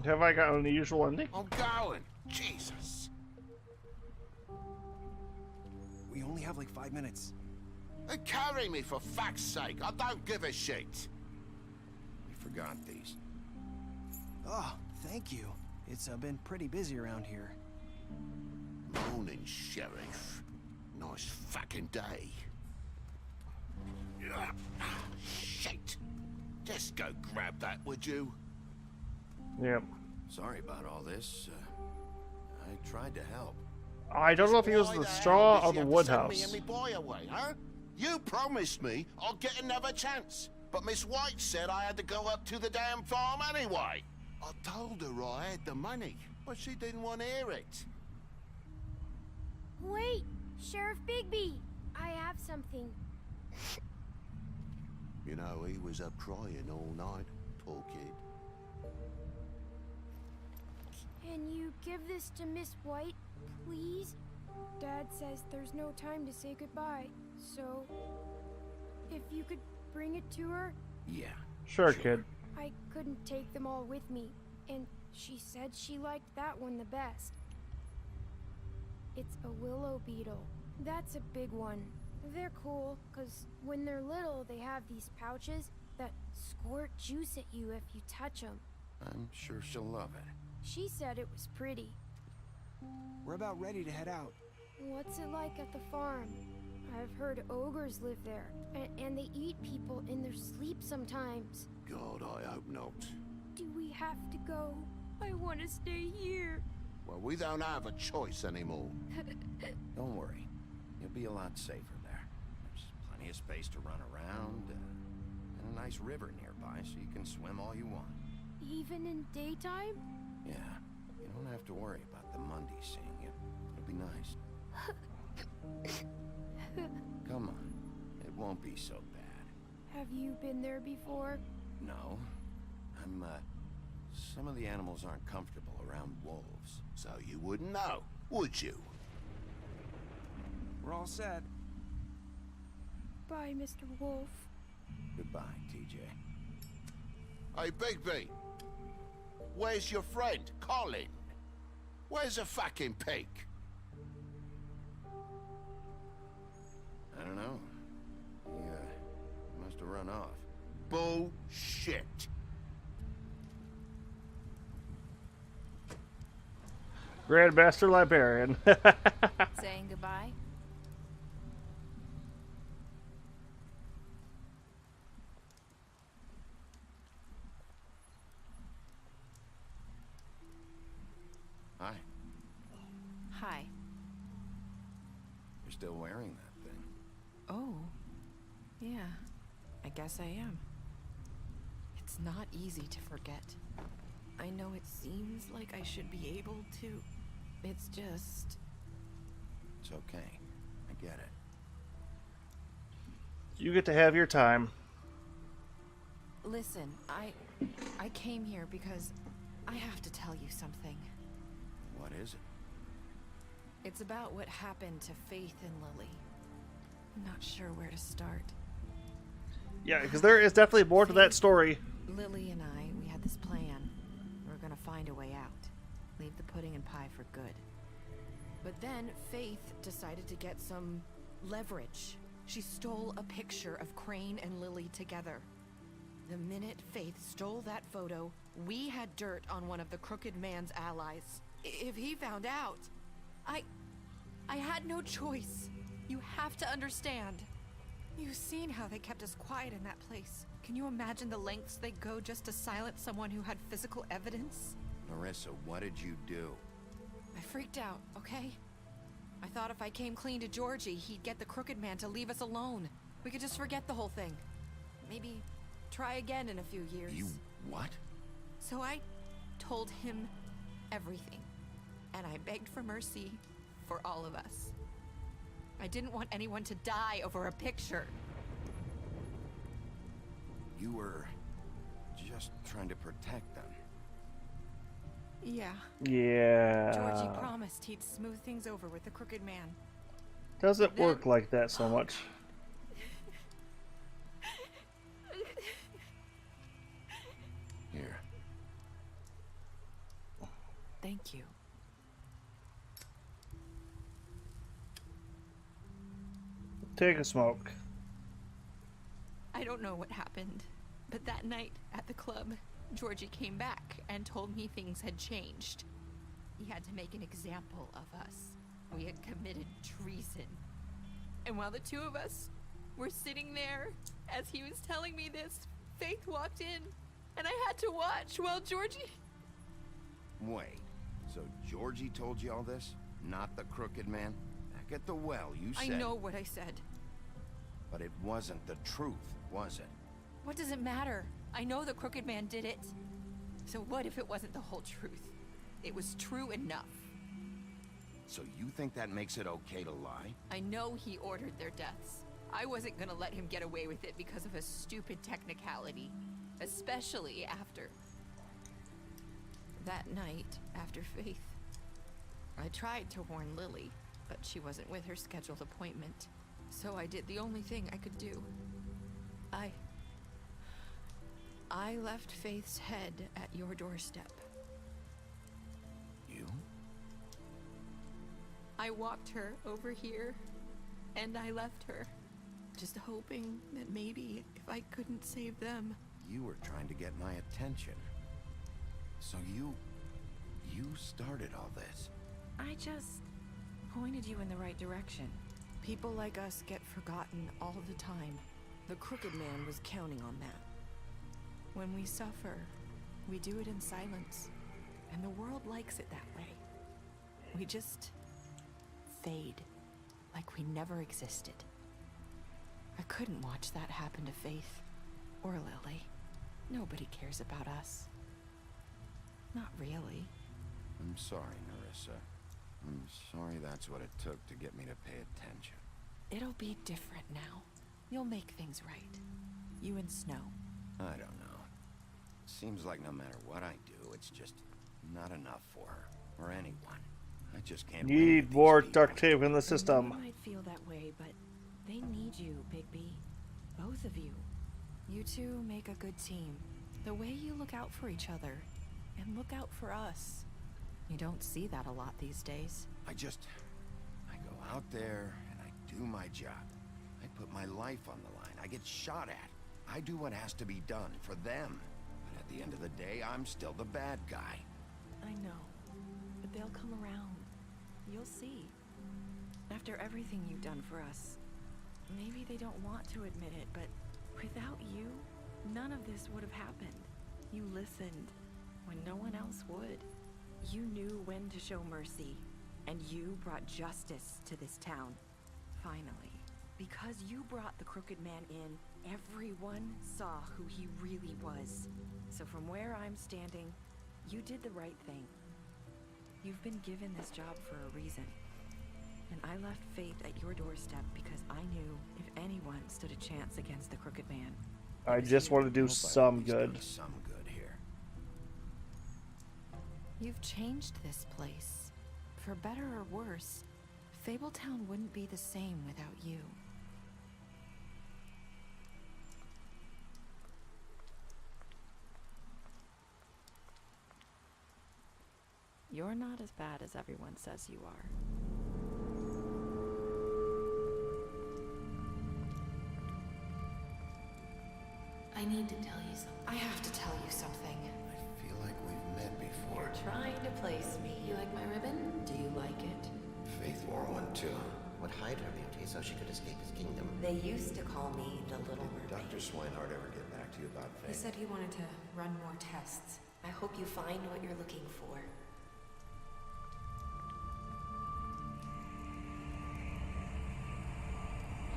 A: Have I got an unusual ending?
K: I'm going. Jesus.
N: We only have like 5 minutes.
K: Carry me for fuck's sake. I don't give a shit.
C: We forgot these.
N: Oh, thank you. It's been pretty busy around here.
K: Morning, Sheriff. Nice fucking day. Shit. Just go grab that, would you?
A: Yep.
C: Sorry about all this. I tried to help.
A: I don't know if he was the straw or the wood
K: Send me
A: house.
K: and me boy away, huh? You promised me I'll get another chance, but Miss White said I had to go up to the damn farm anyway. I told her I had the money, but she didn't want to hear it.
S: Wait, Sheriff Bigby, I have something.
K: You know, he was up crying all night, poor kid.
S: Can you give this to Miss White, please? Dad says there's no time to say goodbye, so if you could bring it to her?
C: Yeah.
A: Sure, kid.
S: I couldn't take them all with me, and she said she liked that one the best. It's a willow beetle. That's a big one. They're cool, because when they're little, they have these pouches that squirt juice at you if you touch them.
C: I'm sure she'll love it.
S: She said it was pretty.
N: We're about ready to head out.
S: What's it like at the farm? I've heard ogres live there, and they eat people in their sleep sometimes.
K: God, I hope not.
S: Do we have to go? I want to stay here.
K: Well, we don't have a choice anymore.
C: Don't worry. You'll be a lot safer there. There's plenty of space to run around, and a nice river nearby so you can swim all you want.
S: Even in daytime?
C: Yeah. You don't have to worry about the Mundy seeing you. It'll be nice. Come on. It won't be so bad.
S: Have you been there before?
C: No. Some of the animals aren't comfortable around wolves.
K: So you wouldn't know, would you?
N: We're all set.
S: Bye, Mr. Wolf.
C: Goodbye, TJ.
K: Hey, Bigby. Where's your friend, Colin? Where's the fucking pig?
C: I don't know. He must have run off.
K: Bullshit.
A: Grandmaster Librarian.
B: Saying goodbye?
C: Hi.
B: Hi.
C: You're still wearing that thing.
B: Oh. Yeah. I guess I am. It's not easy to forget. I know it seems like I should be able to. It's just...
C: It's okay. I get it.
A: You get to have your time.
B: Listen, I came here because I have to tell you something.
C: What is it?
B: It's about what happened to Faith and Lily. I'm not sure where to start.
A: Yeah, because there is definitely more to that story.
B: Lily and I, we had this plan. We're gonna find a way out. Leave the pudding and pie for good. But then Faith decided to get some leverage. She stole a picture of Crane and Lily together. The minute Faith stole that photo, we had dirt on one of the Crooked Man's allies. If he found out, I had no choice. You have to understand. You've seen how they kept us quiet in that place. Can you imagine the lengths they go just to silence someone who had physical evidence?
C: Marissa, what did you do?
B: I freaked out, okay? I thought if I came clean to Georgie, he'd get the Crooked Man to leave us alone. We could just forget the whole thing. Maybe try again in a few years.
C: You what?
B: So I told him everything. And I begged for mercy for all of us. I didn't want anyone to die over a picture.
C: You were just trying to protect them.
B: Yeah.
A: Yeah.
B: Georgie promised he'd smooth things over with the Crooked Man.
A: Doesn't work like that so much.
C: Here.
B: Thank you.
A: Take a smoke.
B: I don't know what happened, but that night at the club, Georgie came back and told me things had changed. He had to make an example of us. We had committed treason. And while the two of us were sitting there, as he was telling me this, Faith walked in, and I had to watch while Georgie...
C: Wait, so Georgie told you all this? Not the Crooked Man? Back at the well, you said...
B: I know what I said.
C: But it wasn't the truth, was it?
B: What does it matter? I know the Crooked Man did it. So what if it wasn't the whole truth? It was true enough.
C: So you think that makes it okay to lie?
B: I know he ordered their deaths. I wasn't gonna let him get away with it because of a stupid technicality. Especially after... that night, after Faith. I tried to warn Lily, but she wasn't with her scheduled appointment. So I did the only thing I could do. I left Faith's head at your doorstep.
C: You?
B: I walked her over here, and I left her, just hoping that maybe if I couldn't save them...
C: You were trying to get my attention. So you started all this.
B: I just pointed you in the right direction. People like us get forgotten all the time. The Crooked Man was counting on that. When we suffer, we do it in silence, and the world likes it that way. We just fade, like we never existed. I couldn't watch that happen to Faith, or Lily. Nobody cares about us. Not really.
C: I'm sorry, Nerissa. I'm sorry that's what it took to get me to pay attention.
B: It'll be different now. You'll make things right. You and Snow.
C: I don't know. Seems like no matter what I do, it's just not enough for her, or anyone. I just can't win
A: Need
C: with
A: more
C: these people.
A: duct tape in the system.
B: You might feel that way, but they need you, Bigby. Both of you. You two make a good team. The way you look out for each other, and look out for us. You don't see that a lot these days.
C: I go out there, and I do my job. I put my life on the line. I get shot at. I do what has to be done for them. But at the end of the day, I'm still the bad guy.
B: I know, but they'll come around. You'll see. After everything you've done for us, maybe they don't want to admit it, but without you, none of this would have happened. You listened when no one else would. You knew when to show mercy, and you brought justice to this town. Finally. Because you brought the Crooked Man in, everyone saw who he really was. So from where I'm standing, you did the right thing. You've been given this job for a reason. And I left Faith at your doorstep because I knew if anyone stood a chance against the Crooked Man.
A: I just want to do some good.
C: Some good here.
B: You've changed this place. For better or worse, Fabletown wouldn't be the same without you. You're not as bad as everyone says you are.
D: I need to tell you something.
B: I have to tell you something.
C: I feel like we've met before.
D: You're trying to place me. You like my ribbon? Do you like it?
C: Faith wore one too.
L: Would hide her beauty so she could escape his kingdom.
D: They used to call me the Little Mermaid.
C: Dr. Swinehart ever get back to you about
D: He
C: Faith?
D: said he wanted to run more tests. I hope you find what you're looking for.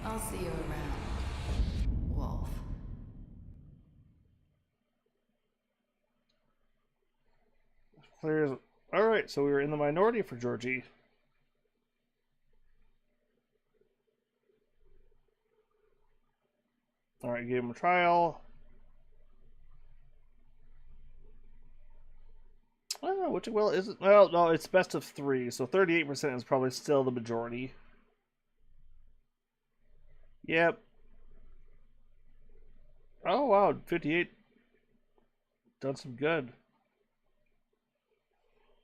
D: I'll see you around, Wolf.
A: Clear. All right, so we were in the minority for Georgie. All right, gave him a trial. Oh, Witching Well isn't... Well, no, it's best of 3, so 38% is probably still the majority. Yep. Oh, wow, 58. Done some good.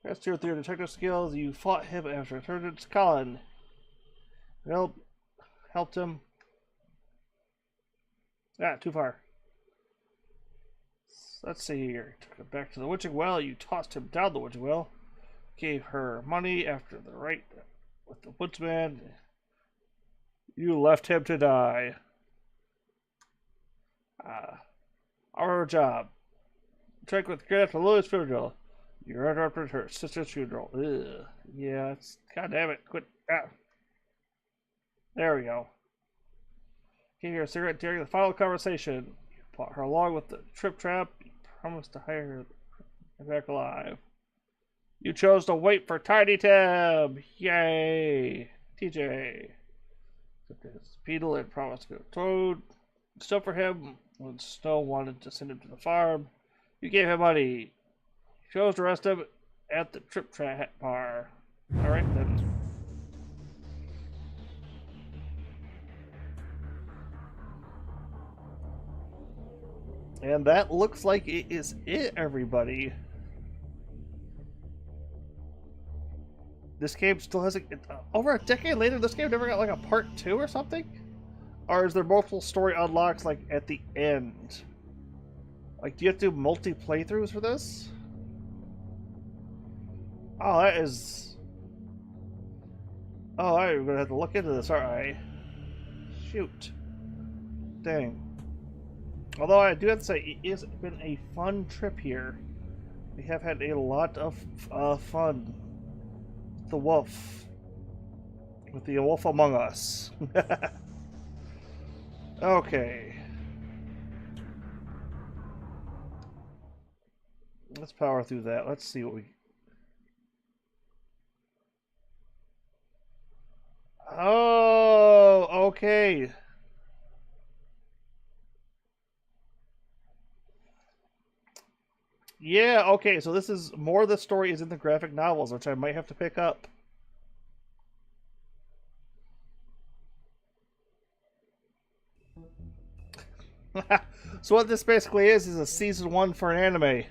A: That's tier 3 detective skills. You fought him after returning to Colin. Well, helped him. Ah, too far. Let's see here. Took him back to the Witching Well. You tossed him down the Witching Well. Gave her money after the right with the woodsman. You left him to die. Our job. Check with Greta to Lily's funeral. You interrupted her sister's funeral. Ugh. Yeah, it's... God damn it. Quit. Ah. There we go. Gave her a cigarette during the final conversation. You brought her along with the trip trap. You promised to hire her back alive. You chose to wait for Tiny Tim. Yay. TJ. Took his beetle and promised to go to Toad. Still for him when Snow wanted to send him to the farm. You gave him money. You chose to arrest him at the Trip Trap bar. Alright then. And that looks like it is it, everybody. This game still has over a decade later, this game never got like a part 2 or something? Or is there multiple story unlocks like at the end? Like, do you have to do multi-playthroughs for this? Oh, that is... Oh, I'm gonna have to look into this, aren't I? Shoot. Dang. Although I do have to say, it has been a fun trip here. We have had a lot of fun. The wolf. With the wolf among us. Okay. Let's power through that. Let's see what we... Oh, okay. Yeah, okay, so this is more of the story is in the graphic novels, which I might have to pick up. So what this basically is a season 1 for an anime.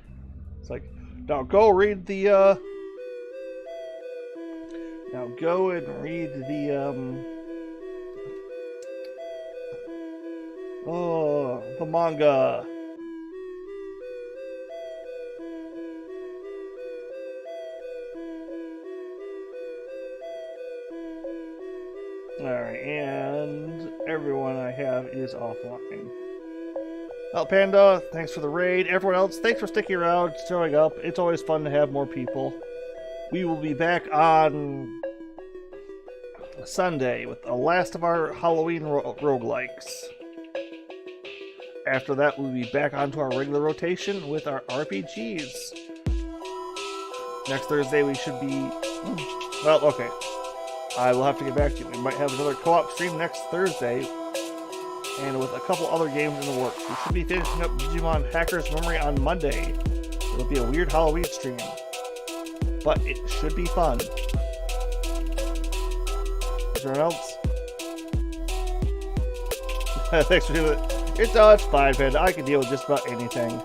A: It's like, now go read the, now go and read the manga. Alright, and everyone I have is offline. Well, Panda, thanks for the raid. Everyone else, thanks for sticking around, showing up. It's always fun to have more people. We will be back on Sunday with the last of our Halloween roguelikes. After that, we'll be back onto our regular rotation with our RPGs. Next Thursday, we should be... Well, okay. I will have to get back to you. We might have another co-op stream next Thursday, and with a couple other games in the works. We should be finishing up Digimon Hacker's Memory on Monday. It'll be a weird Halloween stream, but it should be fun. Is there anyone else? Thanks for doing it. It's fine, Panda. I can deal with just about anything.